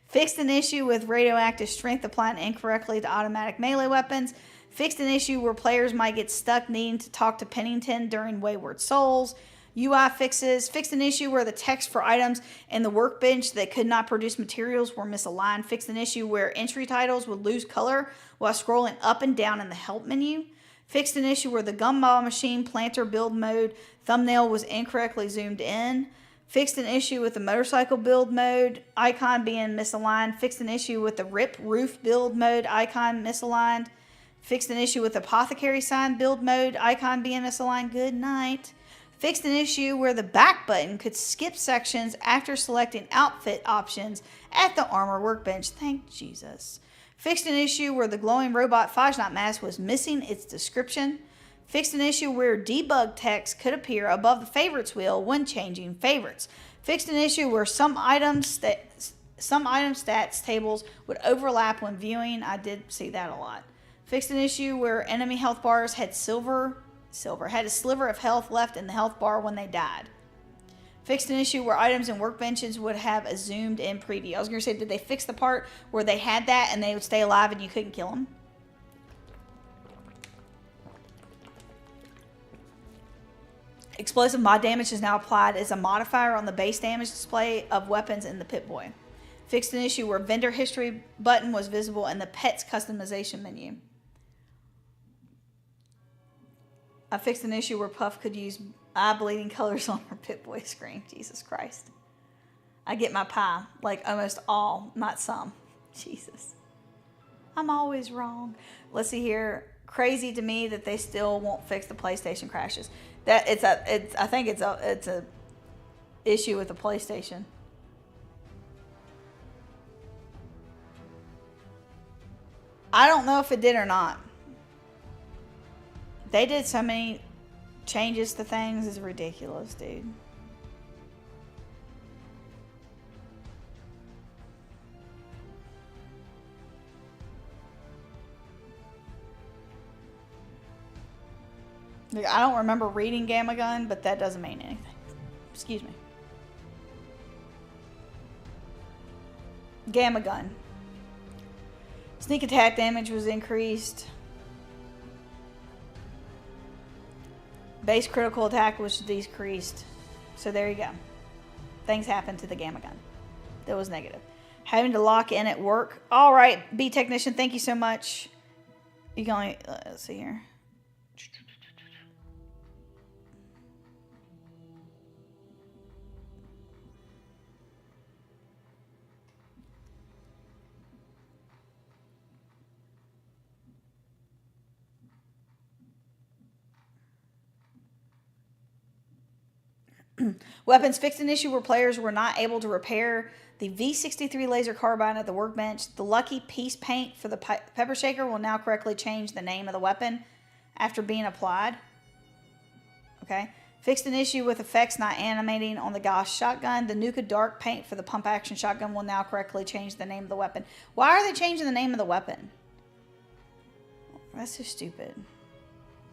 Fixed an issue with radioactive strength applied incorrectly to automatic melee weapons. Fixed an issue where players might get stuck needing to talk to Pennington during Wayward Souls. UI fixes. Fixed an issue where the text for items in the workbench that could not produce materials were misaligned. Fixed an issue where entry titles would lose color while scrolling up and down in the help menu. Fixed an issue where the gumball machine planter build mode thumbnail was incorrectly zoomed in. Fixed an issue with the motorcycle build mode icon being misaligned. Fixed an issue with the rip roof build mode icon misaligned. Fixed an issue with the apothecary sign build mode icon being misaligned. Good night. Fixed an issue where the back button could skip sections after selecting outfit options at the armor workbench. Thank Jesus. Fixed an issue where the glowing robot Fajnot mask was missing its description. Fixed an issue where debug text could appear above the favorites wheel when changing favorites. Fixed an issue where some item stats tables would overlap when viewing. I did see that a lot. Fixed an issue where enemy health bars had had a sliver of health left in the health bar when they died. Fixed an issue where items and workbenches would have a zoomed in preview. I was going to say, did they fix the part where they had that and they would stay alive and you couldn't kill them? Explosive mod damage is now applied as a modifier on the base damage display of weapons in the Pip-Boy. Fixed an issue where vendor history button was visible in the pet's customization menu. I fixed an issue where Puff could use eye-bleeding colors on her Pip-Boy screen. Jesus Christ. I get my pie. Like almost all, not some. Jesus. I'm always wrong. Let's see here. Crazy to me that they still won't fix the PlayStation crashes. I think it's a issue with the PlayStation. I don't know if it did or not. They did so many changes to things, is ridiculous, dude. Like, I don't remember reading Gamma Gun, but that doesn't mean anything. Excuse me. Gamma Gun. Sneak attack damage was increased. Base critical attack was decreased. So there you go. Things happened to the Gamma Gun. That was negative. Having to lock in at work. All right, B Technician, thank you so much. You can only, let's see here. Weapons fixed an issue where players were not able to repair the V63 laser carbine at the workbench. The lucky piece paint for the pepper shaker will now correctly change the name of the weapon after being applied. Okay. Fixed an issue with effects not animating on the Gauss shotgun. The Nuka dark paint for the pump action shotgun will now correctly change the name of the weapon. Why are they changing the name of the weapon? That's so stupid.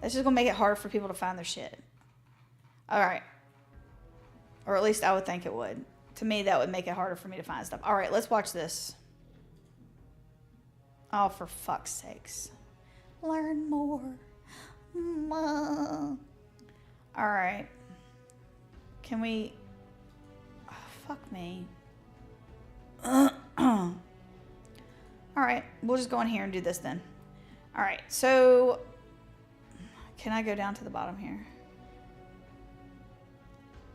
That's just going to make it hard for people to find their shit. All right. Or at least I would think it would. To me, that would make it harder for me to find stuff. All right, let's watch this. Oh, for fuck's sakes. Learn more. All right. Can we... Oh, fuck me. All right, we'll just go in here and do this then. All right, so... Can I go down to the bottom here?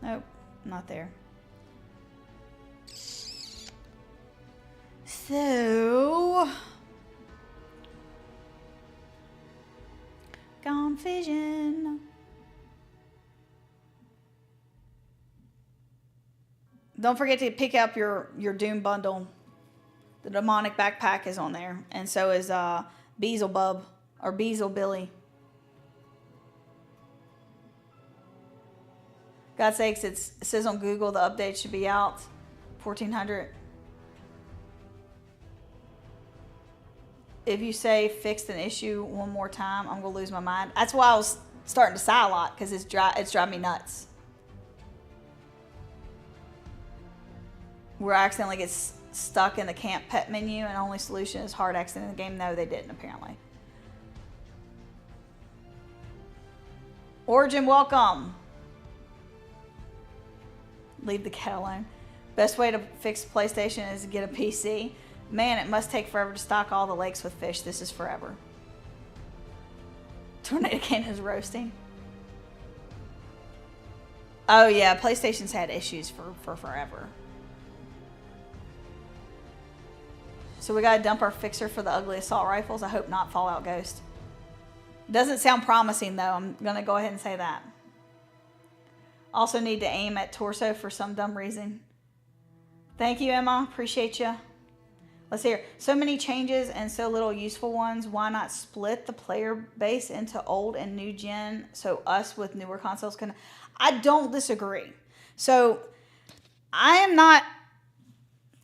Nope. Not there. So, Gone Fission. Don't forget to pick up your Doom bundle. The demonic backpack is on there, and so is Beelzebub or Beelzebub. God's sakes, it says on Google the update should be out 1400. If you say fixed an issue one more time, I'm going to lose my mind. That's why I was starting to sigh a lot, because it's driving me nuts. Where I accidentally get stuck in the camp pet menu and only solution is hard exit in the game. No, they didn't, apparently. Origin, welcome. Leave the cat alone. Best way to fix PlayStation is to get a PC. Man, it must take forever to stock all the lakes with fish. This is forever. Tornado Cannon is roasting. Oh yeah, PlayStation's had issues for forever. So we gotta dump our fixer for the ugly assault rifles. I hope not Fallout Ghost. Doesn't sound promising though. I'm gonna go ahead and say that. Also need to aim at torso for some dumb reason. Thank you, Emma. Appreciate you. Let's see here. So many changes and so little useful ones. Why not split the player base into old and new gen so us with newer consoles can... I don't disagree. So I'm not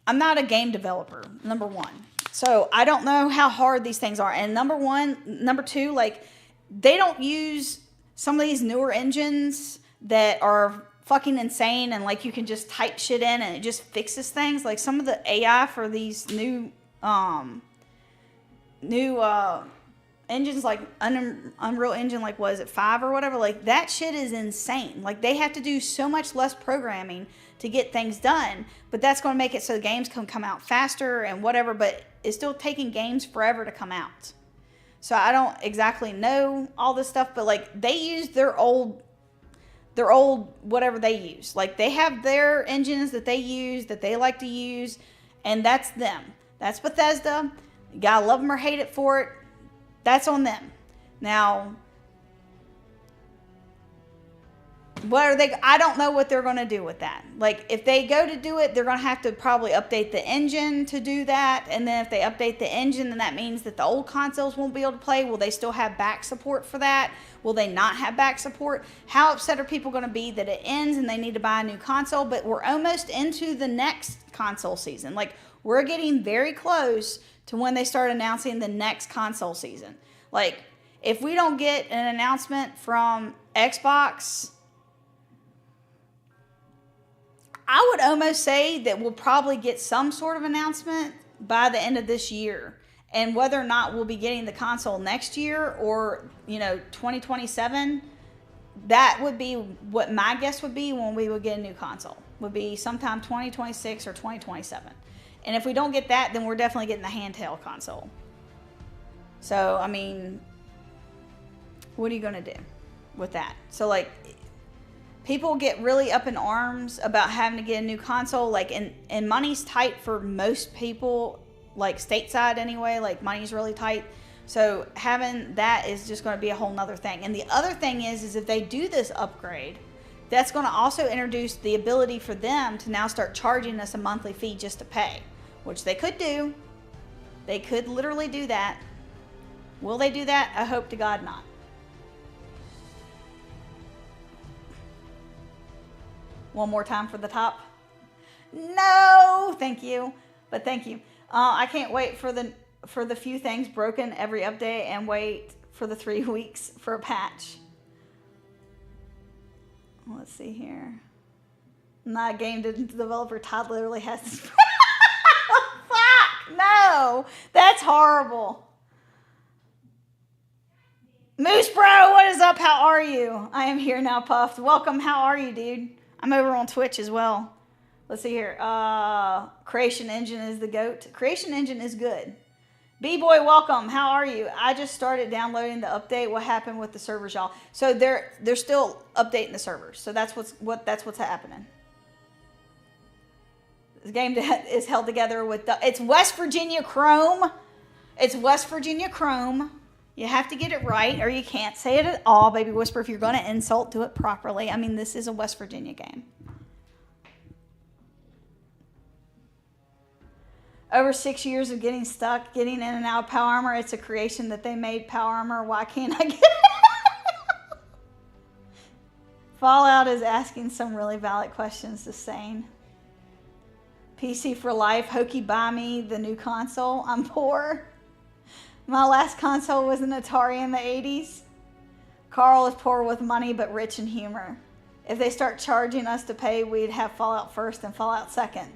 a game developer, number one. So I don't know how hard these things are. And number two, like, they don't use some of these newer engines that are fucking insane, and like you can just type shit in and it just fixes things. Like some of the AI for these new engines, like Unreal Engine, like what is it, 5 or whatever, like that shit is insane. Like they have to do so much less programming to get things done, but that's going to make it so games can come out faster and whatever, but it's still taking games forever to come out. So I don't exactly know all this stuff, but like they use their old whatever they use. Like they have their engines that they use, that they like to use, and that's them. That's Bethesda. You gotta love them or hate it for it. That's on them. Now, what are they? I don't know what they're going to do with that. Like, if they go to do it, they're going to have to probably update the engine to do that. And then if they update the engine, then that means that the old consoles won't be able to play. Will they still have back support for that? Will they not have back support? How upset are people going to be that it ends and they need to buy a new console? But we're almost into the next console season. Like, we're getting very close to when they start announcing the next console season. Like, if we don't get an announcement from Xbox, I would almost say that we'll probably get some sort of announcement by the end of this year. And whether or not we'll be getting the console next year or, 2027, that would be what my guess would be when we would get a new console. Would be sometime 2026 or 2027. And if we don't get that, then we're definitely getting the handheld console. So, I mean, what are you going to do with that? So, like, people get really up in arms about having to get a new console. Like, and money's tight for most people, like, stateside anyway. Like, money's really tight. So, having that is just going to be a whole nother thing. And the other thing is if they do this upgrade, that's going to also introduce the ability for them to now start charging us a monthly fee just to pay. Which they could do. They could literally do that. Will they do that? I hope to God not. One more time for the top. No, thank you. But thank you. I can't wait for the few things broken every update and wait for the 3 weeks for a patch. Let's see here. Not a game developer. Todd literally has this. No, that's horrible. Moose Bro, what is up? How are you? I am here now, Puffed. Welcome. How are you, dude? I'm over on Twitch as well. Let's see here. Creation Engine is the GOAT. Creation Engine is good. B-Boy, welcome. How are you? I just started downloading the update. What happened with the servers, y'all? So they're still updating the servers. So that's what's happening. This game is held together with it's West Virginia Chrome. It's West Virginia Chrome. You have to get it right or you can't say it at all, Baby Whisper. If you're going to insult, do it properly. I mean, this is a West Virginia game. Over 6 years of getting stuck, getting in and out of Power Armor. It's a creation that they made, Power Armor. Why can't I get it? Fallout is asking some really valid questions to Sane. PC for life. Hokey buy me the new console. I'm poor. My last console was an Atari in the 80s. Carl is poor with money but rich in humor. If they start charging us to pay, we'd have Fallout first and Fallout second.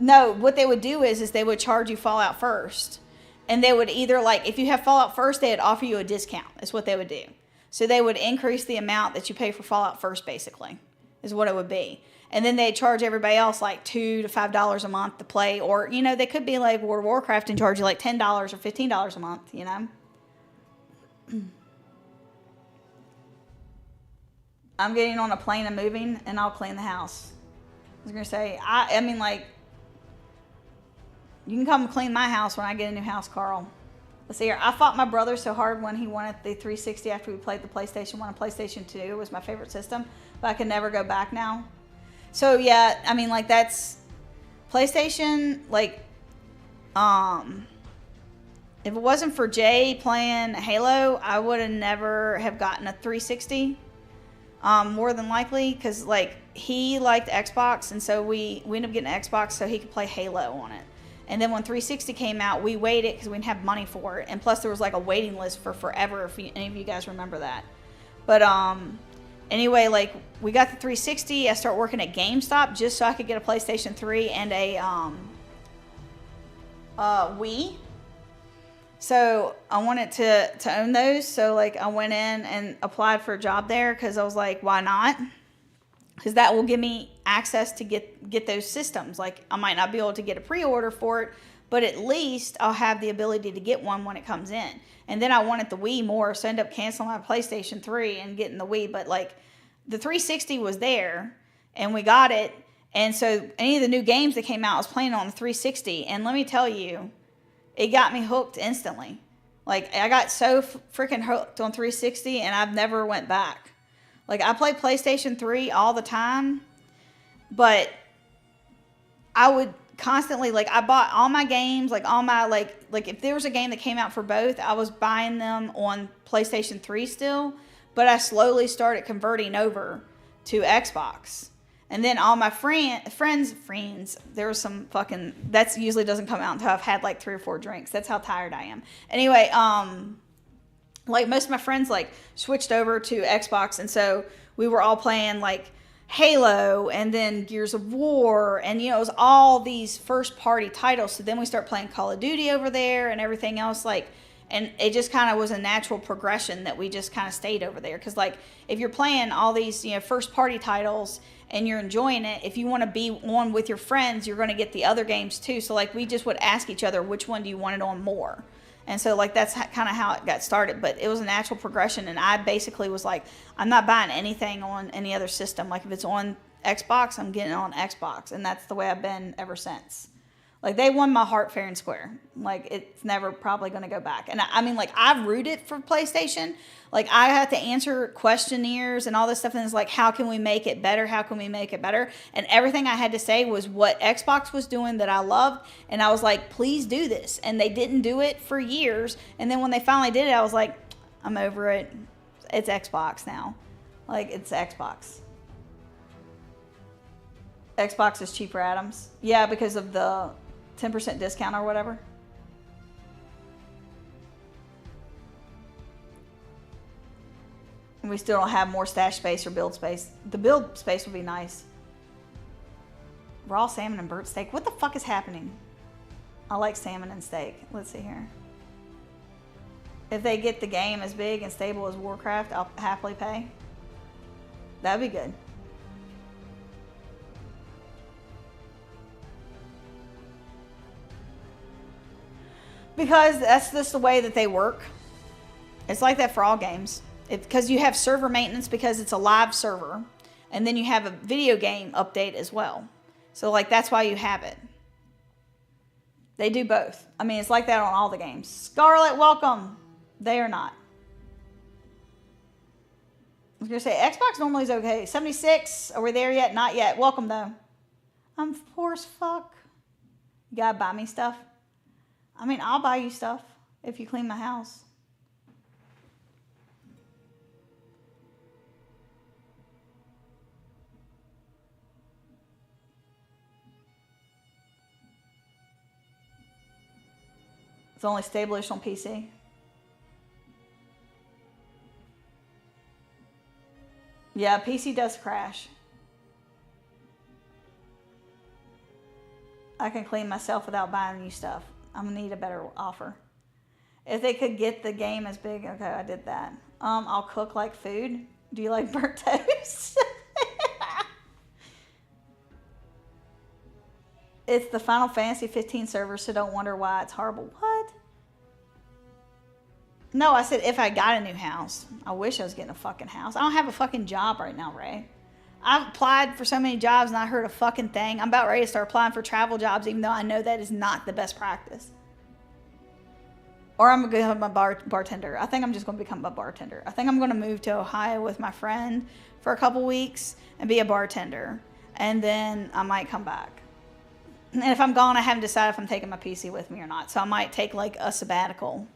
No, what they would do is they would charge you Fallout first. And they would either, like, if you have Fallout first, they'd offer you a discount. Is what they would do. So they would increase the amount that you pay for Fallout first, basically, is what it would be. And then they charge everybody else like $2 to $5 a month to play. Or, they could be like World of Warcraft and charge you like $10 or $15 a month, I'm getting on a plane and moving, and I'll clean the house. I was going to say, I mean, like, you can come clean my house when I get a new house, Carl. Let's see here. I fought my brother so hard when he wanted the 360 after we played the PlayStation 1 and PlayStation 2. It was my favorite system, but I can never go back now. So, yeah, I mean, like, that's PlayStation, like, if it wasn't for Jay playing Halo, I would have never have gotten a 360, more than likely, because, like, he liked Xbox, and so we ended up getting an Xbox so he could play Halo on it. And then when 360 came out, we waited because we didn't have money for it, and plus there was, like, a waiting list for forever, if any of you guys remember that. But, Anyway, like, we got the 360. I start working at GameStop just so I could get a PlayStation 3 and a Wii. So I wanted to own those. So, like, I went in and applied for a job there because I was like, why not? Because that will give me access to get those systems. Like, I might not be able to get a pre-order for it, but at least I'll have the ability to get one when it comes in. And then I wanted the Wii more, so I ended up canceling my PlayStation 3 and getting the Wii. But, like, the 360 was there, and we got it. And so any of the new games that came out, I was playing on the 360. And let me tell you, it got me hooked instantly. Like, I got so freaking hooked on 360, and I've never went back. Like, I play PlayStation 3 all the time, but I would constantly, like, I bought all my games, like, all my, like if there was a game that came out for both, I was buying them on PlayStation 3 still, but I slowly started converting over to Xbox. And then all my friends, there was some fucking, that usually doesn't come out until I've had, like, 3 or 4 drinks. That's how tired I am. Anyway, like, most of my friends, like, switched over to Xbox, and so we were all playing, like, Halo, and then Gears of War, and, you know, it was all these first-party titles. So then we start playing Call of Duty over there and everything else, like, and it just kind of was a natural progression that we just kind of stayed over there. Because, like, if you're playing all these, you know, first-party titles and you're enjoying it, if you want to be on with your friends, you're going to get the other games too. So, like, we just would ask each other, which one do you want it on more? And so, like, that's kind of how it got started. But it was a natural progression. And I basically was like, I'm not buying anything on any other system. Like, if it's on Xbox, I'm getting it on Xbox. And that's the way I've been ever since. Like, they won my heart fair and square. Like, it's never probably going to go back. And I mean, like, I've rooted for PlayStation. Like, I had to answer questionnaires and all this stuff. And it's like, how can we make it better? How can we make it better? And everything I had to say was what Xbox was doing that I loved. And I was like, please do this. And they didn't do it for years. And then when they finally did it, I was like, I'm over it. It's Xbox now. Like, it's Xbox. Xbox is cheaper, Adams. Yeah, because of the 10% discount or whatever. And we still don't have more stash space or build space. The build space would be nice. Raw salmon and burnt steak. What the fuck is happening? I like salmon and steak. Let's see here. If they get the game as big and stable as Warcraft, I'll happily pay. That'd be good. Because that's just the way that they work. It's like that for all games. Because you have server maintenance because it's a live server. And then you have a video game update as well. So, like, that's why you have it. They do both. I mean, it's like that on all the games. Scarlet, welcome. They are not. I was going to say, Xbox normally is okay. 76, are we there yet? Not yet. Welcome, though. I'm poor as fuck. You gotta buy me stuff. I mean, I'll buy you stuff if you clean my house. It's only stable-ish on PC. Yeah, PC does crash. I can clean myself without buying you stuff. I'm gonna need a better offer. If they could get the game as big, okay, I did that. I'll cook like food. Do you like burnt toast? It's the Final Fantasy 15 server, so don't wonder why it's horrible. What? No, I said if I got a new house. I wish I was getting a fucking house. I don't have a fucking job right now, Ray. I've applied for so many jobs and I heard a fucking thing. I'm about ready to start applying for travel jobs, even though I know that is not the best practice. Or I'm going to become a bartender. I think I'm just going to become a bartender. I think I'm going to move to Ohio with my friend for a couple weeks and be a bartender. And then I might come back. And if I'm gone, I haven't decided if I'm taking my PC with me or not. So I might take like a sabbatical.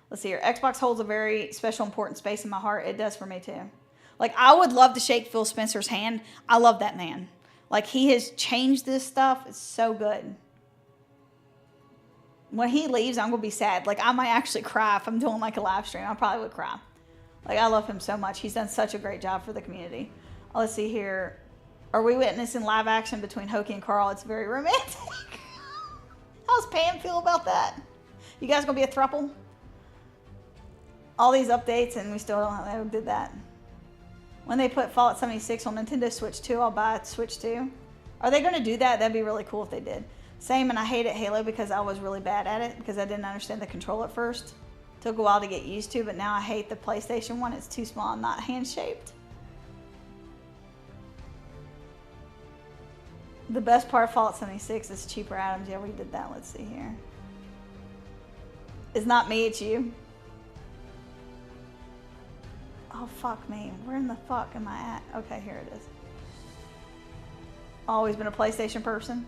Let's see here. Xbox holds a very special, important space in my heart. It does for me too. Like, I would love to shake Phil Spencer's hand. I love that man. Like, he has changed this stuff. It's so good. When he leaves, I'm going to be sad. Like, I might actually cry if I'm doing like a live stream. I probably would cry. Like, I love him so much. He's done such a great job for the community. Let's see here. Are we witnessing live action between Hokie and Carl? It's very romantic. How's Pam feel about that? You guys gonna be a throuple? All these updates and we still don't did that. When they put Fallout 76 on Nintendo Switch 2, I'll buy Switch 2. Are they gonna do that? That'd be really cool if they did. Same, and I hated Halo because I was really bad at it because I didn't understand the control at first. Took a while to get used to, but now I hate the PlayStation one. It's too small and not hand-shaped. The best part of Fallout 76 is cheaper items. Yeah, we did that. Let's see here. It's not me, it's you. Oh, fuck me. Where in the fuck am I at? Okay, here it is. Always been a PlayStation person.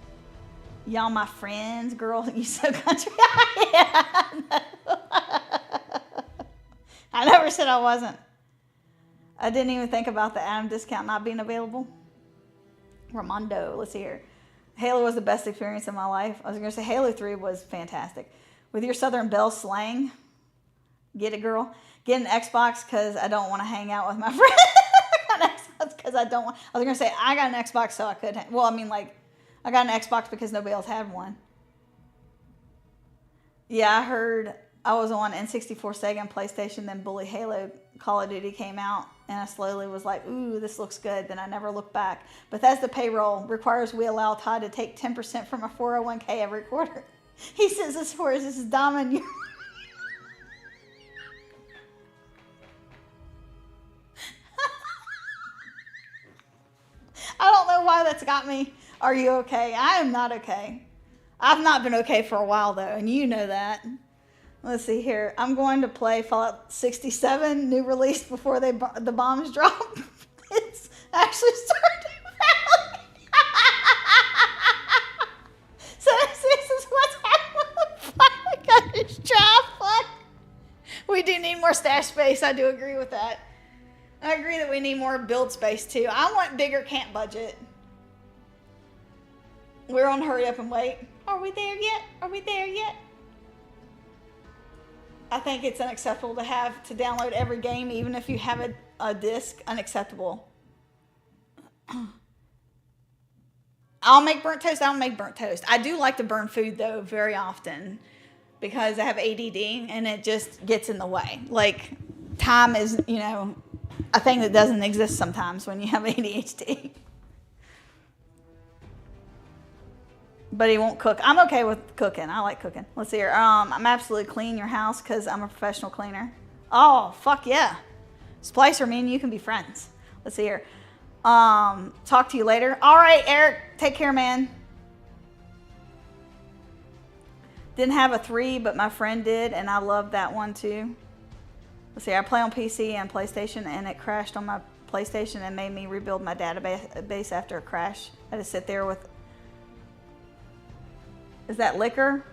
Y'all my friends, girl. You so country. Yeah, I never said I wasn't. I didn't even think about the Adam discount not being available. Ramondo, let's see here. Halo was the best experience of my life. I was going to say Halo 3 was fantastic. With your Southern Belle slang, get it, girl? Get an Xbox because I don't want to hang out with my friends. I got an Xbox because I don't want. I was going to say I got an Xbox so I could. Well, I mean, like, I got an Xbox because nobody else had one. Yeah, I heard I was on N64, Sega, and PlayStation. Then Bully Halo Call of Duty came out, and I slowly was like, ooh, this looks good. Then I never looked back. Bethesda payroll requires we allow Todd to take 10% from a 401k every quarter. He says this for us. This is Diamond. I don't know why that's got me. Are you okay? I am not okay. I've not been okay for a while, though, and you know that. Let's see here. I'm going to play Fallout 67, new release before the bombs drop. It's actually starting Valley. So this is what's happening. I got this job. Fuck. We do need more stash space. I do agree with that. I agree that we need more build space, too. I want bigger camp budget. We're on Hurry Up and Wait. Are we there yet? Are we there yet? I think it's unacceptable to have to download every game, even if you have a disc. Unacceptable. I'll make burnt toast. I don't make burnt toast. I do like to burn food, though, very often because I have ADD and it just gets in the way. Like, time is, you know, a thing that doesn't exist sometimes when you have ADHD. But he won't cook. I'm okay with cooking. I like cooking. Let's see here. I'm absolutely clean your house because I'm a professional cleaner. Oh, fuck yeah. Splicer, me and you can be friends. Let's see here. Talk to you later. All right, Eric. Take care, man. Didn't have a 3, but my friend did, and I loved that one too. Let's see. I play on PC and PlayStation, and it crashed on my PlayStation and made me rebuild my database after a crash. I had to sit there with... Is that liquor?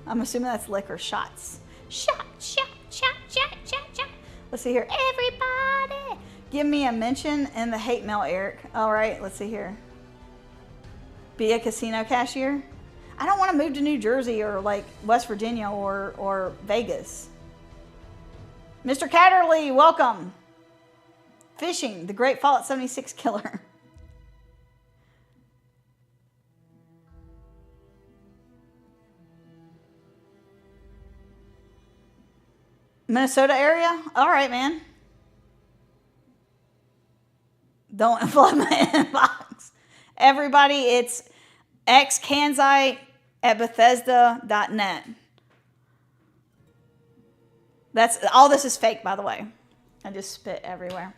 I'm assuming that's liquor. Shots. Shot. Let's see here. Everybody, give me a mention in the hate mail, Eric. All right, let's see here. Be a casino cashier. I don't want to move to New Jersey or like West Virginia or Vegas. Mr. Catterley, welcome. Fishing, the great Fallout 76 killer. Minnesota area? All right, man. Don't flood my inbox. Everybody, it's xkanzai@bethesda.net. That's all. This is fake, by the way. I just spit everywhere.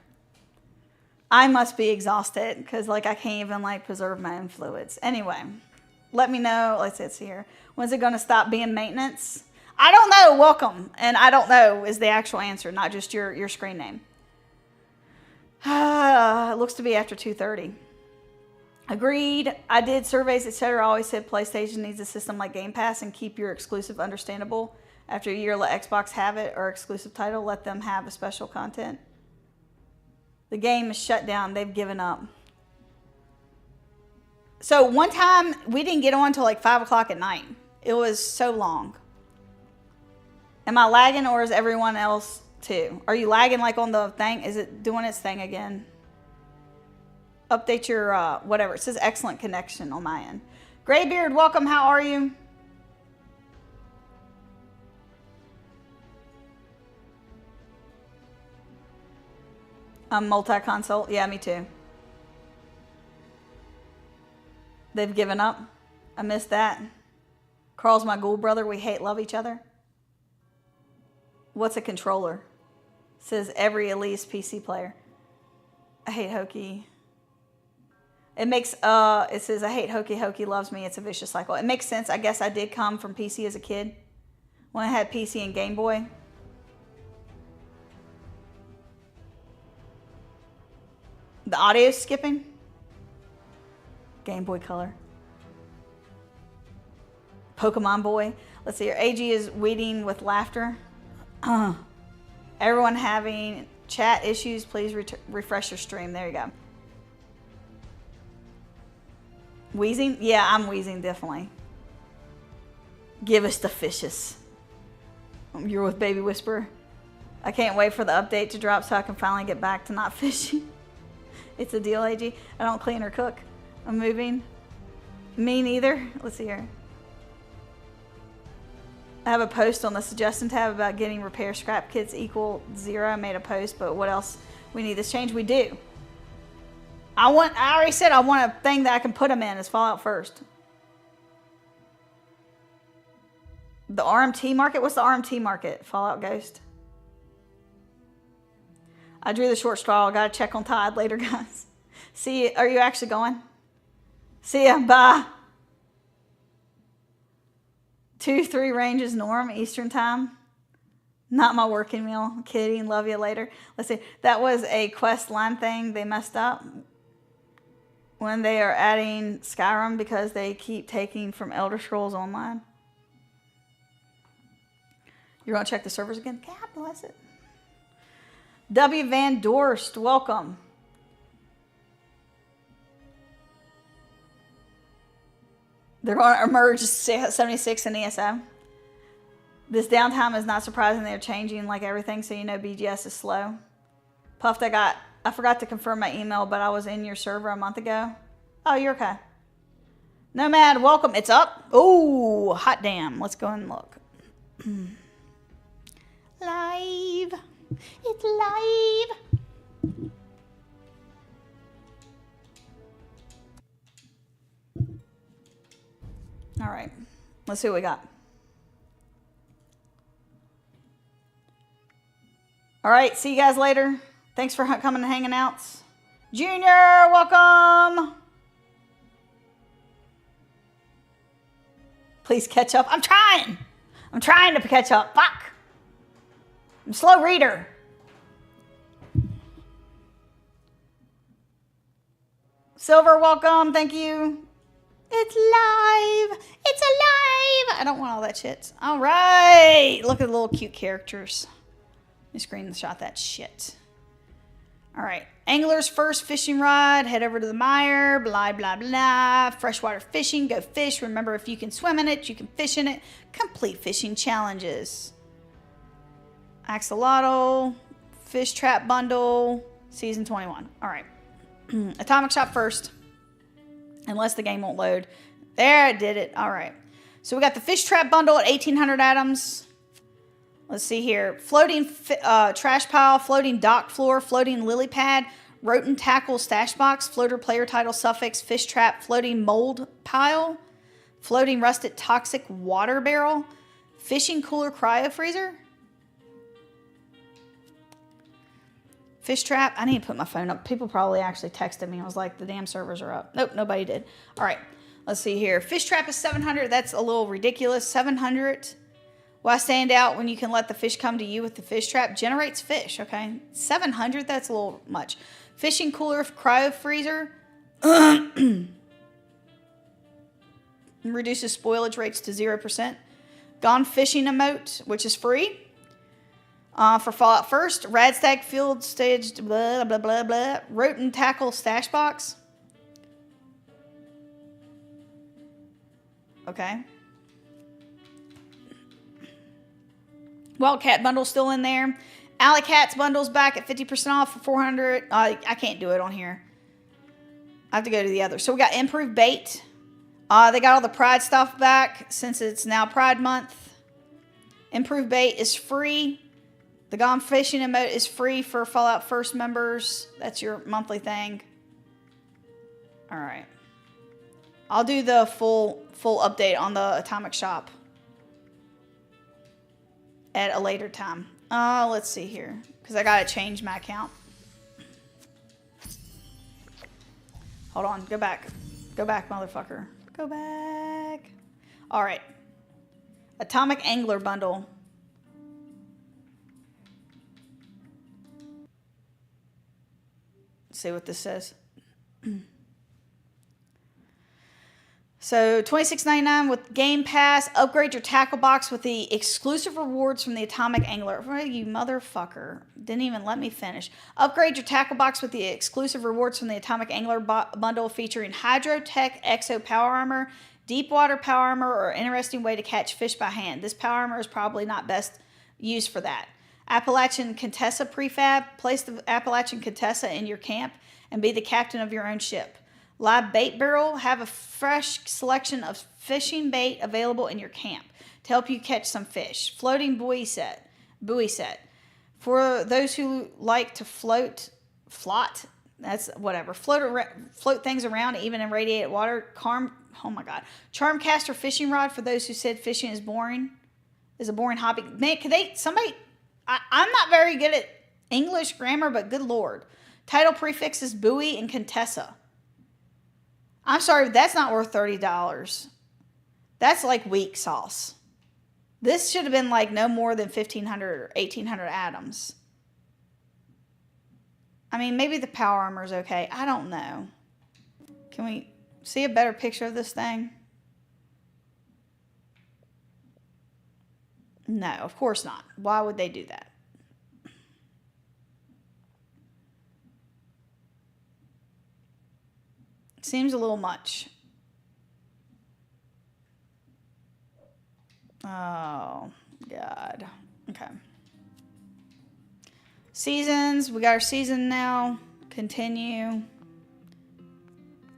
I must be exhausted because, like, I can't even like preserve my own fluids. Anyway, let me know. Let's see here. When's it going to stop being maintenance? I don't know. Welcome. And I don't know is the actual answer, not just your screen name. It looks to be after 2:30. Agreed. I did surveys, etc. I always said PlayStation needs a system like Game Pass and keep your exclusive understandable. After a year, let Xbox have it or exclusive title. Let them have a special content. The game is shut down. They've given up. So one time, we didn't get on until like 5 o'clock at night. It was so long. Am I lagging or is everyone else too. Are you lagging like on the thing? Is it doing its thing again? Update your whatever. It says excellent connection on my end. Graybeard, welcome. How are you? Multi-console. Yeah, me too. They've given up. I missed that. Carl's my ghoul brother. We hate love each other. What's a controller? Says every Elise PC player. I hate Hokey. It makes it says I hate Hokey. Hokey loves me. It's a vicious cycle. It makes sense. I guess I did come from PC as a kid when I had PC and Game Boy. The audio skipping. Game Boy Color. Pokemon Boy. Let's see. Your AG is weeding with laughter. Everyone having chat issues, please refresh your stream. There you go. Wheezing? Yeah, I'm wheezing, definitely. Give us the fishes. You're with Baby Whisperer. I can't wait for the update to drop so I can finally get back to not fishing. It's a deal, AG. I don't clean or cook. I'm moving. Me neither. Let's see here. I have a post on the suggestion tab about getting repair scrap kits equal 0. I made a post, but what else? We need this change. We do. I already said I want a thing that I can put them in as Fallout First. The RMT market? What's the RMT market? Fallout Ghost. I drew the short straw. I gotta check on Tide later, guys. See you. Are you actually going? See ya. Bye. 2-3 ranges norm Eastern time. Not my working meal. Kidding. Love you later. Let's see. That was a quest line thing. They messed up when they are adding Skyrim because they keep taking from Elder Scrolls Online. You're going to check the servers again? God bless it. W. Van Dorst, welcome. They're going to merge 76 and ESO. This downtime is not surprising. They're changing like everything, so you know BGS is slow. Puffed, I forgot to confirm my email, but I was in your server a month ago. Oh, you're okay. Nomad, welcome. It's up. Oh, hot damn. Let's go and look. Live. It's live. All right. Let's see what we got. All right. See you guys later. Thanks for coming and hanging out. Junior, welcome. Please catch up. I'm trying. I'm trying to catch up. Fuck. I'm a slow reader. Silver, welcome. Thank you. It's live. It's alive. I don't want all that shit. All right. Look at the little cute characters. Let me screenshot that shit. All right. Angler's first fishing rod. Head over to the mire. Blah, blah, blah. Freshwater fishing. Go fish. Remember, if you can swim in it, you can fish in it. Complete fishing challenges. Axolotl. Fish trap bundle. Season 21. All right. Atomic shop first. Unless the game won't load. There, it did it. All right. So we got the fish trap bundle at 1,800 atoms. Let's see here. Floating trash pile, floating dock floor, floating lily pad, rodent tackle stash box, floater player title suffix, fish trap, floating mold pile, floating rusted toxic water barrel, fishing cooler cryo freezer. Fish trap. I need to put my phone up. People probably actually texted me. I was like, the damn servers are up. Nope, nobody did. All right, let's see here. Fish trap is 700. That's a little ridiculous. 700. Why stand out when you can let the fish come to you with the fish trap? Generates fish, okay? 700, that's a little much. Fishing cooler cryo freezer. Reduces spoilage rates to 0%. Gone Fishing emote, which is free. For Fallout First, Radstag Field Staged, blah, blah, blah, blah. Rodent Tackle Stash Box. Okay. Wildcat Bundle still in there. Alley Cats bundles back at 50% off for 400. I can't do it on here. I have to go to the other. So we got Improved Bait. They got all the Pride stuff back since it's now Pride Month. Improved Bait is free. The Gone Fission emote is free for Fallout First members. That's your monthly thing. All right. I'll do the full update on the Atomic Shop at a later time. Let's see here, because I gotta change my account. Hold on, go back, motherfucker, go back. All right, Atomic Angler bundle. Let's see what this says. So $26.99 with Game Pass. Upgrade your tackle box with the exclusive rewards from the Atomic Angler. Oh, you motherfucker. Didn't even let me finish. Upgrade your tackle box with the exclusive rewards from the Atomic Angler bundle featuring Hydrotech Exo Power Armor, Deep Water Power Armor, or interesting way to catch fish by hand. This power armor is probably not best used for that. Appalachian Contessa prefab. Place the Appalachian Contessa in your camp and be the captain of your own ship. Live Bait Barrel. Have a fresh selection of fishing bait available in your camp to help you catch some fish. Floating buoy set. For those who like to float, that's whatever. Float things around, even in radiated water. Charmcaster fishing rod for those who said fishing is boring. Is a boring hobby. Man, I'm not very good at English grammar, but good lord. Title prefixes buoy and Contessa. I'm sorry, but that's not worth $30. That's like weak sauce. This should have been like no more than 1,500 or 1,800 atoms. I mean, maybe the power armor is okay. I don't know. Can we see a better picture of this thing? No, of course not. Why would they do that? Seems a little much. Oh, God. Okay. Seasons. We got our season now. Continue.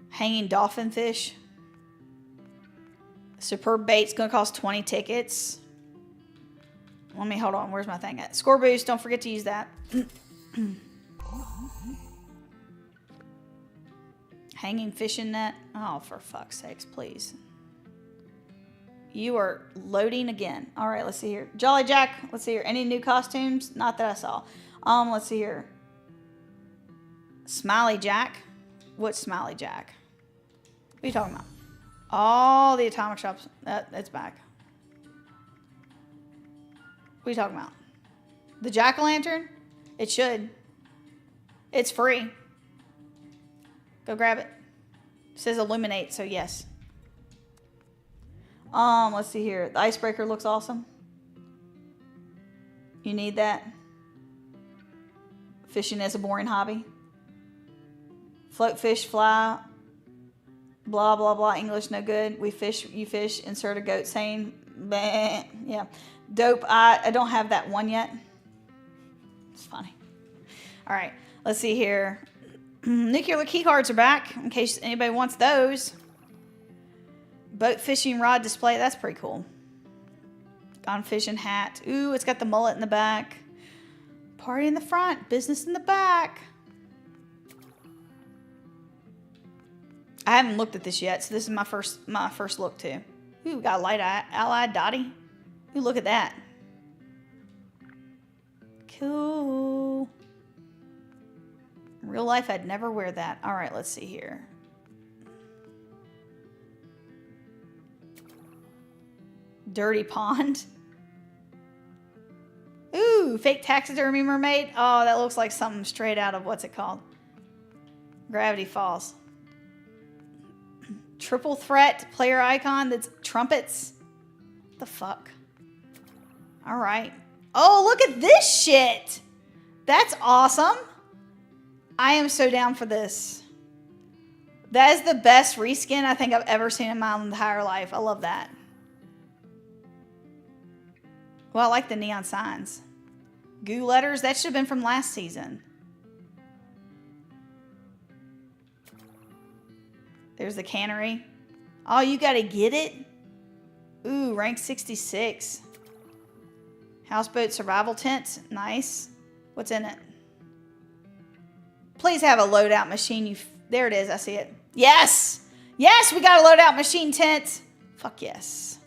Hanging dolphin fish. Superb bait's going to cost 20 tickets. Hold on. Where's my thing at? Score boost. Don't forget to use that. Hanging fishing net. Oh, for fuck's sakes, please. You are loading again. All right, let's see here. Jolly Jack. Let's see here. Any new costumes? Not that I saw. Let's see here. Smiley Jack. What's Smiley Jack? What are you talking about? All the Atomic Shops. That's back. What are you talking about? The jack-o'-lantern? It should. It's free. Go grab it. It says illuminate, so yes. Let's see here. The icebreaker looks awesome. You need that. Fishing is a boring hobby. Float, fish, fly. Blah, blah, blah. English no good. We fish, you fish. Insert a goat saying. Bleh. Yeah. Dope. I don't have that one yet. It's funny. All right. Let's see here. Nuclear key cards are back, in case anybody wants those. Boat fishing rod display, that's pretty cool. Gone Fission hat. Ooh, it's got the mullet in the back. Party in the front, business in the back. I haven't looked at this yet, so this is my first look too. Ooh, we got a light allied Dottie. Ooh, look at that. Cool. In real life, I'd never wear that. All right, let's see here. Dirty pond. Ooh, fake taxidermy mermaid. Oh, that looks like something straight out of, what's it called? Gravity Falls. Triple threat player icon that's trumpets. What the fuck? All right. Oh, look at this shit. That's awesome. I am so down for this. That is the best reskin I think I've ever seen in my entire life. I love that. Well, I like the neon signs. Goo letters? That should have been from last season. There's the cannery. Oh, you gotta get it? Ooh, rank 66. Houseboat survival tent. Nice. What's in it? Please have a loadout machine. There it is. I see it. Yes! Yes, we got a loadout machine tent. Fuck yes.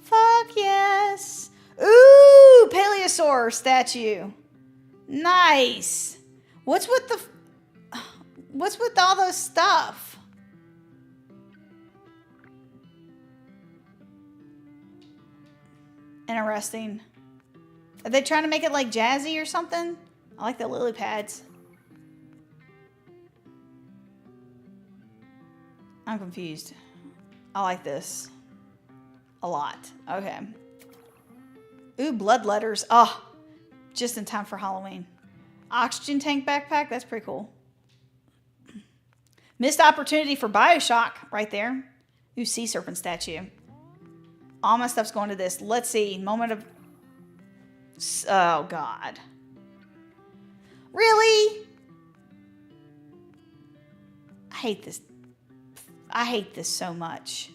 Fuck yes. Ooh, Paleosaur statue. Nice. What's with all those stuff? Interesting. Are they trying to make it like jazzy or something? I like the lily pads. I'm confused. I like this a lot. Okay. Ooh, blood letters. Oh, just in time for Halloween. Oxygen tank backpack. That's pretty cool. Missed opportunity for Bioshock right there. Ooh, sea serpent statue. All my stuff's going to this. Let's see. Moment of... Oh, God. Really? I hate this. I hate this so much.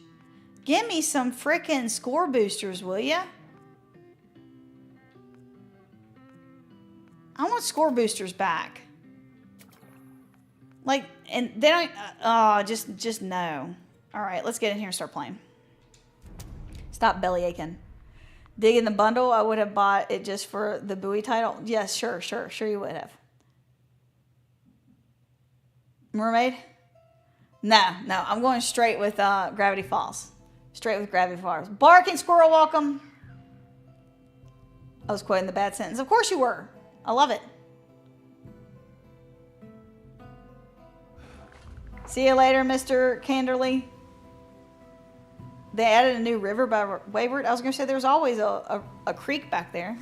Give me some frickin' score boosters, will ya? I want score boosters back. Like, and they don't... Oh, just no. All right, let's get in here and start playing. Stop belly aching. Digging the bundle, I would have bought it just for the buoy title. Yes, sure you would have. Mermaid? No, I'm going straight with Gravity Falls. Straight with Gravity Falls. Barking squirrel, welcome. I was quoting the bad sentence. Of course you were. I love it. See you later, Mr. Canderly. They added a new river by Wayward. I was going to say there was always a creek back there.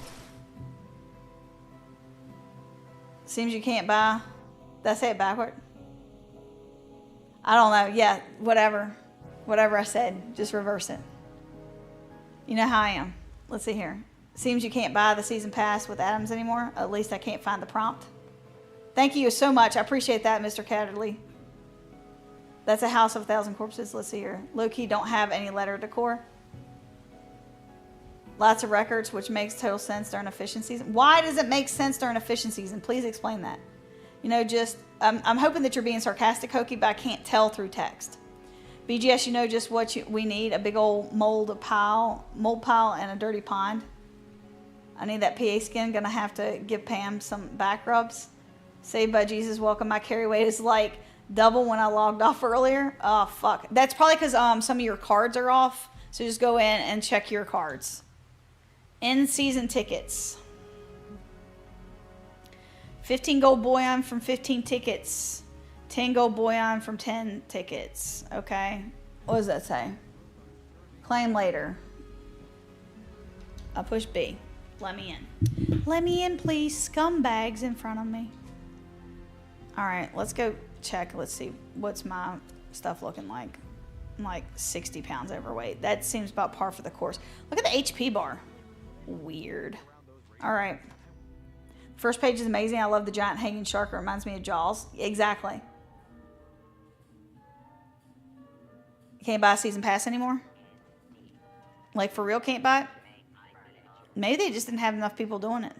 Seems you can't buy. Did I say it backward? I don't know. Yeah, whatever. Whatever I said, just reverse it. You know how I am. Let's see here. Seems you can't buy the season pass with Adams anymore. At least I can't find the prompt. Thank you so much. I appreciate that, Mr. Catterley. That's a house of 1,000 corpses. Let's see here. Low-key don't have any letter decor. Lots of records, which makes total sense during a fishing season. Why does it make sense during a fishing season? Please explain that. You know, just, I'm hoping that you're being sarcastic, Hokie, but I can't tell through text. BGS, you know just what we need. A big old mold pile, and a dirty pond. I need that PA skin. Gonna have to give Pam some back rubs. Saved by Jesus, welcome. My carry weight is like double when I logged off earlier. Oh, fuck. That's probably because some of your cards are off. So just go in and check your cards. In-season tickets. 15 gold bullion from 15 tickets. 10 gold bullion from 10 tickets. Okay. What does that say? Claim later. I'll push B. Let me in. Let me in, please. Scumbags in front of me. All right, let's go check. Let's see. What's my stuff looking like? I'm like 60 pounds overweight. That seems about par for the course. Look at the HP bar. Weird. All right. First page is amazing. I love the giant hanging shark. It reminds me of Jaws. Exactly. Can't buy a season pass anymore? Like, for real can't buy it? Maybe they just didn't have enough people doing it.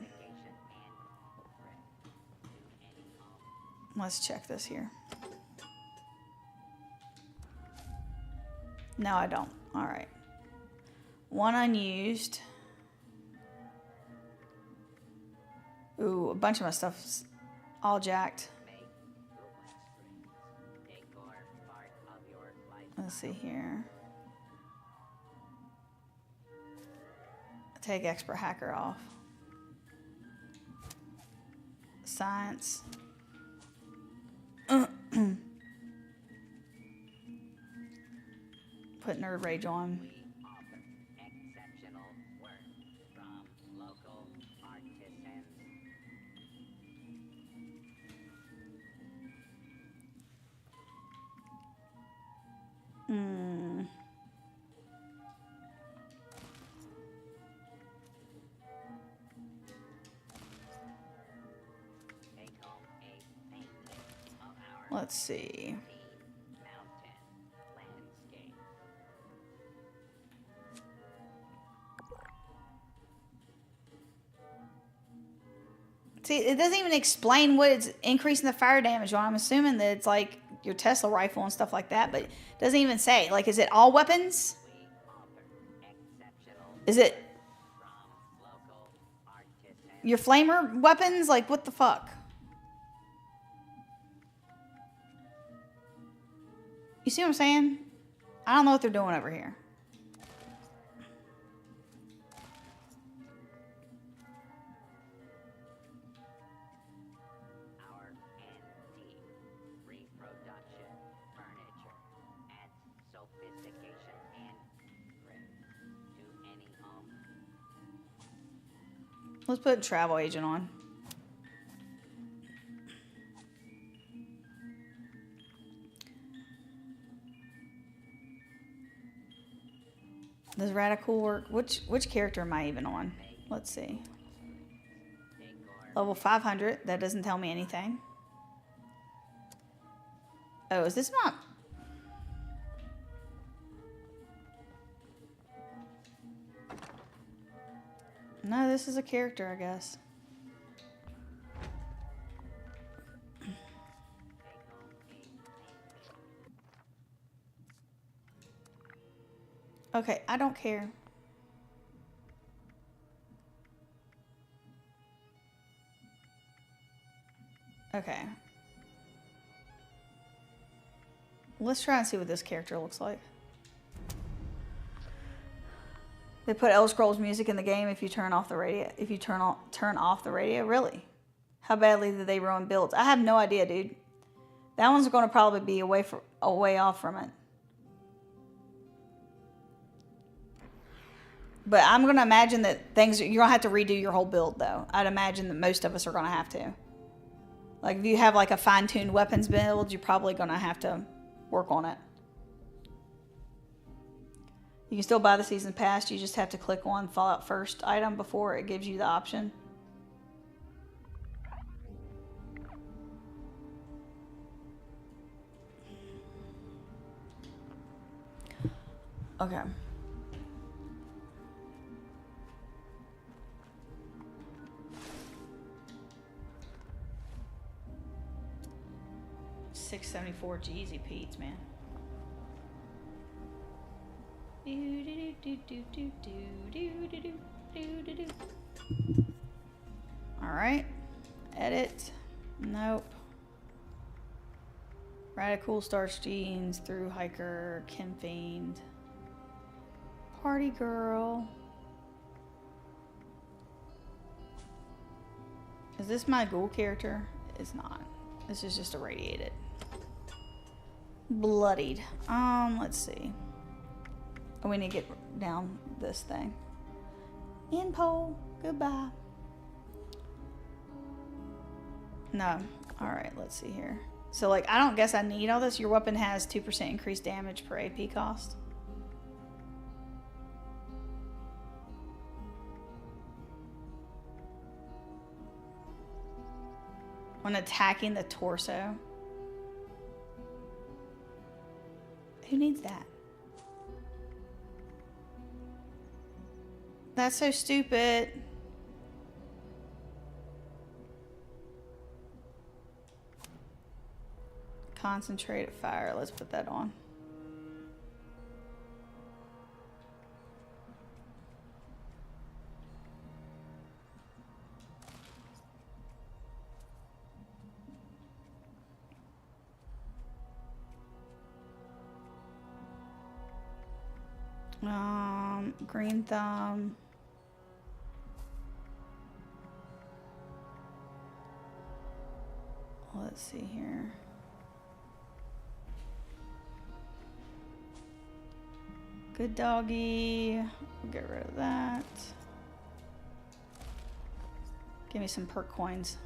Let's check this here. No, I don't. All right. One unused. Ooh, a bunch of my stuff's all jacked. Let's see here. Take expert hacker off. Science. Put nerd rage on. Let's see. See, it doesn't even explain what it's increasing the fire damage on. I'm assuming that it's like your Tesla rifle and stuff like that, but it doesn't even say. Like, is it all weapons? Is it your flamer weapons? Like, what the fuck? You see what I'm saying? I don't know what they're doing over here. Let's put travel agent on. Does radical work? Which character am I even on? Let's see. Level 500. That doesn't tell me anything. Oh, is this not? No, this is a character, I guess. Okay, I don't care. Okay. Let's try and see what this character looks like. They put Elder Scrolls music in the game if you turn off the radio. If you turn off the radio, really? How badly did they ruin builds? I have no idea, dude. That one's going to probably be a way off from it. But I'm going to imagine that you're going to have to redo your whole build, though. I'd imagine that most of us are going to have to. Like, if you have, like, a fine-tuned weapons build, you're probably going to have to work on it. You can still buy the season pass. You just have to click on Fallout First item before it gives you the option. Okay. $674 Jeezy Pete's, man. All right. Edit. Nope. Radical Starch Jeans through Hiker Kim Fiend. Party Girl. Is this my ghoul character? It's not. This is just irradiated. Bloodied. Let's see. Oh, we need to get down this thing. In pole. Goodbye. No. Alright, let's see here. So, like, I don't guess I need all this. Your weapon has 2% increased damage per AP cost. When attacking the torso. Who needs that? That's so stupid. Concentrated fire. Let's put that on. Green thumb. Let's see here. Good doggy. We'll get rid of that. Give me some perk coins.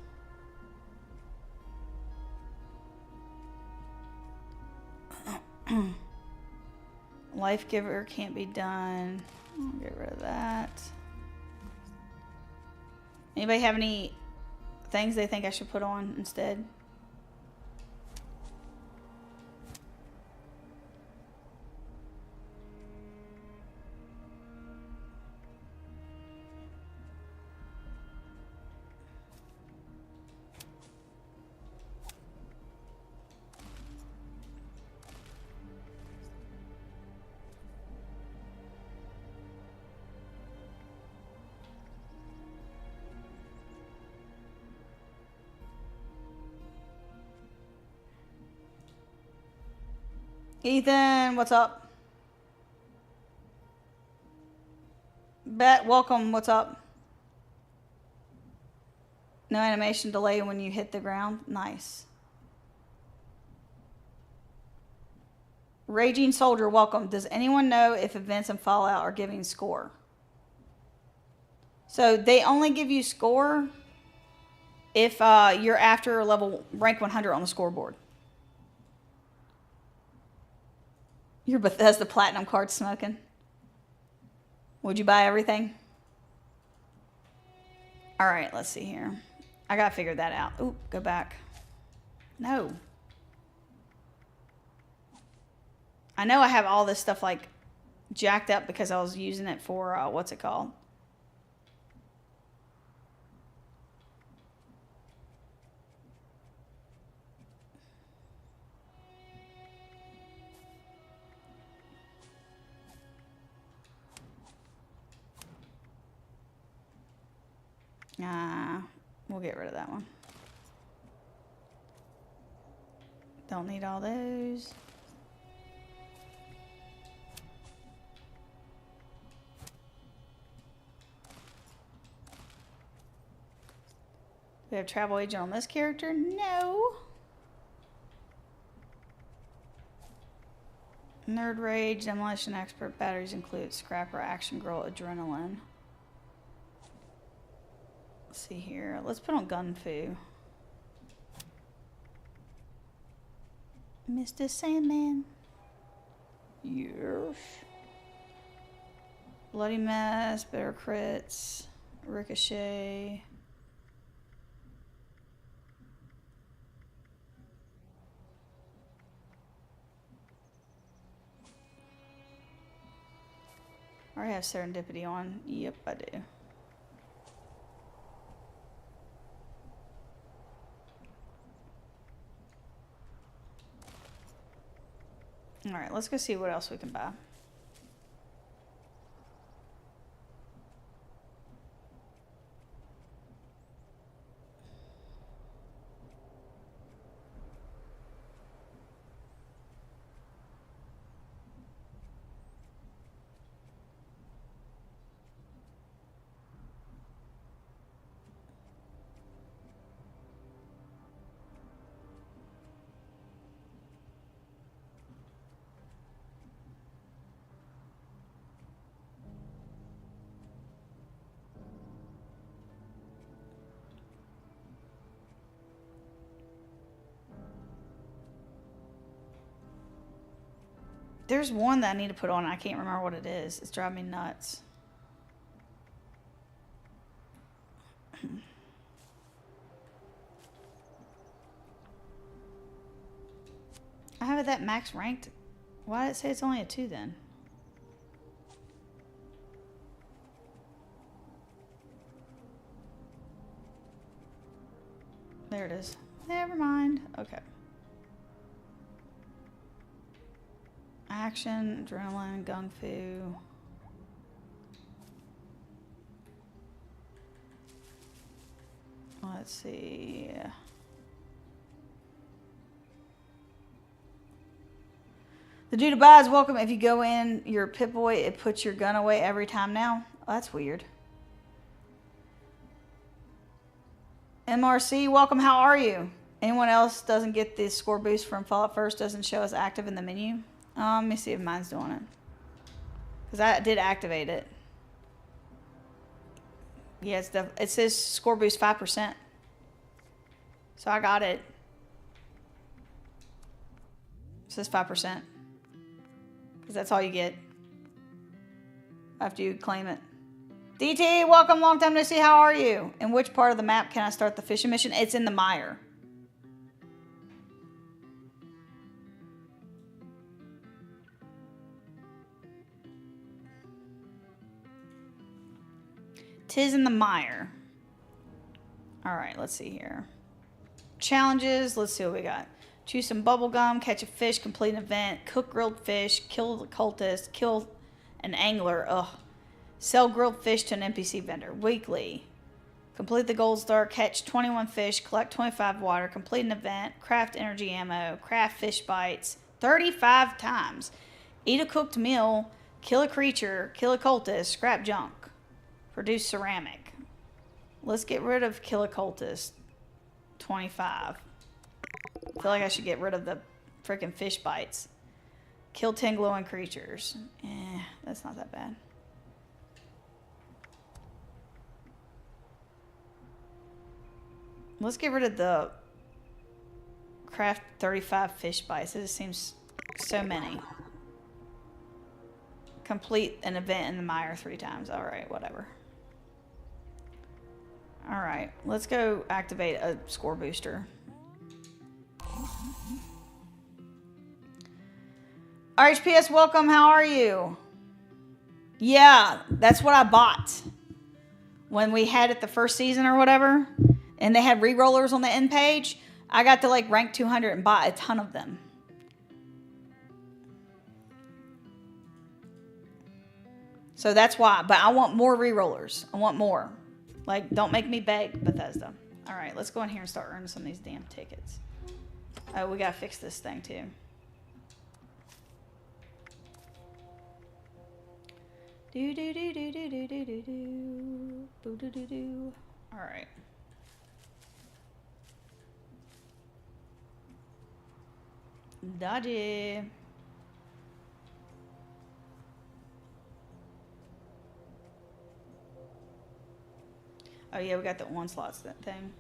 Life giver can't be done. I'll get rid of that. Anybody have any things they think I should put on instead? Ethan, what's up? Bet, welcome, what's up? No animation delay when you hit the ground. Nice. Raging Soldier, welcome. Does anyone know if events in Fallout are giving score? So they only give you score if you're after level rank 100 on the scoreboard. Your Bethesda Platinum card smoking. Would you buy everything? All right, let's see here. I gotta figure that out. Oop, go back. No. I know I have all this stuff like jacked up because I was using it for, what's it called? We'll get rid of that one. Don't need all those. We have travel agent on this character? No. Nerd Rage, Demolition Expert, batteries include Scrapper, Action Girl, Adrenaline. Let's see here. Let's put on Gun Fu. Mr. Sandman. Yes. Bloody Mess, Better Crits, Ricochet. I already have Serendipity on. Yep, I do. Alright, let's go see what else we can buy. There's one that I need to put on. I can't remember what it is. It's driving me nuts. I have it that max ranked. Why did it say it's only a 2 then? There it is. Never mind. Okay. Action, Adrenaline, Gung Fu. Let's see. The dude abides, welcome. If you go in your Pip-Boy, it puts your gun away every time now. Oh, that's weird. MRC, welcome. How are you? Anyone else doesn't get the score boost from Fallout First, doesn't show as active in the menu? Let me see if mine's doing it. Because I did activate it. Yeah, it says score boost 5%. So I got it. It says 5%. Because that's all you get after you claim it. DT, welcome. Long time no see. How are you? In which part of the map can I start the fishing mission? It's in the mire. Tis in the mire. All right, let's see here. Challenges. Let's see what we got. Choose some bubble gum, catch a fish, complete an event, cook grilled fish, kill the cultist, kill an angler. Ugh. Sell grilled fish to an NPC vendor. Weekly. Complete the gold star, catch 21 fish, collect 25 water, complete an event, craft energy ammo, craft fish bites, 35 times. Eat a cooked meal, kill a creature, kill a cultist, scrap junk, produce ceramic. Let's get rid of kill a cultist. 25. I feel like I should get rid of the freaking fish bites. Kill 10 glowing creatures. That's not that bad. Let's get rid of the craft 35 fish bites. It just seems so many. Complete an event in the mire 3 times. Alright, whatever. Alright, let's go activate a score booster. RHPS, welcome. How are you? Yeah, that's what I bought when we had it the first season or whatever. And they had re-rollers on the end page. I got to like rank 200 and bought a ton of them. So that's why. But I want more re-rollers. I want more. Like, don't make me beg, Bethesda. All right, let's go in here and start earning some of these damn tickets. Oh, we got to fix this thing too. Do do do do do do do do do do do do do. All right. Dodgy. Oh yeah, we got the onslaughts that thing.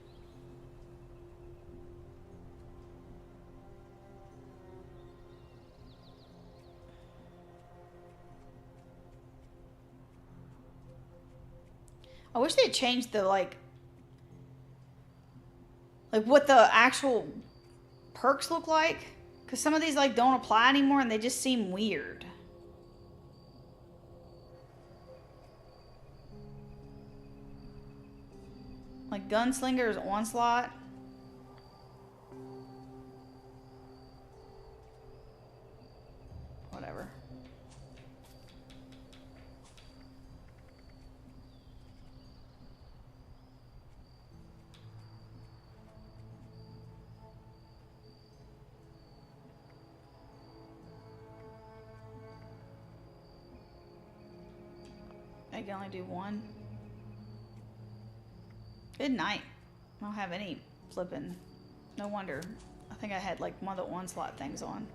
I wish they had changed the like what the actual perks look like. Because some of these like don't apply anymore and they just seem weird. Like Gunslinger's Onslaught. Whatever. I can only do one. Good night. I don't have any flipping. No wonder. I think I had like one of the onslaught things on.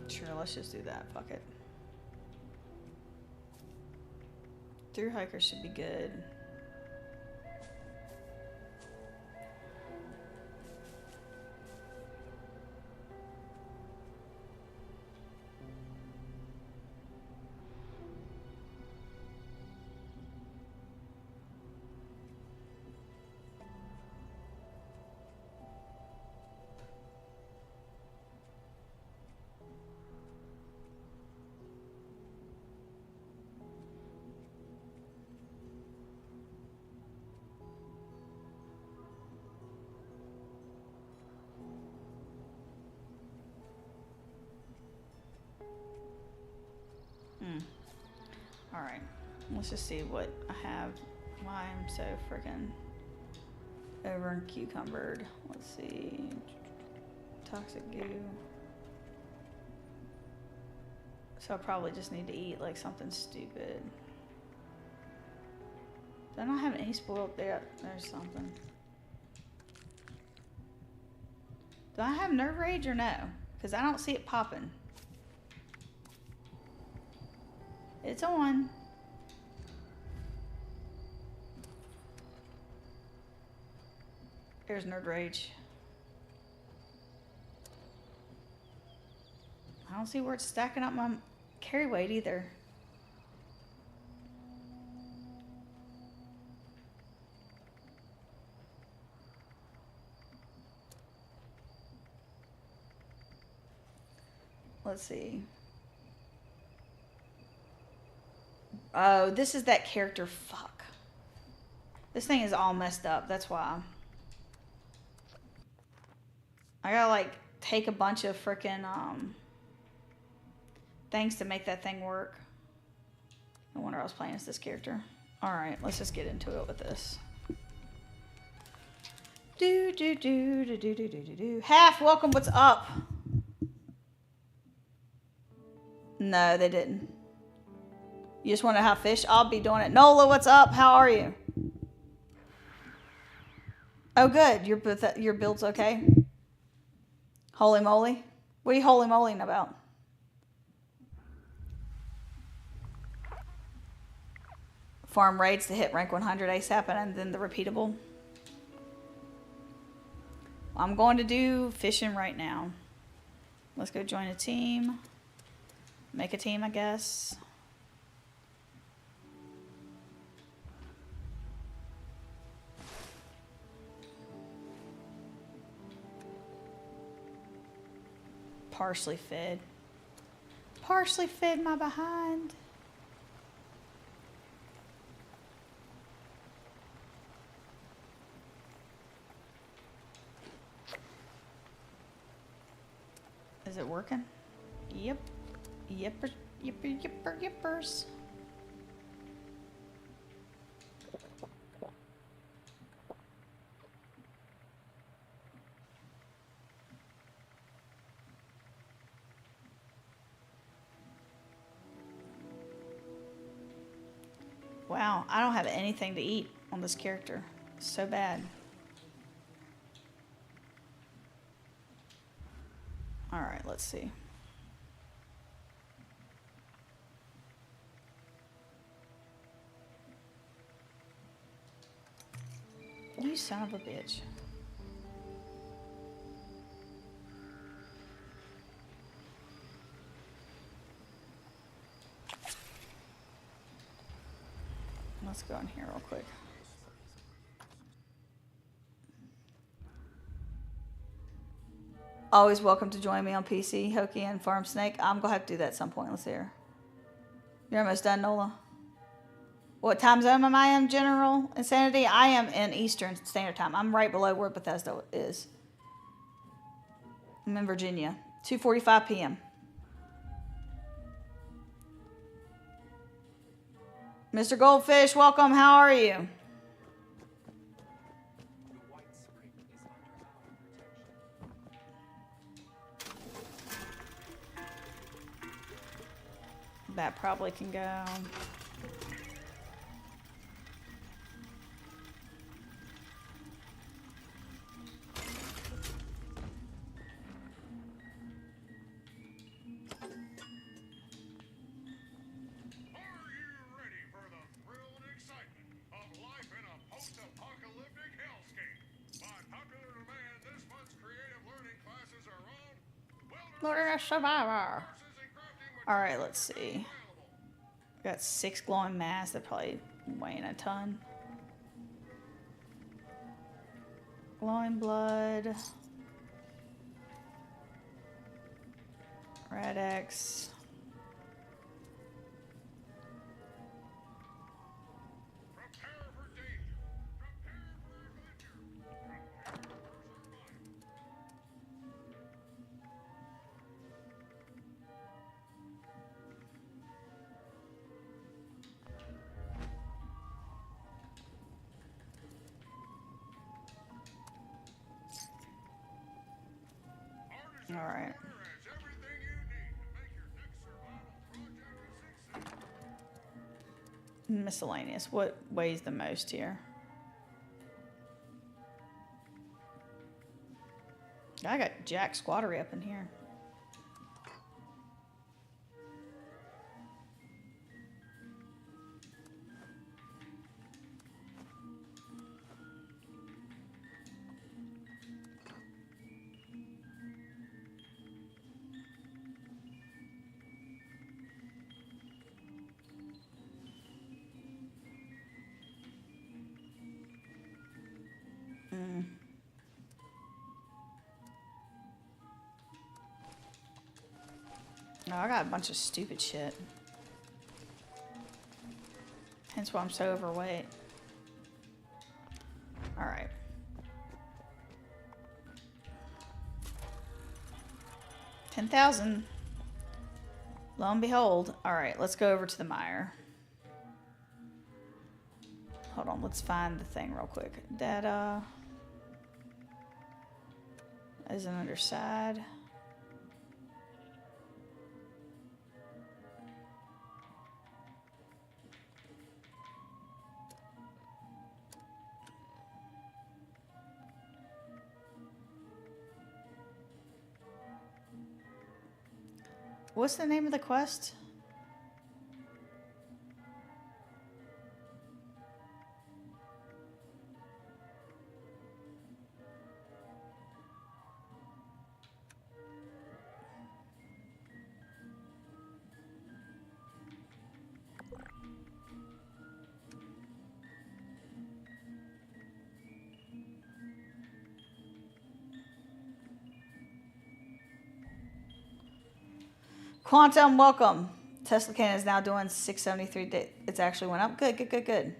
Sure, let's just do that. Fuck it. Through hikers should be good. Alright, let's just see what I have. Why I'm so freaking over and cucumbered. Let's see. Toxic goo. So I probably just need to eat like something stupid. Do I not have any spoiled? There, there's something. Do I have nerve rage or no? Because I don't see it popping. It's on. There's Nerd Rage. I don't see where it's stacking up my carry weight either. Let's see. Oh, this is that character. Fuck. This thing is all messed up. That's why. I gotta like take a bunch of freaking things to make that thing work. No wonder I was playing as this character. Alright, let's just get into it with this. Do do do do do do do do do. Half, welcome, what's up? No, they didn't. You just want to have fish? I'll be doing it. Nola, what's up? How are you? Oh, good. Your build's okay? Holy moly. What are you holy molying about? Farm raids to hit rank 100 ASAP and then the repeatable. I'm going to do fishing right now. Let's go join a team. Make a team, I guess. Partially fed. Partially fed my behind. Is it working? Yep. Yipper, yipper, yipper, yippers. Wow, I don't have anything to eat on this character. It's so bad. Alright, let's see. You son of a bitch. Let's go in here real quick. Always welcome to join me on PC, Hokey, and Farm Snake. I'm going to have to do that at some point. Let's see here. You're almost done, Nola. What time zone am I in, General Insanity? I am in Eastern Standard Time. I'm right below where Bethesda is. I'm in Virginia. 2:45 p.m. Mr. Goldfish, welcome. How are you? That probably can go. Wilderness Survivor. Alright, let's see. Got 6 glowing mass. They're probably weighing a ton. Glowing blood. Red X. All right. Miscellaneous. What weighs the most here? I got Jack Squattery up in here. No, I got a bunch of stupid shit. Hence why I'm so overweight. Alright. $10,000. Lo and behold. Alright, let's go over to the mire. Hold on, let's find the thing real quick. Data. As an underside. What's the name of the quest? Quantum, welcome. Tesla Can is now doing 673. It's actually went up. Good, good, good, good.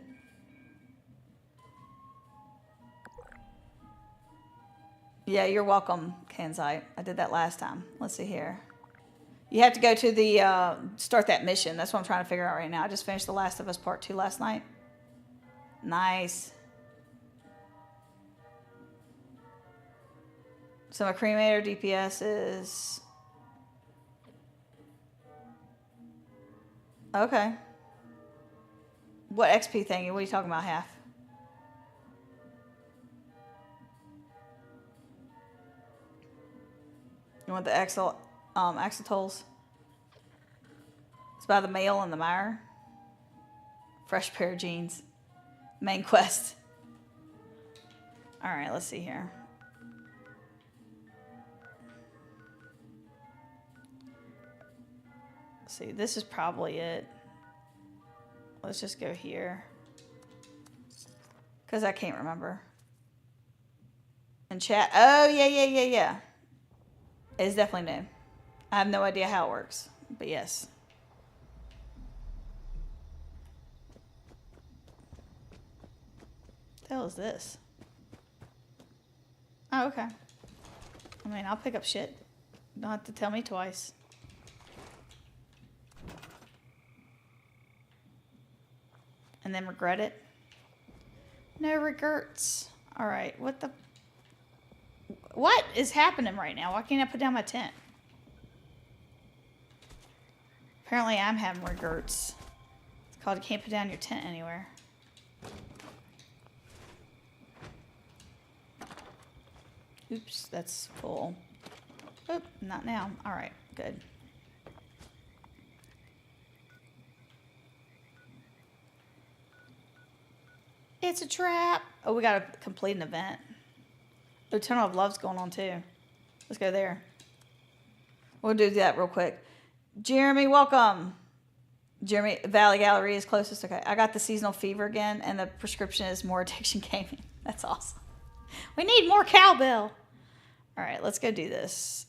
Yeah, you're welcome, Kanzai. I did that last time. Let's see here. You have to go to the, start that mission. That's what I'm trying to figure out right now. I just finished The Last of Us Part 2 last night. Nice. So my cremator DPS is... Okay. What XP thingy? What are you talking about, half? You want the Axitols? It's by the mail and the mire. Fresh pair of jeans. Main quest. Alright, let's see here. See, this is probably it. Let's just go here. Because I can't remember. And chat. Oh, yeah. It's definitely new. I have no idea how it works. But yes. What the hell is this? Oh, okay. I mean, I'll pick up shit. Don't have to tell me twice. And then regret it. No regrets. Alright, what is happening right now? Why can't I put down my tent? Apparently I'm having regrets. It's called you can't put down your tent anywhere. Oops, that's full. Oop, not now. Alright, good. It's a trap. Oh, we gotta complete an event. The Tunnel of Love's going on too. Let's go there. We'll do that real quick. Jeremy, welcome. Jeremy, Valley Gallery is closest. Okay, I got the seasonal fever again, and the prescription is more addiction gaming. That's awesome. We need more cowbell. All right, let's go do this.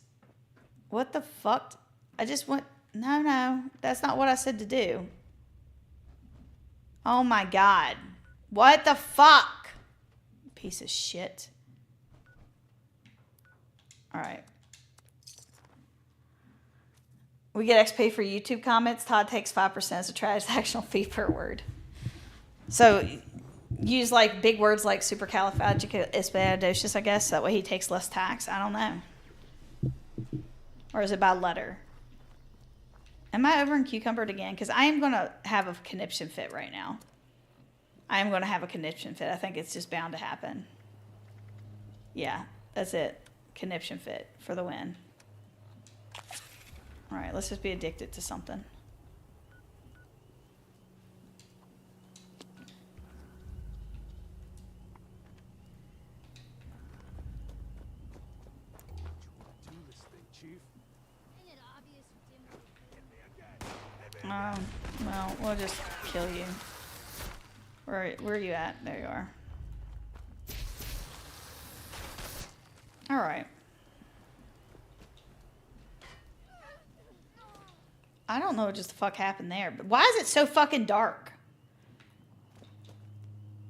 What the fuck? I just went... No, that's not what I said to do. Oh my god. What the fuck? Piece of shit. Alright. We get XP for YouTube comments. Todd takes 5% as a transactional fee per word. So, use like big words like supercalifragilisticexpialidocious, I guess. That way he takes less tax. I don't know. Or is it by letter? Am I over in Cucumbered again? Because I am going to have a conniption fit right now. I am going to have a conniption fit. I think it's just bound to happen. Yeah, that's it. Conniption fit for the win. All right, let's just be addicted to something. Well, we'll just kill you. Where are you at? There you are. All right. I don't know what just the fuck happened there, but why is it so fucking dark? I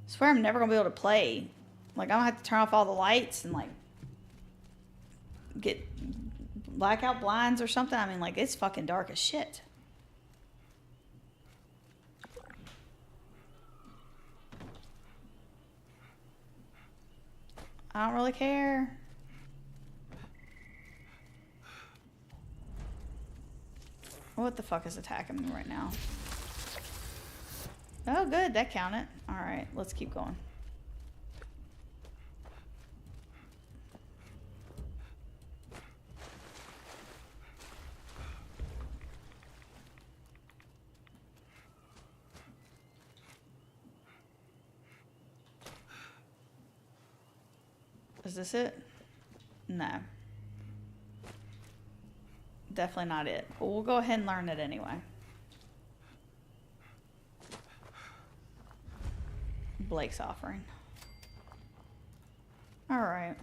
swear I'm never gonna be able to play. Like, I'm gonna have to turn off all the lights and, like, get blackout blinds or something. I mean, like, it's fucking dark as shit. I don't really care. What the fuck is attacking me right now? Oh, good. That counted. Alright, let's keep going. Is this it? No. Definitely not it. But we'll go ahead and learn it anyway. Blake's offering. Alright.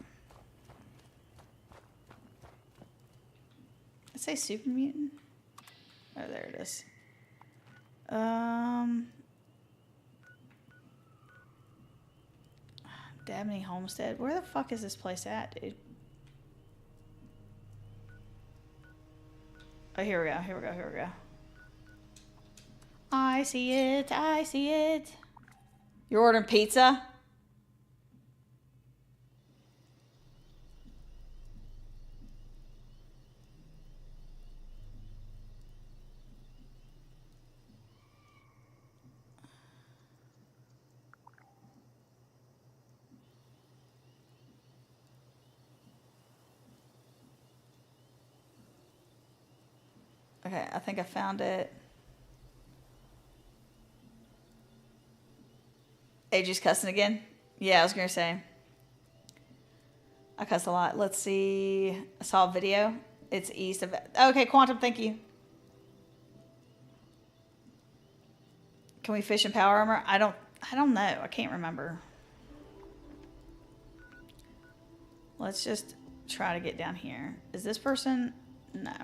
I say super mutant? Oh, there it is. Dabney Homestead. Where the fuck is this place at, dude? Oh, here we go, here we go, here we go. I see it, I see it. You're ordering pizza? Okay, I think I found it. AG's cussing again? Yeah, I was gonna say. I cuss a lot. Let's see. I saw a video. It's east of it. Okay, Quantum, thank you. Can we fish in power armor? I don't know. I can't remember. Let's just try to get down here. Is this person? No.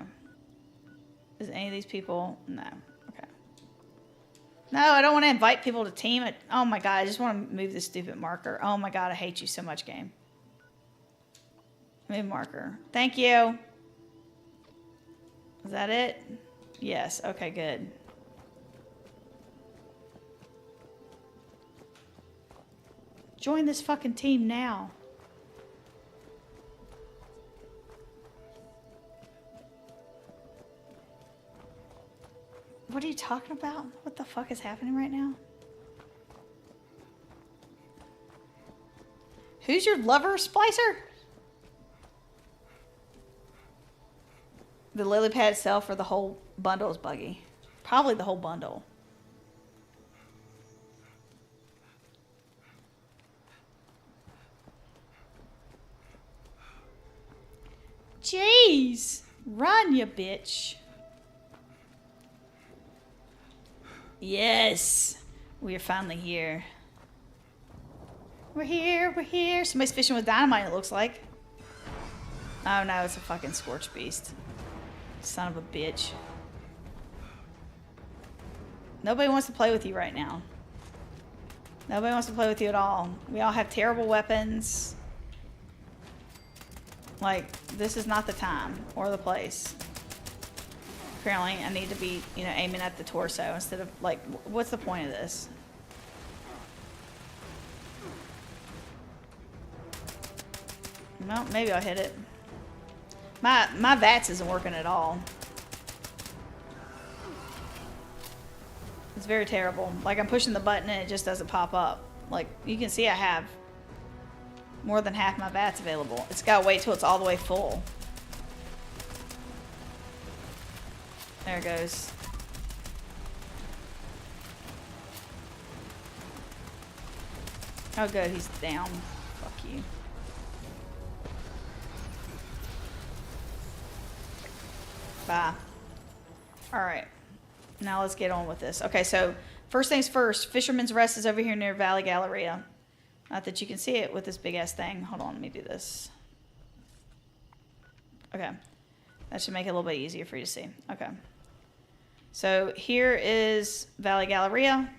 Is any of these people? No. Okay. No, I don't want to invite people to team it. Oh my god, I just want to move this stupid marker. Oh my god, I hate you so much, game. Move marker. Thank you. Is that it? Yes. Okay, good. Join this fucking team now. What are you talking about? What the fuck is happening right now? Who's your lover, Splicer? The lily pad itself or the whole bundle is buggy? Probably the whole bundle. Jeez! Run, you bitch. Yes! We are finally here. We're here, we're here. Somebody's fishing with dynamite, it looks like. Oh no, it's a fucking scorched beast. Son of a bitch. Nobody wants to play with you right now. Nobody wants to play with you at all. We all have terrible weapons. Like, this is not the time or the place. Apparently, I need to be, you know, aiming at the torso instead of, like, what's the point of this? Well, maybe I'll hit it. My VATS isn't working at all. It's very terrible. Like, I'm pushing the button and it just doesn't pop up. Like, you can see I have more than half my VATS available. It's got to wait till it's all the way full. There it goes. Oh good, he's down. Fuck you. Bye. Alright. Now let's get on with this. Okay, so first things first, Fisherman's Rest is over here near Valley Galleria. Not that you can see it with this big ass thing. Hold on, let me do this. Okay. That should make it a little bit easier for you to see. Okay. So here is Valley Galleria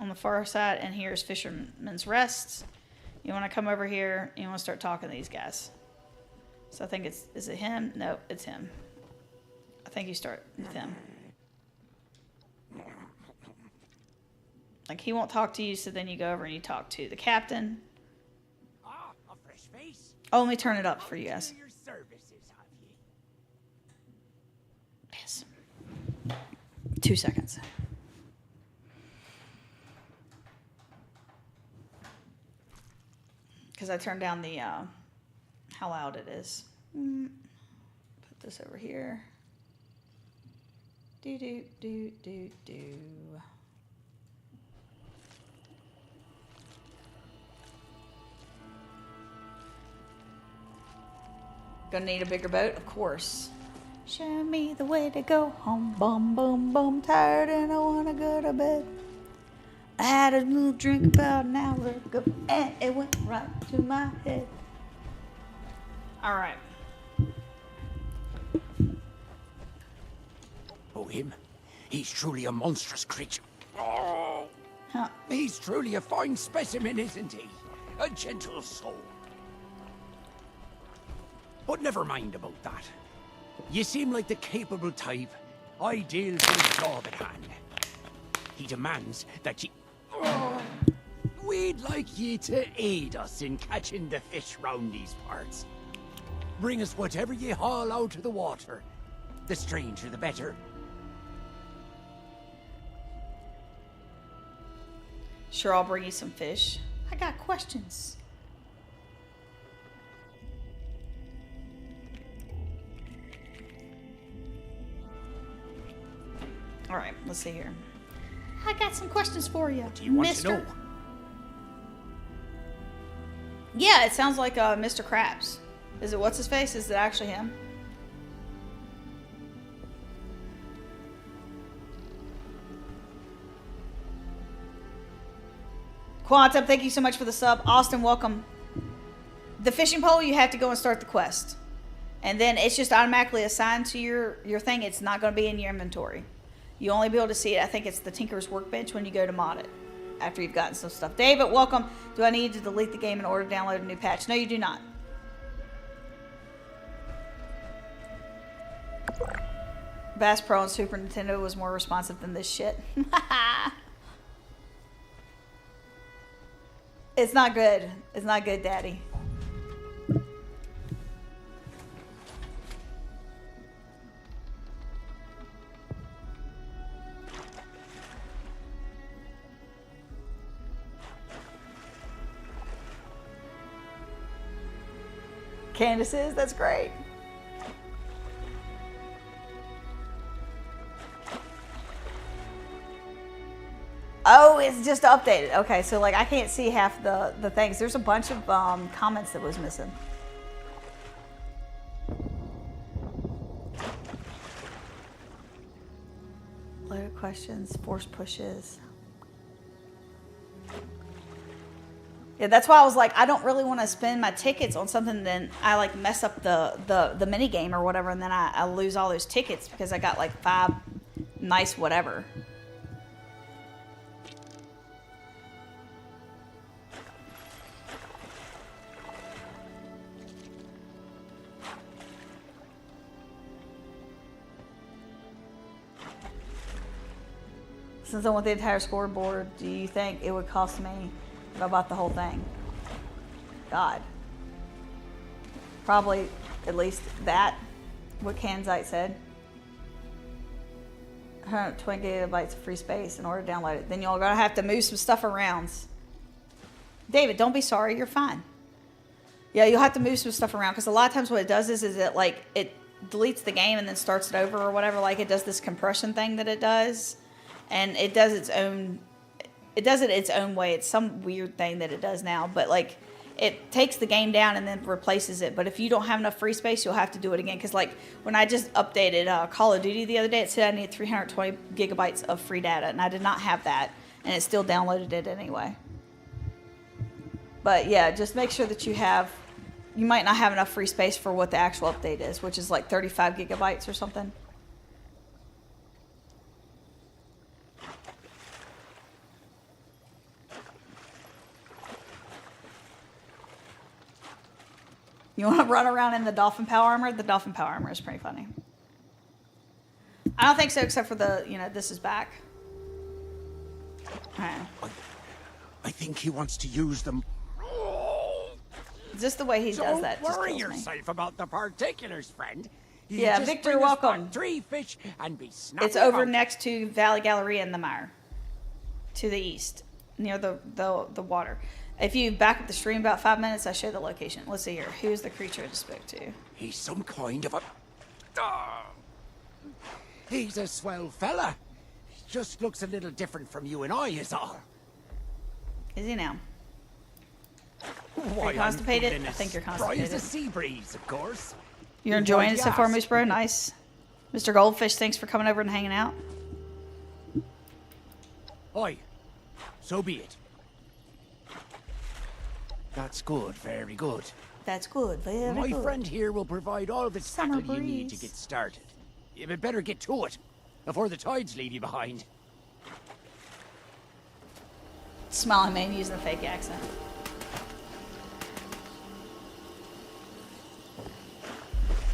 on the far side, and here's Fisherman's Rest. You want to come over here, you want to start talking to these guys. So I think is it him? No, it's him. I think you start with him. Like, he won't talk to you, so then you go over and you talk to the captain. Ah, a fresh face. Oh, let me turn it up for you guys. Your services, have you? Yes. 2 seconds. Because I turned down the, how loud it is. Put this over here. Do, do, do, do, do. Gonna need a bigger boat, of course. Show me the way to go home. Bum, bum, bum. Tired and I wanna go to bed. I had a little drink about an hour ago, and it went right to my head. All right. Oh, him? He's truly a monstrous creature. Oh, Huh. he's truly a fine specimen, isn't he? A gentle soul. But never mind about that. You seem like the capable type, ideal for the job at hand. He demands that you... Oh, we'd like you to aid us in catching the fish round these parts. Bring us whatever you haul out of the water. The stranger, the better. Sure, I'll bring you some fish. I got questions. All right, let's see here. I got some questions for you, Do you want Mister. to know? Yeah, it sounds like Mr. Krabs. Is it what's his face? Is it actually him? Quantum, thank you so much for the sub. Austin, welcome. The fishing pole, you have to go and start the quest. And then it's just automatically assigned to your thing. It's not going to be in your inventory. You only be able to see it. I think it's the Tinker's Workbench when you go to mod it. After you've gotten some stuff. David, welcome. Do I need to delete the game in order to download a new patch? No, you do not. Bass Pro and Super Nintendo was more responsive than this shit. It's not good. It's not good, Daddy. Candace is? That's great. Oh, it's just updated. Okay, so like I can't see half the things. There's a bunch of comments that was missing. Loaded questions, force pushes. Yeah, that's why I was like, I don't really want to spend my tickets on something, then I like mess up the mini game or whatever, and then I lose all those tickets because I got like 5 nice whatever. Since I want the entire scoreboard, do you think it would cost me if I bought the whole thing? God. Probably at least that, what Kanzite said. 120 gigabytes of free space in order to download it. Then y'all gonna have to move some stuff around. David, don't be sorry, you're fine. Yeah, you'll have to move some stuff around because a lot of times what it does is it like, it deletes the game and then starts it over or whatever. Like it does this compression thing that it does. And it does its own way. It's some weird thing that it does now, but like it takes the game down and then replaces it. But if you don't have enough free space, you'll have to do it again. Because like when I just updated Call of Duty the other day, it said I needed 320 gigabytes of free data, and I did not have that, and it still downloaded it anyway. But yeah, just make sure that you might not have enough free space for what the actual update is, which is like 35 gigabytes or something. You want to run around in the dolphin power armor? The dolphin power armor is pretty funny. I don't think so, except for the, this is back. Alright. I think he wants to use them. Is this the way he does that? Don't Just worry kills me. yourself about the particulars, friend. You Yeah, just Victor, bring us back welcome. 3 fish and be snappy It's over about it. next to Valley Galleria in the mire. To the east. Near the water. If you back up the stream about 5 minutes, I show the location. Let's see here. Who's the creature I just spoke to? He's some kind of a... He's a swell fella. He just looks a little different from you and I is all. Is he now? Why, you constipated? I'm feeling I think you're as constipated. spry as a sea breeze, of course. You're enjoying it so far, Yes. Moose Bro? Nice. Mr. Goldfish, thanks for coming over and hanging out. Oi, so be it. That's good, very good. That's good. Very My good. friend here will provide all the Summer tackle you need to breeze. get started. You had better get to it before the tides leave you behind. Smiling man using a fake accent.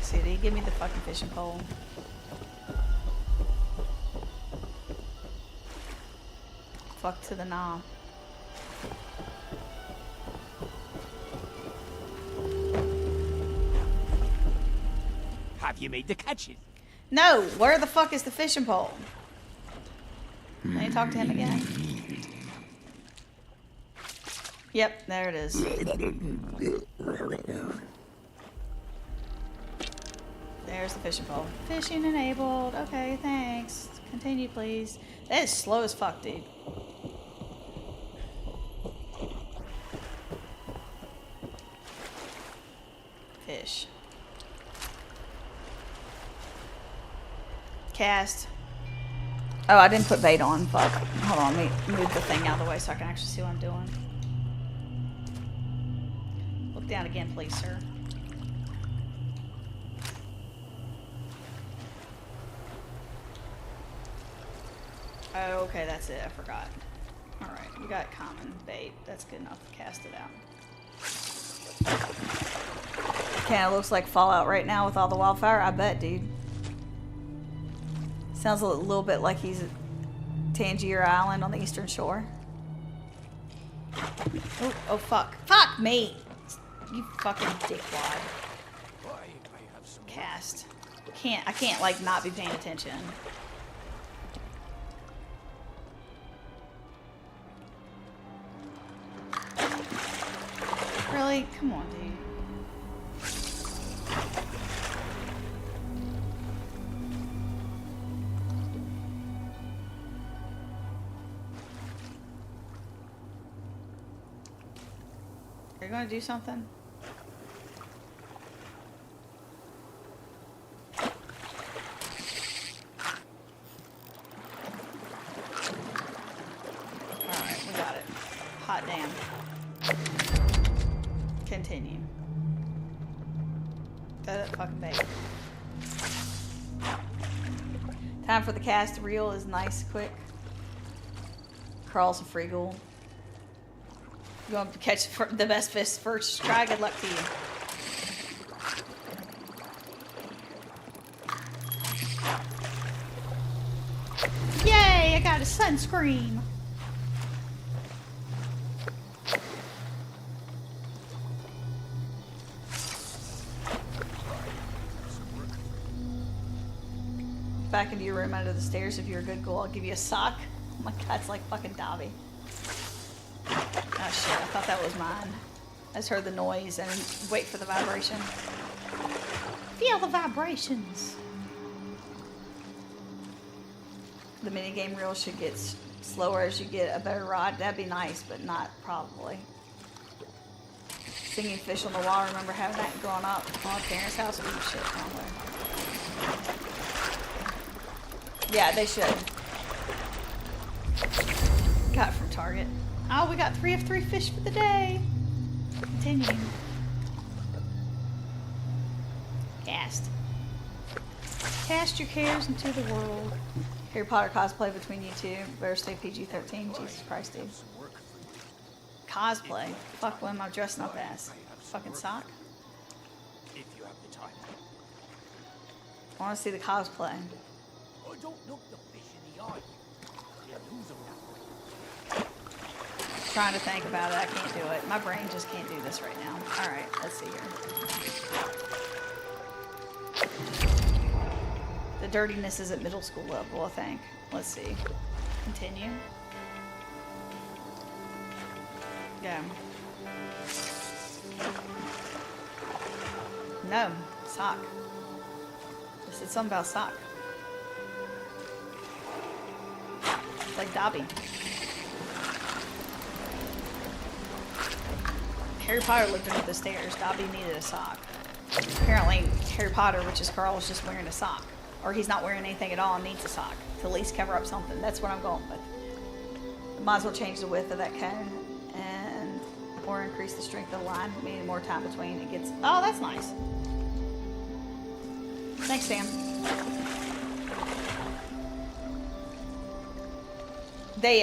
See, did he give me the fucking fishing pole? Fuck to the knob. Have you made the catches? No, where the fuck is the fishing pole? Let me talk to him again. Yep, there it is. There's the fishing pole. Fishing enabled. Okay, thanks. Continue, please. That is slow as fuck, dude. Fish. Cast. Oh, I didn't put bait on. Fuck. Hold on, let me move the thing out of the way so I can actually see what I'm doing. Look down again, please, sir. Oh, okay, that's it. I forgot. Alright, we got common bait. That's good enough to cast it out. Kinda looks like Fallout right now with all the wildfire. I bet, dude. Sounds a little bit like he's at Tangier Island on the eastern shore. Oh, fuck. Fuck me! You fucking dickwad. Cast. I can't, like, not be paying attention. Really? Come on, dude. Are you gonna do something? Alright, we got it. Hot damn. Continue. That fucking bait. Time for the cast reel is nice, quick. Crawls a free ghoul. You want to catch the best fish first try? Good luck to you. Yay! I got a sunscreen. Back into your room under the stairs. If you're a good ghoul, I'll give you a sock. Oh my god, it's like fucking Dobby. Oh shit, I thought that was mine. I just heard the noise and wait for the vibration. Feel the vibrations. The minigame reel should get slower as you get a better rod. That'd be nice, but not probably. Singing fish on the wall. Remember having that growing up on my parents' house? Oh shit, wrong way. Yeah, they should. Got it from Target. Oh, we got 3 of 3 fish for the day. Continue. Cast. Cast your cares into the world. Harry Potter cosplay between you two. Better stay PG-13. Jesus Christ, dude. Cosplay? Fuck, what am I dressing up as? Fucking sock? I want to see the cosplay. Oh, don't look the fish in the eye. You'll lose 'em that way. Trying to think about it. I can't do it. My brain just can't do this right now. All right, let's see here. The dirtiness is at middle school level, I think. Let's see. Continue. Yeah. No, sock. It said something about sock. Like Dobby. Harry Potter lived under the stairs. Dobby needed a sock. Apparently, Harry Potter, which is Carl, is just wearing a sock. Or he's not wearing anything at all and needs a sock to at least cover up something. That's what I'm going with. Might as well change the width of that cone and or increase the strength of the line, meaning more time between it gets. Oh, that's nice. Thanks, Sam. They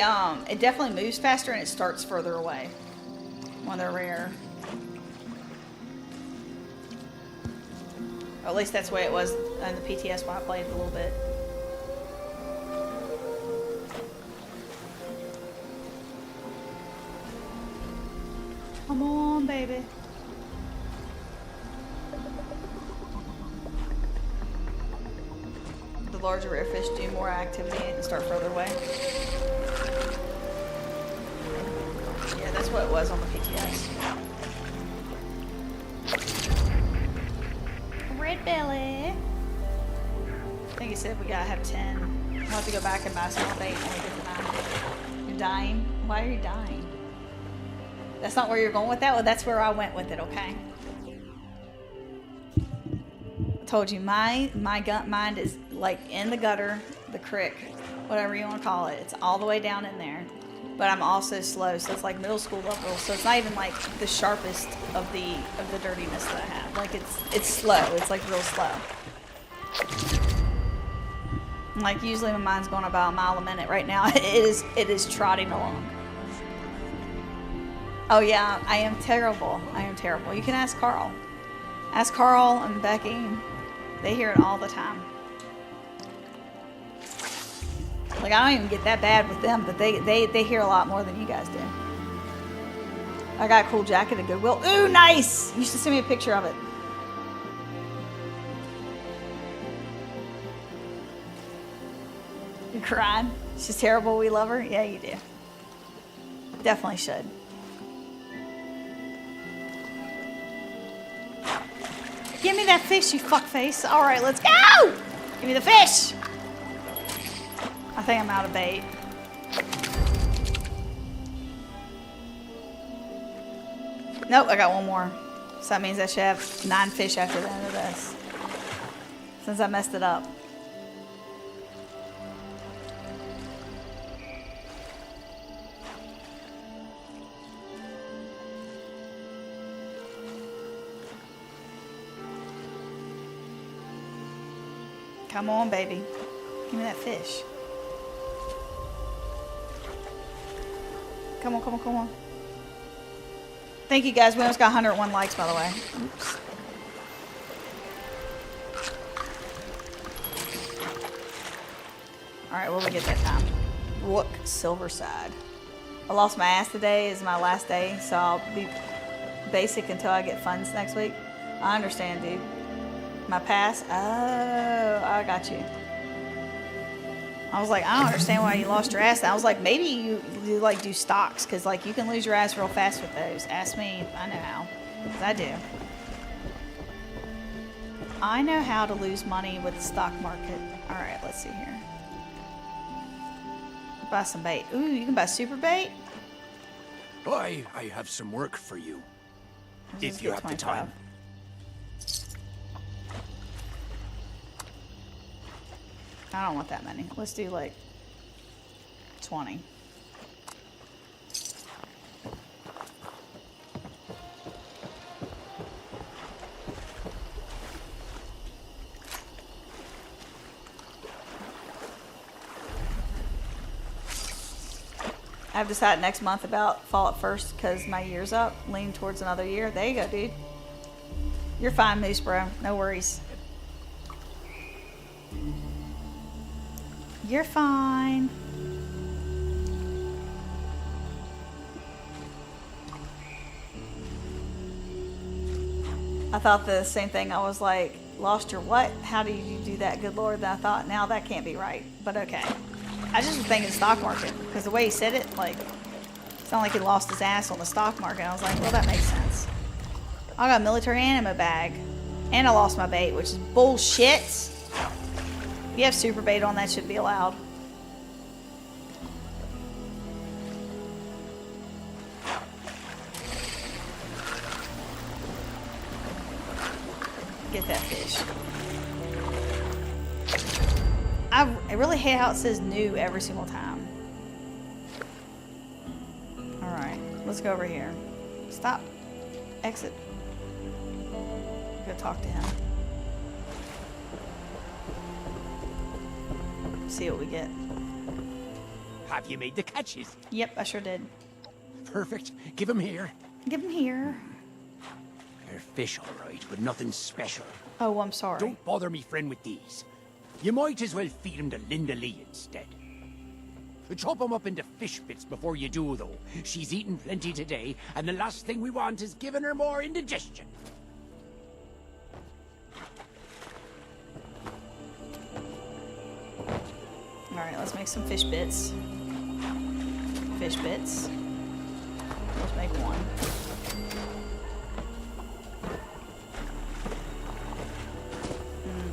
it definitely moves faster and it starts further away when they're rare. Or at least that's the way it was in the PTS when I played a little bit. Come on, baby. The larger rare fish do more activity and start further away. Yeah, that's what it was on the PTS. Red belly. I think he said we gotta have 10. We'll have to go back and buy some more bait when we get to 9. You're dying? Why are you dying? That's not where you're going with that? Well, that's where I went with it, okay? I told you, my gut mind is like in the gutter, the crick, whatever you want to call it. It's all the way down in there. But I'm also slow, so it's like middle school level. So it's not even like the sharpest of the dirtiness that I have. Like it's slow. It's like real slow. Like usually my mind's going about a mile a minute. Right now it is trotting along. Oh yeah, I am terrible. I am terrible. You can ask Carl. Ask Carl and Becky. They hear it all the time. Like, I don't even get that bad with them, but they hear a lot more than you guys do. I got a cool jacket at Goodwill. Ooh, nice! You should send me a picture of it. You're crying? She's terrible, we love her? Yeah, you do. Definitely should. Give me that fish, you fuckface. All right, let's go! Give me the fish! I think I'm out of bait. Nope, I got one more. So that means I should have 9 fish after the end of this. Since I messed it up. Come on, baby. Give me that fish. Come on, come on, come on. Thank you guys. We almost got 101 likes, by the way. Oops. Alright, what did we get that time? Rook Silverside. I lost my ass today. Is my last day, so I'll be basic until I get funds next week. I understand, dude. My pass? Oh, I got you. I was like, I don't understand why you lost your ass. I was like, maybe you like do stocks, because like you can lose your ass real fast with those. Ask me, I know how, because I do. I know how to lose money with the stock market. All right, let's see here. Buy some bait. Ooh, you can buy super bait. I have some work for you, if you have the time. I don't want that many. Let's do like 20. I've decided next month about Fallout first because my year's up. Lean towards another year. There you go, dude. You're fine, Moose Bro. No worries. You're fine. I thought the same thing. I was like, lost your what? How do you do that? Good Lord. Then I thought, now that can't be right. But okay. I just was thinking stock market. Because the way he said it, like, it sounded like he lost his ass on the stock market. I was like, well, that makes sense. I got a military ammo bag. And I lost my bait, which is bullshit. If you have super bait on, that should be allowed. Get that fish. I really hate how it says new every single time. Alright, let's go over here. Stop. Exit. Go talk to him. See what we get. Have you made the catches? Yep, I sure did. Perfect. Give them here. Give him here. They're fish, all right, but nothing special. Oh, I'm sorry. Don't bother me friend with these. You might as well feed them to Linda Lee instead. Chop them up into fish bits before you do, though. She's eaten plenty today, and the last thing we want is giving her more indigestion. Alright, let's make some fish bits. Fish bits. Let's make one.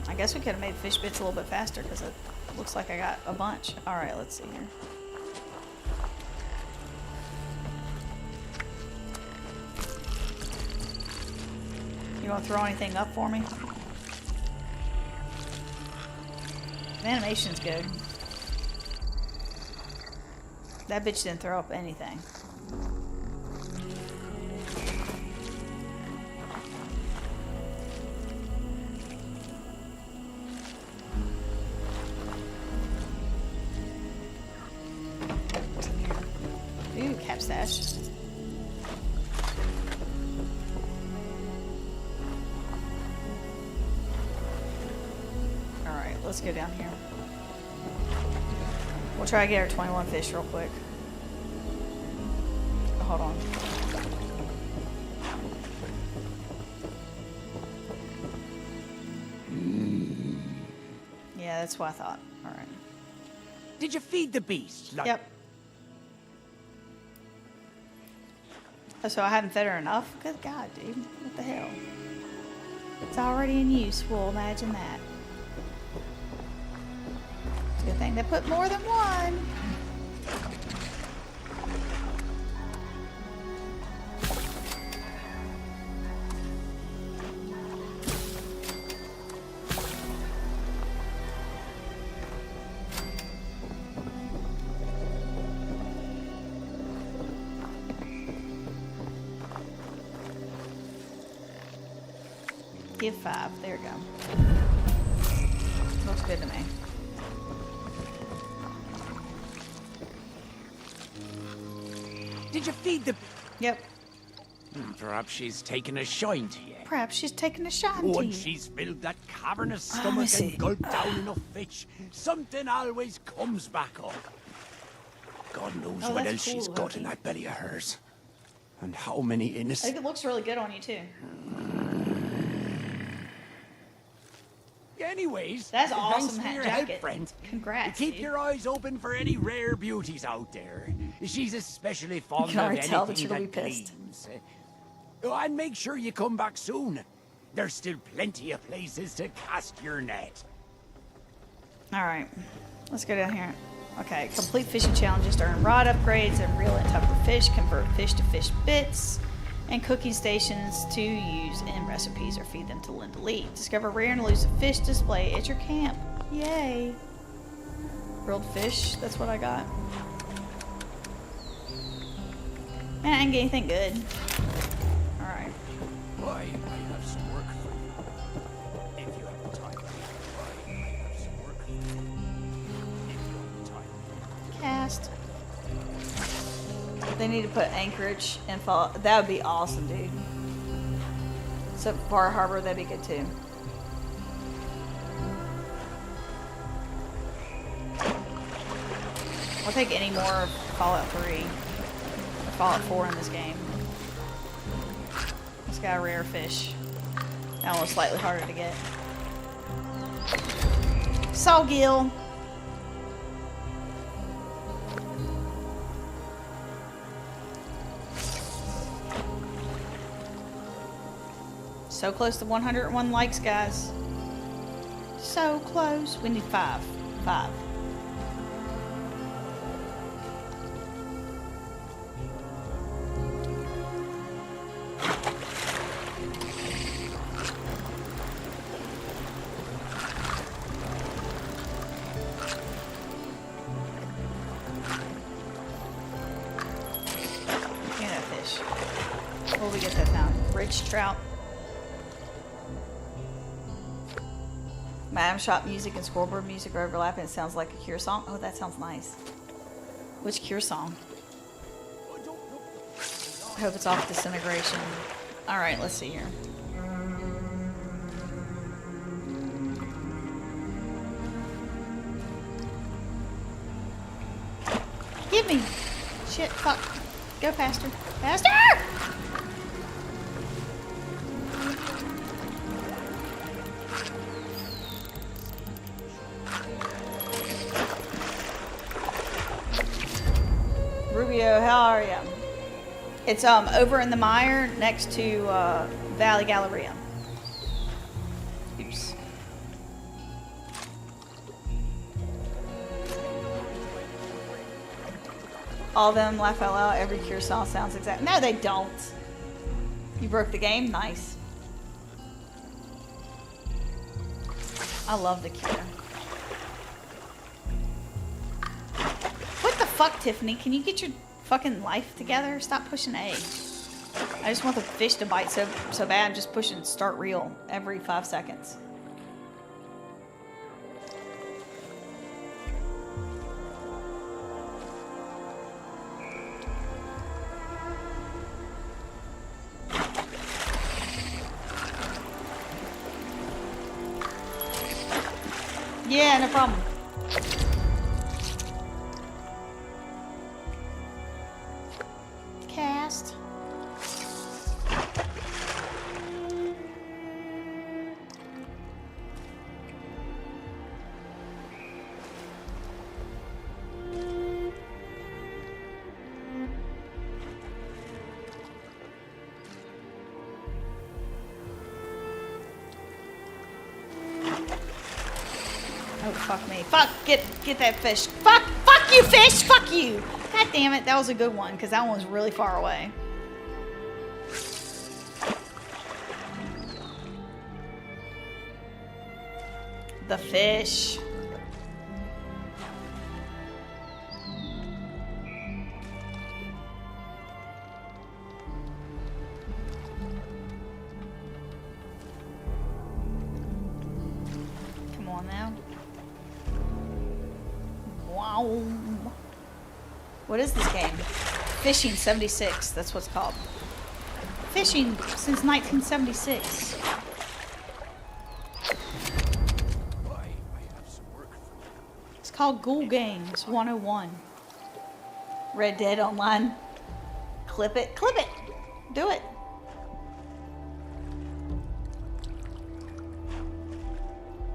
I guess we could have made fish bits a little bit faster because it looks like I got a bunch. Alright, let's see here. You want to throw anything up for me? The animation's good. That bitch didn't throw up anything. Ooh, capstash. Alright, let's go down here. We'll try to get our 21 fish real quick. Oh, hold on. Yeah, that's what I thought. Alright. Did you feed the beast? Like Yep. Oh, so I haven't fed her enough? Good God, dude. What the hell? It's already in use. Well, imagine that. It's a good thing they put more than one. Give 5. There you go. Looks good to me. Did you feed the... Yep. Perhaps she's taken a shine to you. Perhaps she's taking a shot to Once you. she's filled that cavernous me stomach see. and gulped down enough fish, something always comes back up. God knows Oh, what that's else she's cool, got Loki. in that belly of hers. And how many I think innocent... it looks really good on you, too. Anyways, That's thanks awesome for your jacket. help, friend. Congrats, Keep dude. your eyes open for any rare beauties out there. She's especially fond can of already tell that anything you're that gonna be pissed. gleams. And make sure you come back soon. There's still plenty of places to cast your net. Alright. Let's go down here. Okay. Complete fishing challenges to earn rod upgrades and reel in tougher fish, convert fish to fish bits, and cooking stations to use in recipes or feed them to Linda Lee. Discover rare and elusive fish display at your camp. Yay. Grilled fish. That's what I got. Man, I didn't get anything good. Alright. Why, I have some work for you. If you have the time. Why, I have some work for you. If you have the time. Cast. They need to put anchorage and fall. That would be awesome, dude. So Bar Harbor, that'd be good too. I'll take any more Fallout 3 or Fallout 4 in this game. It's got a rare fish. That one was slightly harder to get. Sawgill. So close to 101 likes, guys. So close. We need 5. 5. Look at that fish. What will we get that now? Ridge trout. Madam Shop music and scoreboard music are overlapping. It sounds like a Cure song. Oh, that sounds nice. Which Cure song? I hope it's off Disintegration. Alright, let's see here. Give me! Shit, fuck. Go faster. Faster! Rubio, how are ya? It's over in the mire next to Valley Galleria. Oops. All of them laugh out loud. Every Cure song sounds exact. No, they don't. You broke the game? Nice. I love the Cure. What the fuck, Tiffany? Can you get your fucking life together? Stop pushing A. I just want the fish to bite so bad. I'm just pushing start reel every 5 seconds. Yeah, no problem. Cast. Oh, fuck me. Fuck! Get that fish. Fuck you, fish! Fuck you! God damn it, that was a good one, because that one was really far away. The fish. Come on now. Wow. What is this game? Fishing 76. That's what it's called. Fishing since 1976. It's called Ghoul Games 101. Red Dead Online. Clip it. Clip it. Do it.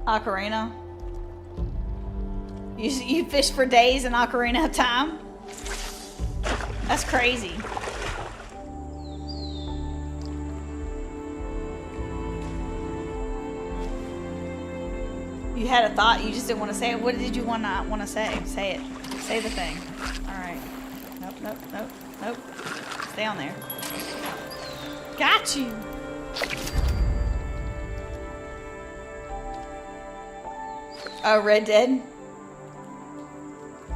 Ocarina. You fish for days in Ocarina of Time? That's crazy. You had a thought, you just didn't want to say it. What did you want to say? Say it. Say the thing. Alright. Nope, nope, nope, nope. Stay on there. Got you! Oh, Red Dead?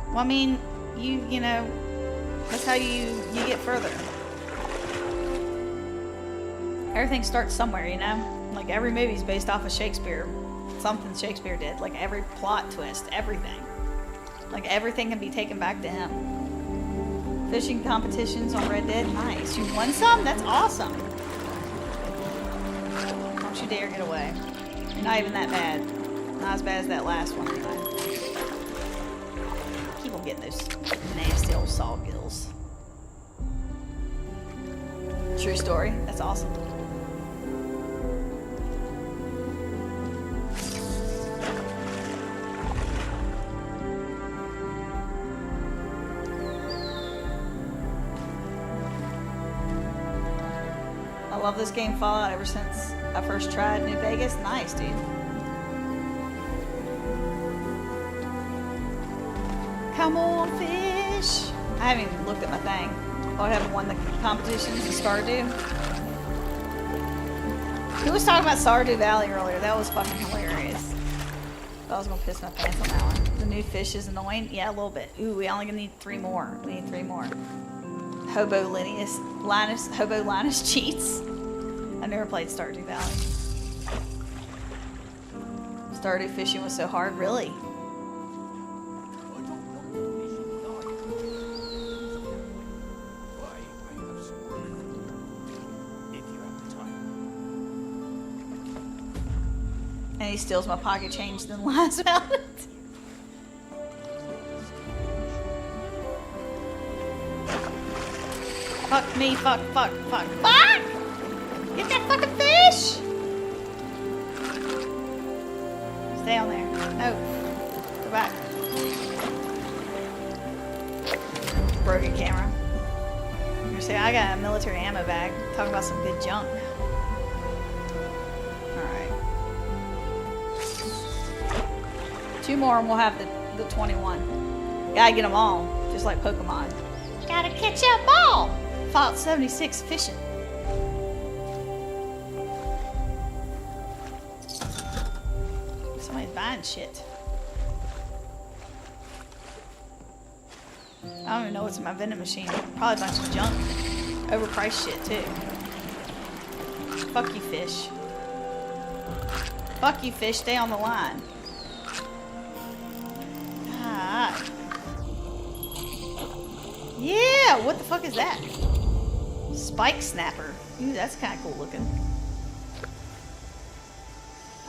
Well, I mean, you know, that's how you get further. Everything starts somewhere, you know? Like, every movie's based off of Shakespeare. Something Shakespeare did. Like, every plot twist, everything. Like, everything can be taken back to him. Fishing competitions on Red Dead, nice. You won some? That's awesome. Don't you dare get away. You're not even that bad. Not as bad as that last one, anyway. Keep them getting those nasty old saw gills. True story. That's awesome. I love this game Fallout ever since I first tried New Vegas. Nice, dude. Come on, fish. I haven't even looked at my thing. Oh, I haven't won the competitions in Stardew. He was talking about Stardew Valley earlier. That was fucking hilarious. I was gonna piss my pants on that one. The new fish is annoying. Yeah, a little bit. Ooh, we only gonna need 3 more. We need 3 more. Hobo Linus cheats. I never played Stardew Valley. Stardew fishing was so hard, really. And he steals my pocket change, then lies about it. Fuck me, fuck. Get that fucking fish! Stay on there. No. Go back. Broken camera. You're saying I got a military ammo bag. Talking about some good junk. Alright. 2 more and we'll have the 21. Gotta get them all. Just like Pokemon. Gotta catch up all! Fallout 76 fishing. Somebody's buying shit. I don't even know what's in my vending machine. Probably a bunch of junk. Overpriced shit too. Fuck you, fish. Fuck you, fish. Stay on the line. God. Yeah, what the fuck is that? Spike snapper. Ooh, that's kind of cool looking.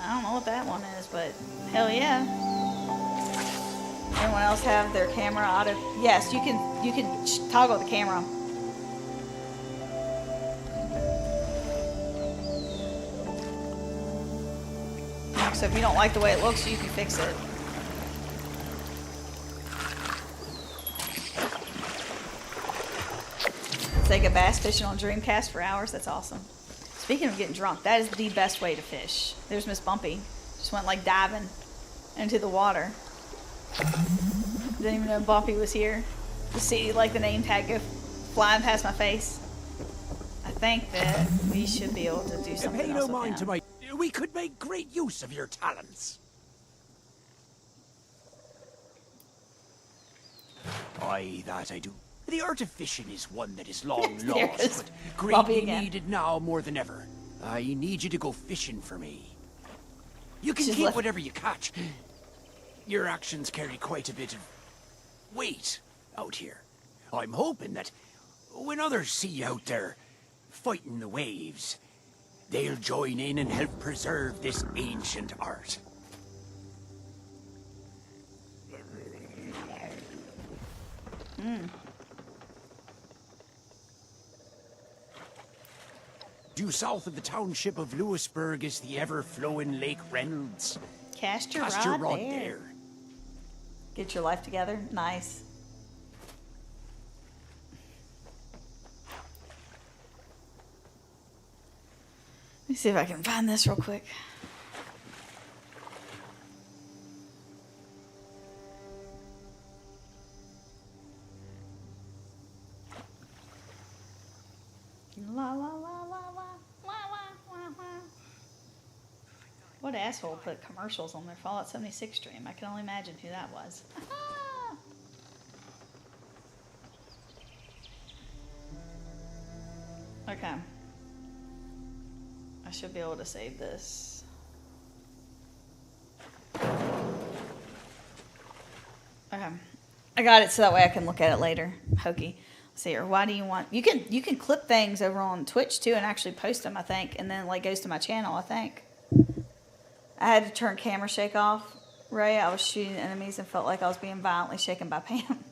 I don't know what that one is, but hell yeah. Anyone else have their camera auto? Yes, you can toggle the camera. So if you don't like the way it looks, you can fix it. Take a bass fishing on Dreamcast for hours. That's awesome. Speaking of getting drunk, that is the best way to fish. There's Miss Bumpy. Just went like diving into the water. Didn't even know Bumpy was here. To see like the name tag go flying past my face. I think that we should be able to do something Pay else no with mind him. to we could make great use of your talents. Aye, that I do. The art of fishing is one that is long lost, but greatly needed now more than ever. I need you to go fishing for me. You can keep whatever you catch. Your actions carry quite a bit of weight out here. I'm hoping that when others see you out there fighting the waves, they'll join in and help preserve this ancient art. Due south of the township of Lewisburg is the ever-flowing Lake Reynolds. Cast your rod there. Get your life together. Nice. Let me see if I can find this real quick. La la la la la la la la. What asshole put commercials on their Fallout 76 stream? I can only imagine who that was. Okay. I should be able to save this. Okay. I got it so that way I can look at it later. Hokey. Let's see, or why do you want... You can clip things over on Twitch too and actually post them, I think. And then like goes to my channel, I think. I had to turn camera shake off Ray, I was shooting enemies and felt like I was being violently shaken by Pam.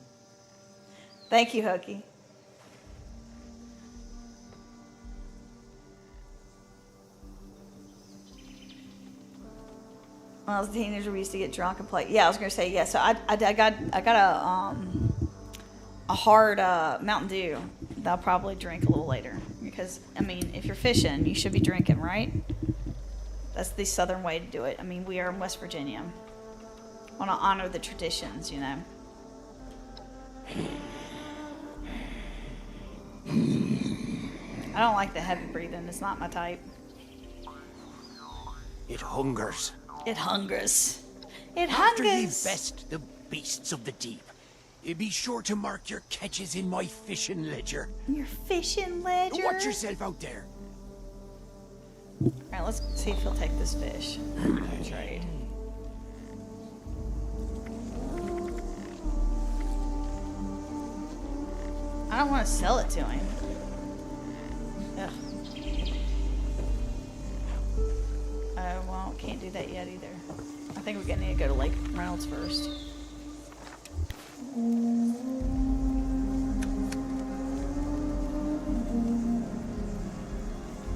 Thank you, Hookie. When I was a teenager, we used to get drunk and play. Yeah, I was gonna say yeah. So I got a hard Mountain Dew that I'll probably drink a little later because I mean, if you're fishing, you should be drinking, right? That's the southern way to do it. I mean, we are in West Virginia. Want to honor the traditions, you know. I don't like the heavy breathing. It's not my type. It hungers. It hungers. It After ye hungers. best the beasts of the deep, be sure to mark your catches in my fishing ledger. Your fishing ledger. Watch yourself out there. All right, let's see if he'll take this fish. Trade. I don't want to sell it to him. Ugh. Well, can't do that yet either. I think we're gonna need to go to Lake Reynolds first.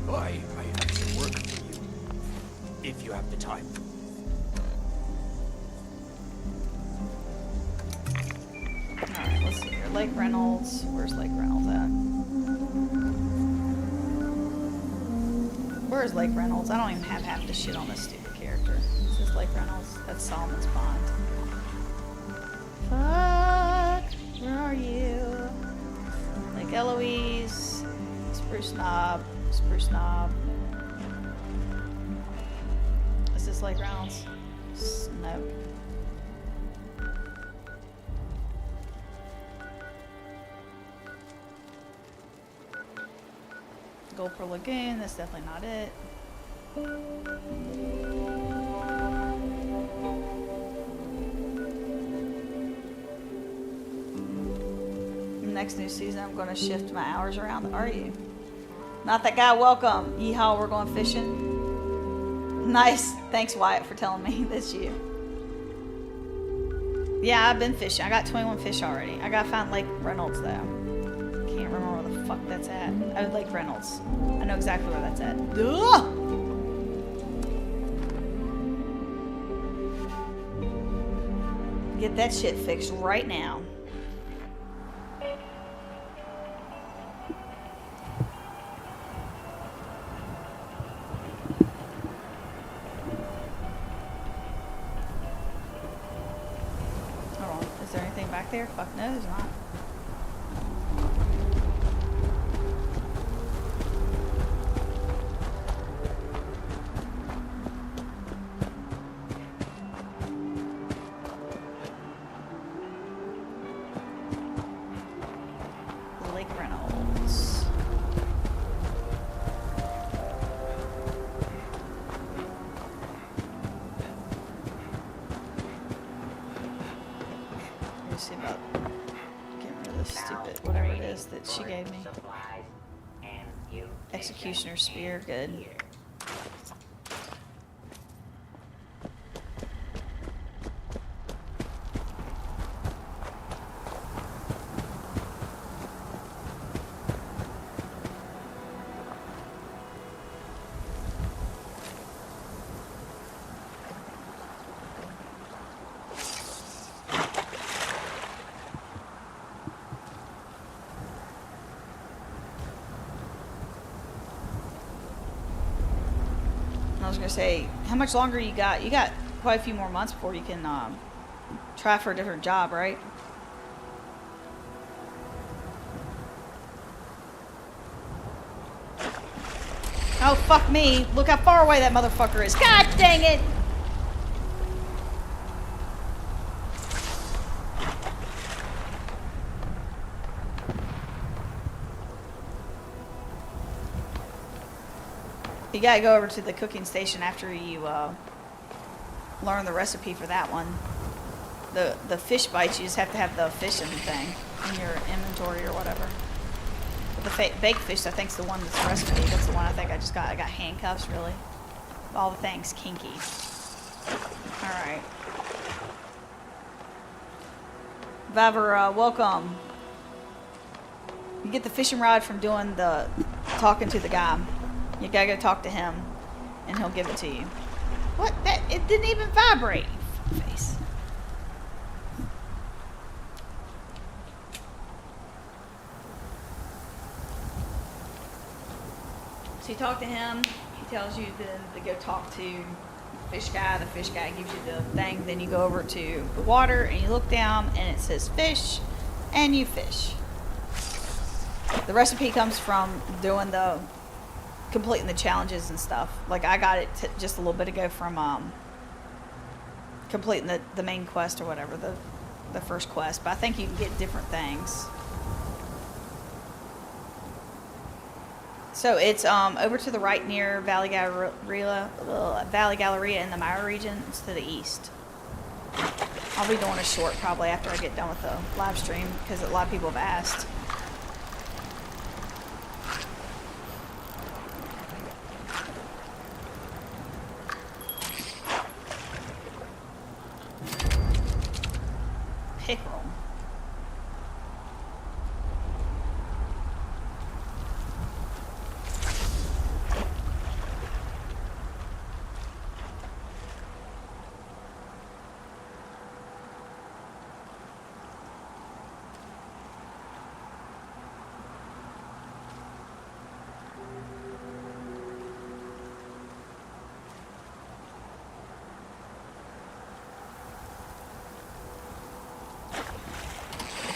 I have some work for you, if you have the time. Alright, let's see here. Lake Reynolds. Where's Lake Reynolds at? Where's Lake Reynolds? I don't even have half the shit on this stupid character. Is this Lake Reynolds? That's Solomon's Pond. Fuck! Where are you? Lake Eloise. Spruce Knob. Spruce Knob. Is this Lake Reynolds? Nope. Gulper Lagoon, that's definitely not it. Next new season, I'm going to shift my hours around. Are you? Not that guy, welcome. Yeehaw, we're going fishing. Nice. Thanks, Wyatt, for telling me that's you. Yeah, I've been fishing. I got 21 fish already. I got to find Lake Reynolds, though. Can't remember where the fuck that's at. Oh, Lake Reynolds. I know exactly where that's at. Ugh! Get that shit fixed right now. Hold on. Is there anything back there? Fuck no, there's not. That she gave me. Executioner spear, good. I was gonna say, how much longer you got? You got quite a few more months before you can try for a different job, right? Oh, fuck me. Look how far away that motherfucker is. God dang it! You gotta go over to the cooking station after you learn the recipe for that one. The fish bites, you just have to have the fishing thing in your inventory or whatever. But the baked fish, I think, is the one that's the recipe. That's the one I think I just got. I got handcuffs, really. All the things kinky. All right. Vavra, welcome. You get the fishing rod from doing the talking to the guy. You gotta go talk to him, and he'll give it to you. What? That it didn't even vibrate. Face. So you talk to him. He tells you then to go talk to the fish guy. The fish guy gives you the thing. Then you go over to the water and you look down, and it says fish, and you fish. The recipe comes from doing completing the challenges and stuff. Like I got it just a little bit ago from completing the main quest or whatever, the first quest. But I think you can get different things. So it's over to the right near Valley Galleria in the Myra region. It's to the east. I'll be doing a short probably after I get done with the live stream because a lot of people have asked. Pickerel.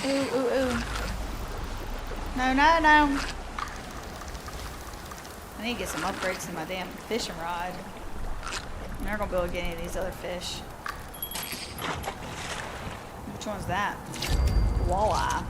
Ooh, ooh, ooh. No, no, no. I need to get some upgrades to my damn fishing rod. I'm never gonna be able to get any of these other fish. Which one's that? Walleye.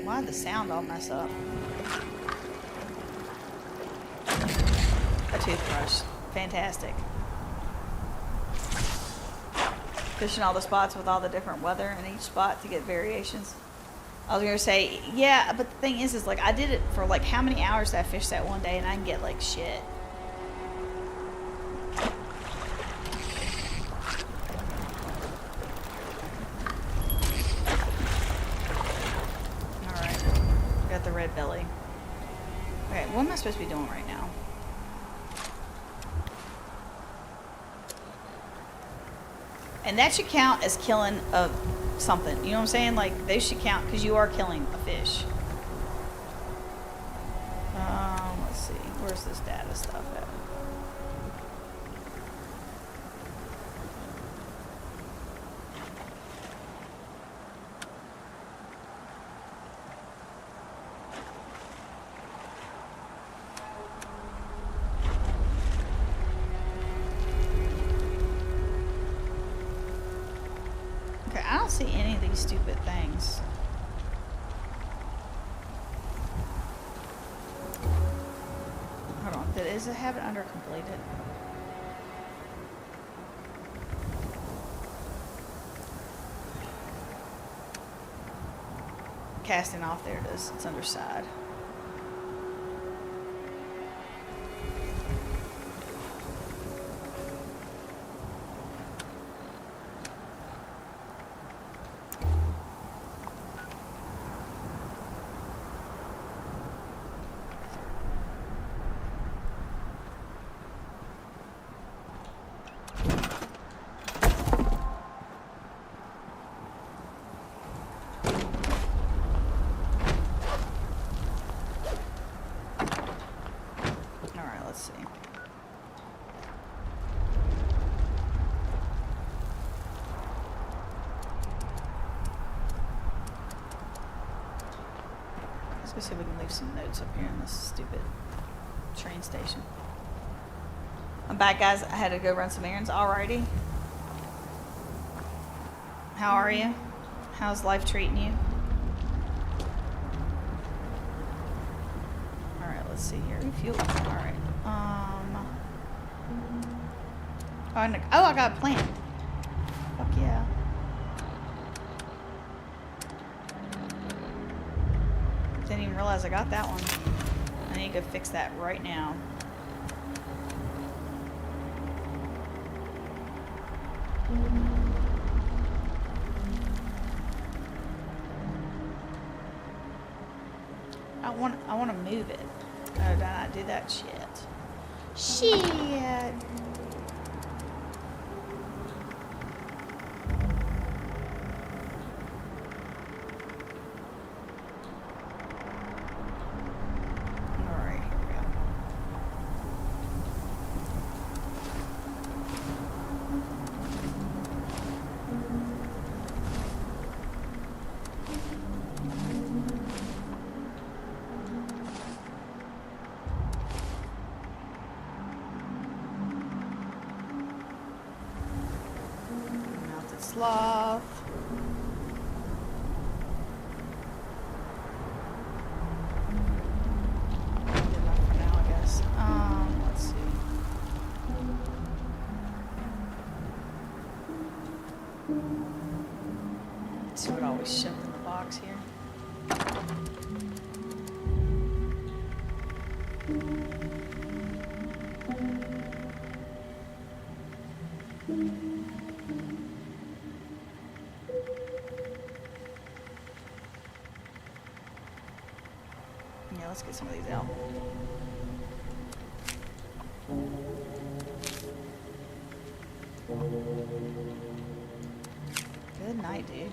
Why did the sound all mess up? A toothbrush. Fantastic. Fishing all the spots with all the different weather in each spot to get variations. I was gonna say, yeah, but the thing is like I did it for like how many hours did I fish that one day and I can get like shit. The red belly. Okay, what am I supposed to be doing right now? And that should count as killing something. You know what I'm saying? Like, they should count because you are killing a fish. Let's see. Where's this data stuff at? I don't see any of these stupid things. Hold on, does it have it under completed? Casting off, there it is. It's under side. Let's see if we can leave some notes up here in this stupid train station. I'm back, guys. I had to go run some errands. Alrighty. How are you? How's life treating you? Alright, let's see here. Fuel. Alright. Oh, I got a plant. Fuck yeah. Didn't even realize I got that one. I need to go fix that right now. I want to move it. Oh, did I not do that? Shit. Shit. Sloth. Good enough for now, I guess. Let's see. Let's see what I always shoved in the box here. Yeah, let's get some of these out. Good night, dude.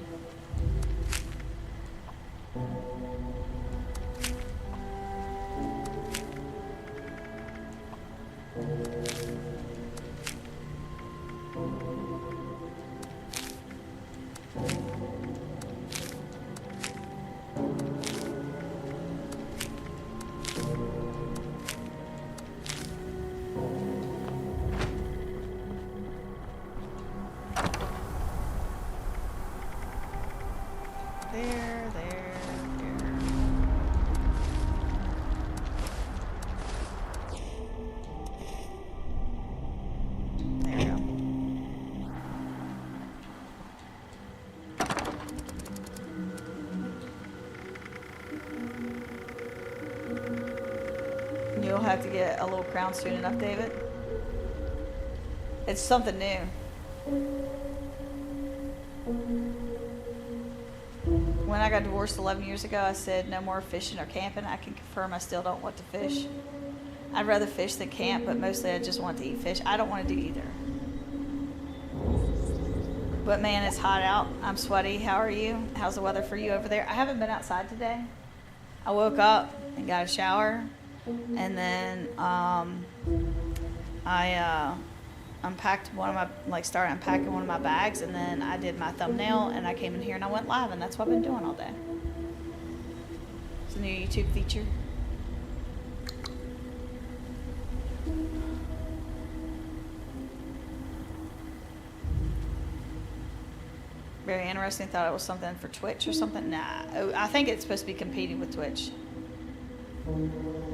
You'll have to get a little crown soon enough, David. It's something new. When I got divorced 11 years ago, I said no more fishing or camping. I can confirm I still don't want to fish. I'd rather fish than camp, but mostly I just want to eat fish. I don't want to do either. But man, it's hot out. I'm sweaty. How are you? How's the weather for you over there? I haven't been outside today. I woke up and got a shower. And then I unpacked one of my, started unpacking one of my bags, and then I did my thumbnail, and I came in here and I went live, and that's what I've been doing all day. It's a new YouTube feature. Very interesting. Thought it was something for Twitch or something. Nah, I think it's supposed to be competing with Twitch.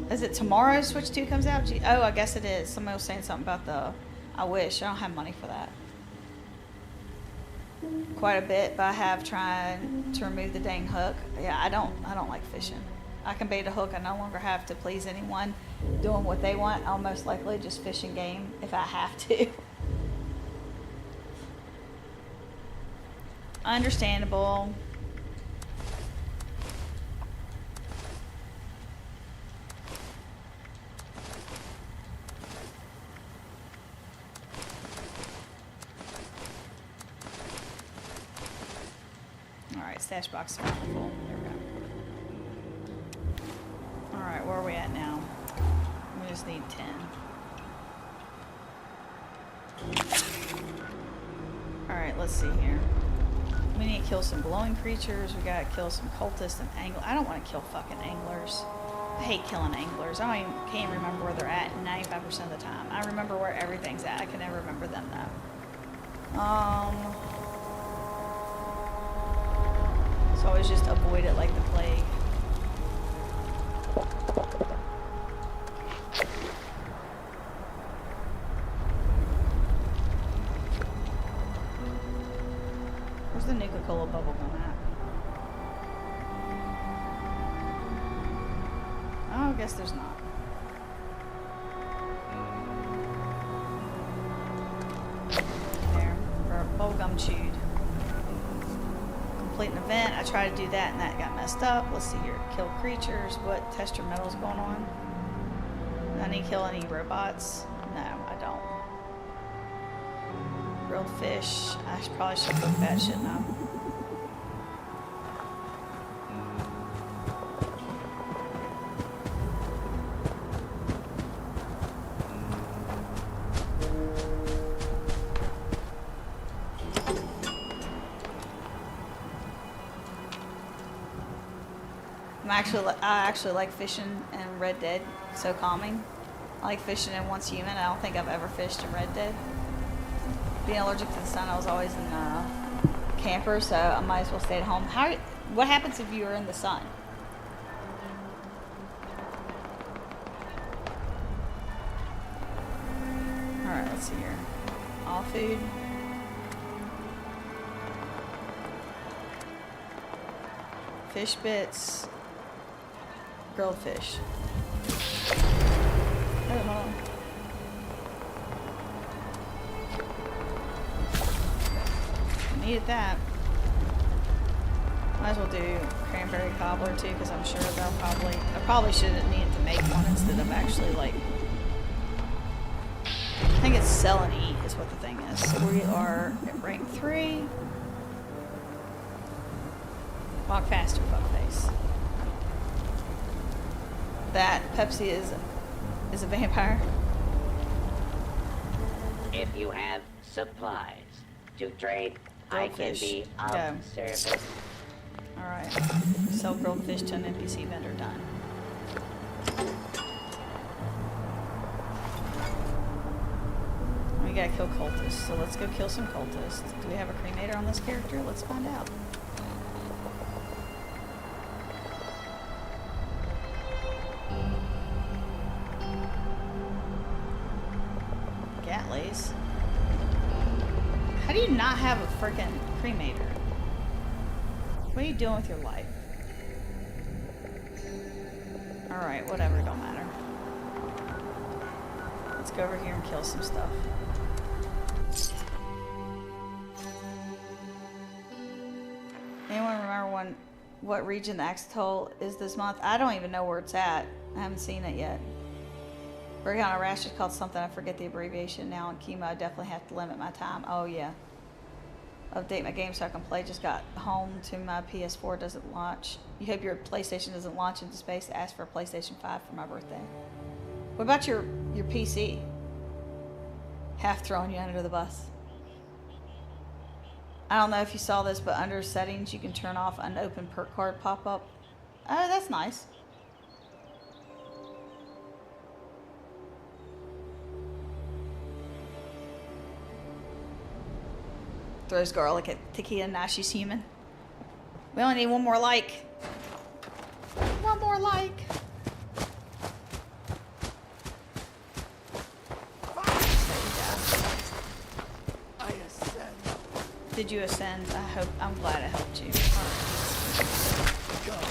Is it tomorrow Switch 2 comes out? Oh, I guess it is. Somebody was saying something about the... I wish. I don't have money for that. Quite a bit, but I have tried to remove the dang hook. Yeah, I don't like fishing. I can bait a hook. I no longer have to please anyone doing what they want. I'll most likely just fish in game if I have to. Understandable. Alright, stash box is finally full. There we go. Alright, where are we at now? We just need 10. Alright, let's see here. We need to kill some glowing creatures. We gotta kill some cultists and anglers. I don't want to kill fucking anglers. I hate killing anglers. Can't even remember where they're at 95% of the time. I remember where everything's at. I can never remember them though. So I always just avoid it like the plague. Where's the Nuka-Cola bubblegum at? Oh, I guess there's not. There. Bubblegum chewed. Complete an event. I tried to do that and that got messed up. Let's see here. Kill creatures. What test your metals going on? Do I need to kill any robots? No, I don't. Grilled fish. I probably should cook that, shouldn't I? I actually like fishing in Red Dead. It's so calming. I like fishing in Once Human. I don't think I've ever fished in Red Dead. Being allergic to the sun, I was always in a camper, so I might as well stay at home. What happens if you are in the sun? Alright, let's see here. All food. Fish bits. Grilled fish. Oh, hold on. Needed that. Might as well do cranberry cobbler too, because I'm sure I probably should have needed to make one instead of actually like. I think it's sell and eat is what the thing is. So we are at rank 3. Walk faster, fuckface. That Pepsi is a vampire. If you have supplies to trade, I can be of service. Alright. Sell grilled fish to an NPC vendor. Done. We gotta kill cultists, so let's go kill some cultists. Do we have a cremator on this character? Let's find out. Gatlays. How do you not have a freaking cremator? What are you doing with your life? Alright, whatever, don't matter. Let's go over here and kill some stuff. Anyone remember what region the Axatoll is this month? I don't even know where it's at. I haven't seen it yet. Working on a rash is called something, I forget the abbreviation now. In chemo, I definitely have to limit my time. Oh yeah. Update my game so I can play. Just got home to my PS4, doesn't launch. You hope your PlayStation doesn't launch into space. Ask for a PlayStation 5 for my birthday. What about your PC? Half throwing you under the bus. I don't know if you saw this, but under settings you can turn off unopened perk card pop-up. Oh, that's nice. Throws garlic at Takia. Now she's human. We only need one more like. One more like. I ascend. Did you ascend? I'm glad I helped you. God,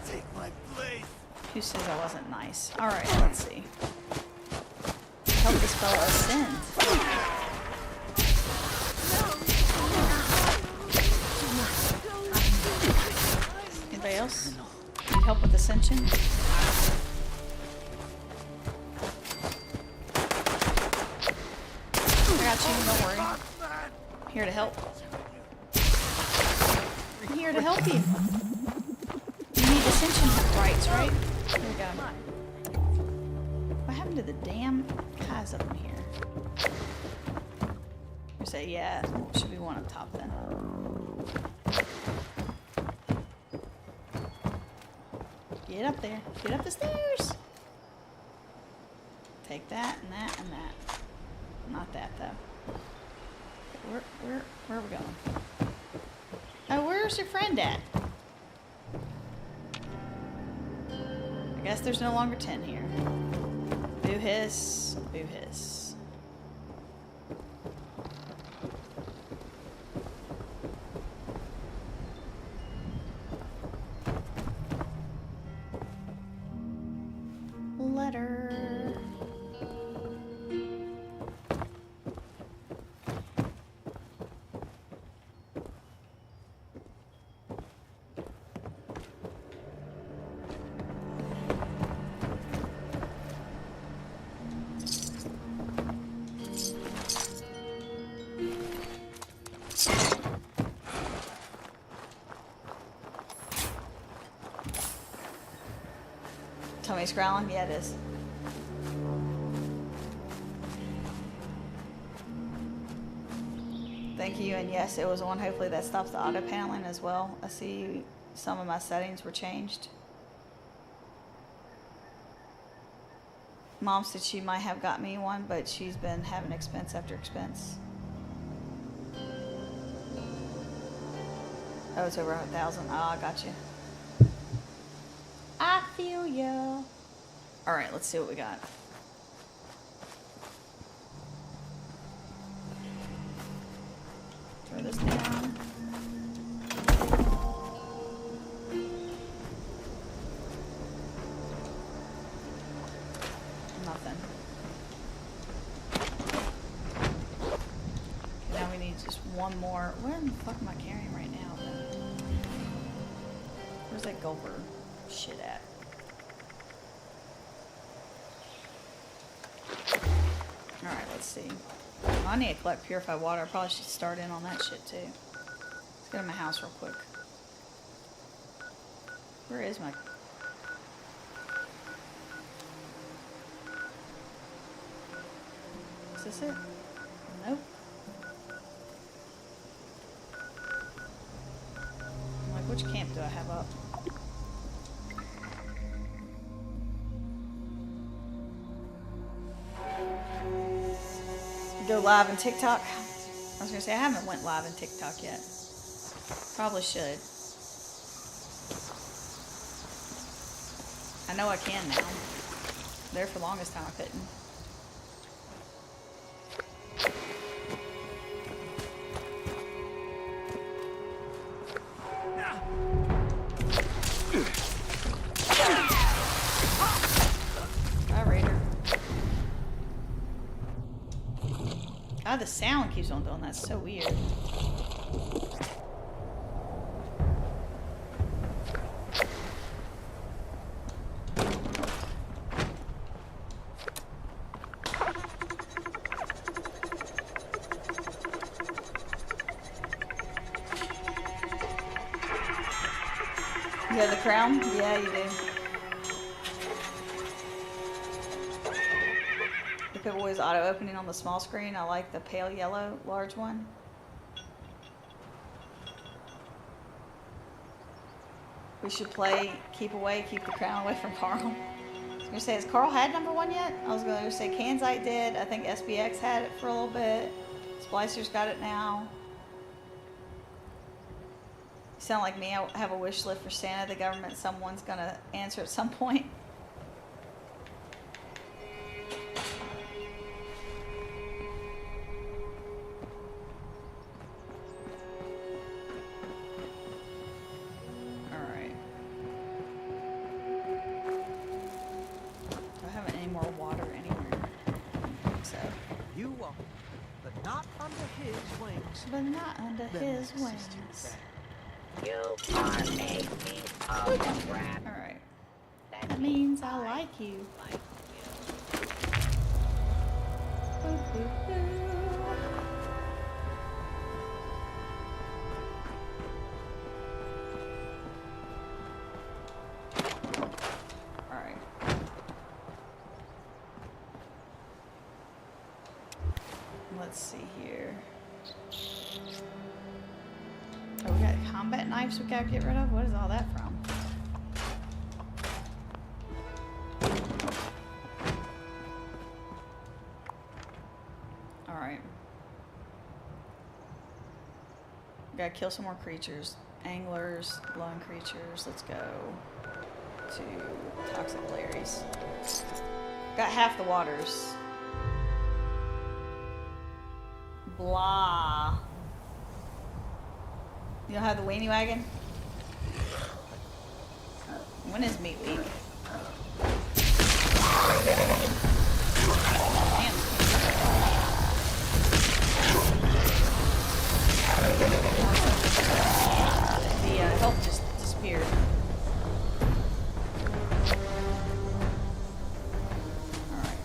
take my place. Who says I wasn't nice? Alright, let's see. Help this fella ascend. Anybody else? Need help with ascension? I got you, don't worry. I'm here to help. I'm here to help you. You need ascension rights, right? Here we go. What happened to the damn guys up in here? You say, yeah, should be one up top then. Get up there. Get up the stairs. Take that and that and that. Not that though. Where are we going? Oh, where's your friend at? Guess there's no longer 10 here. Boo hiss, boo hiss. Letter. Tommy's growling? Yeah, it is. Thank you, and yes, it was on. Hopefully that stops the auto paneling as well. I see some of my settings were changed. Mom said she might have got me one, but she's been having expense after expense. Oh, it's over 1,000. Oh, I got you. I feel ya. All right, let's see what we got. Throw this down. Nothing. Okay, now we need just one more. Where in the fuck am I carrying right now, then? Where's that gulper shit at? Alright, let's see. Oh, I need to collect purified water. I probably should start in on that shit too. Let's go to my house real quick. Where is my... Is this it? Nope. I'm like, which camp do I have up? Go live in TikTok. I was gonna say I haven't went live in TikTok yet. Probably should. I know I can now. There for the longest time I couldn't. Bye, Raider. God, the sound keeps on doing that. It's so weird. You have the crown? Yeah, you do. The Pip-Boy is auto opening on the small screen. I like the pale yellow large one. We should play Keep Away, Keep the Crown Away from Carl. I was going to say, has Carl had #1 yet? I was going to say Kanzite did. I think SBX had it for a little bit. Splicer's got it now. You sound like me. I have a wish list for Santa. The government, someone's going to answer at some point. But not under his wings. You are a piece of crap. Alright. That means I like you. Alright. Let's see here. Oh, we got combat knives we gotta get rid of? What is all that from? Alright. Gotta kill some more creatures. Anglers, lone creatures. Let's go. to toxic Larry's. Got half the waters. Blah. You don't have the weenie wagon? When is meat week? Damn. The health just disappeared. Alright.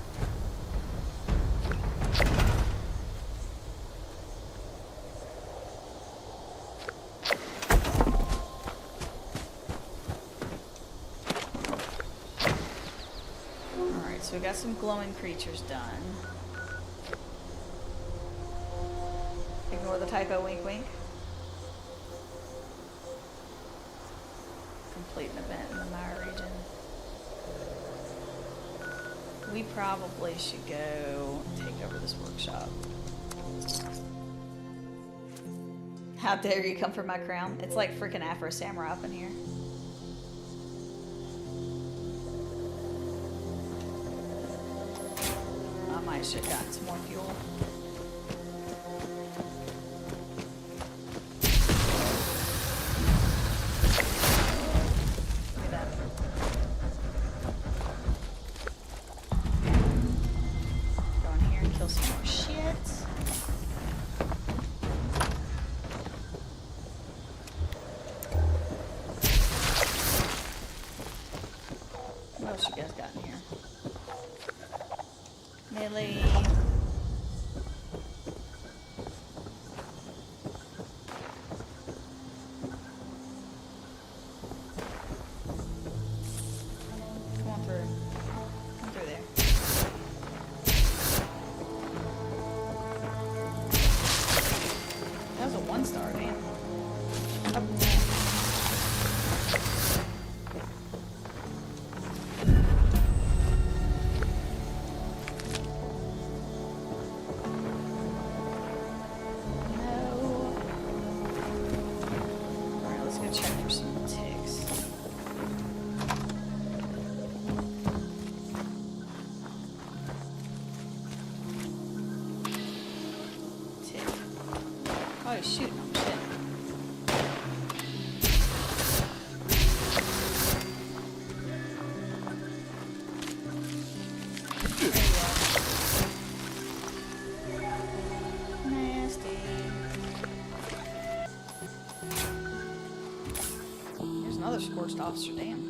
Alright, so we got some glowing creatures done. Ignore the typo, wink wink. Complete an event in the Maya region. We probably should go take over this workshop. How dare you come for my crown? It's like freaking Afro Samurai up in here. I might should have gotten some more fuel. Oh shoot, no shit. Nasty. There's another scorched officer, damn.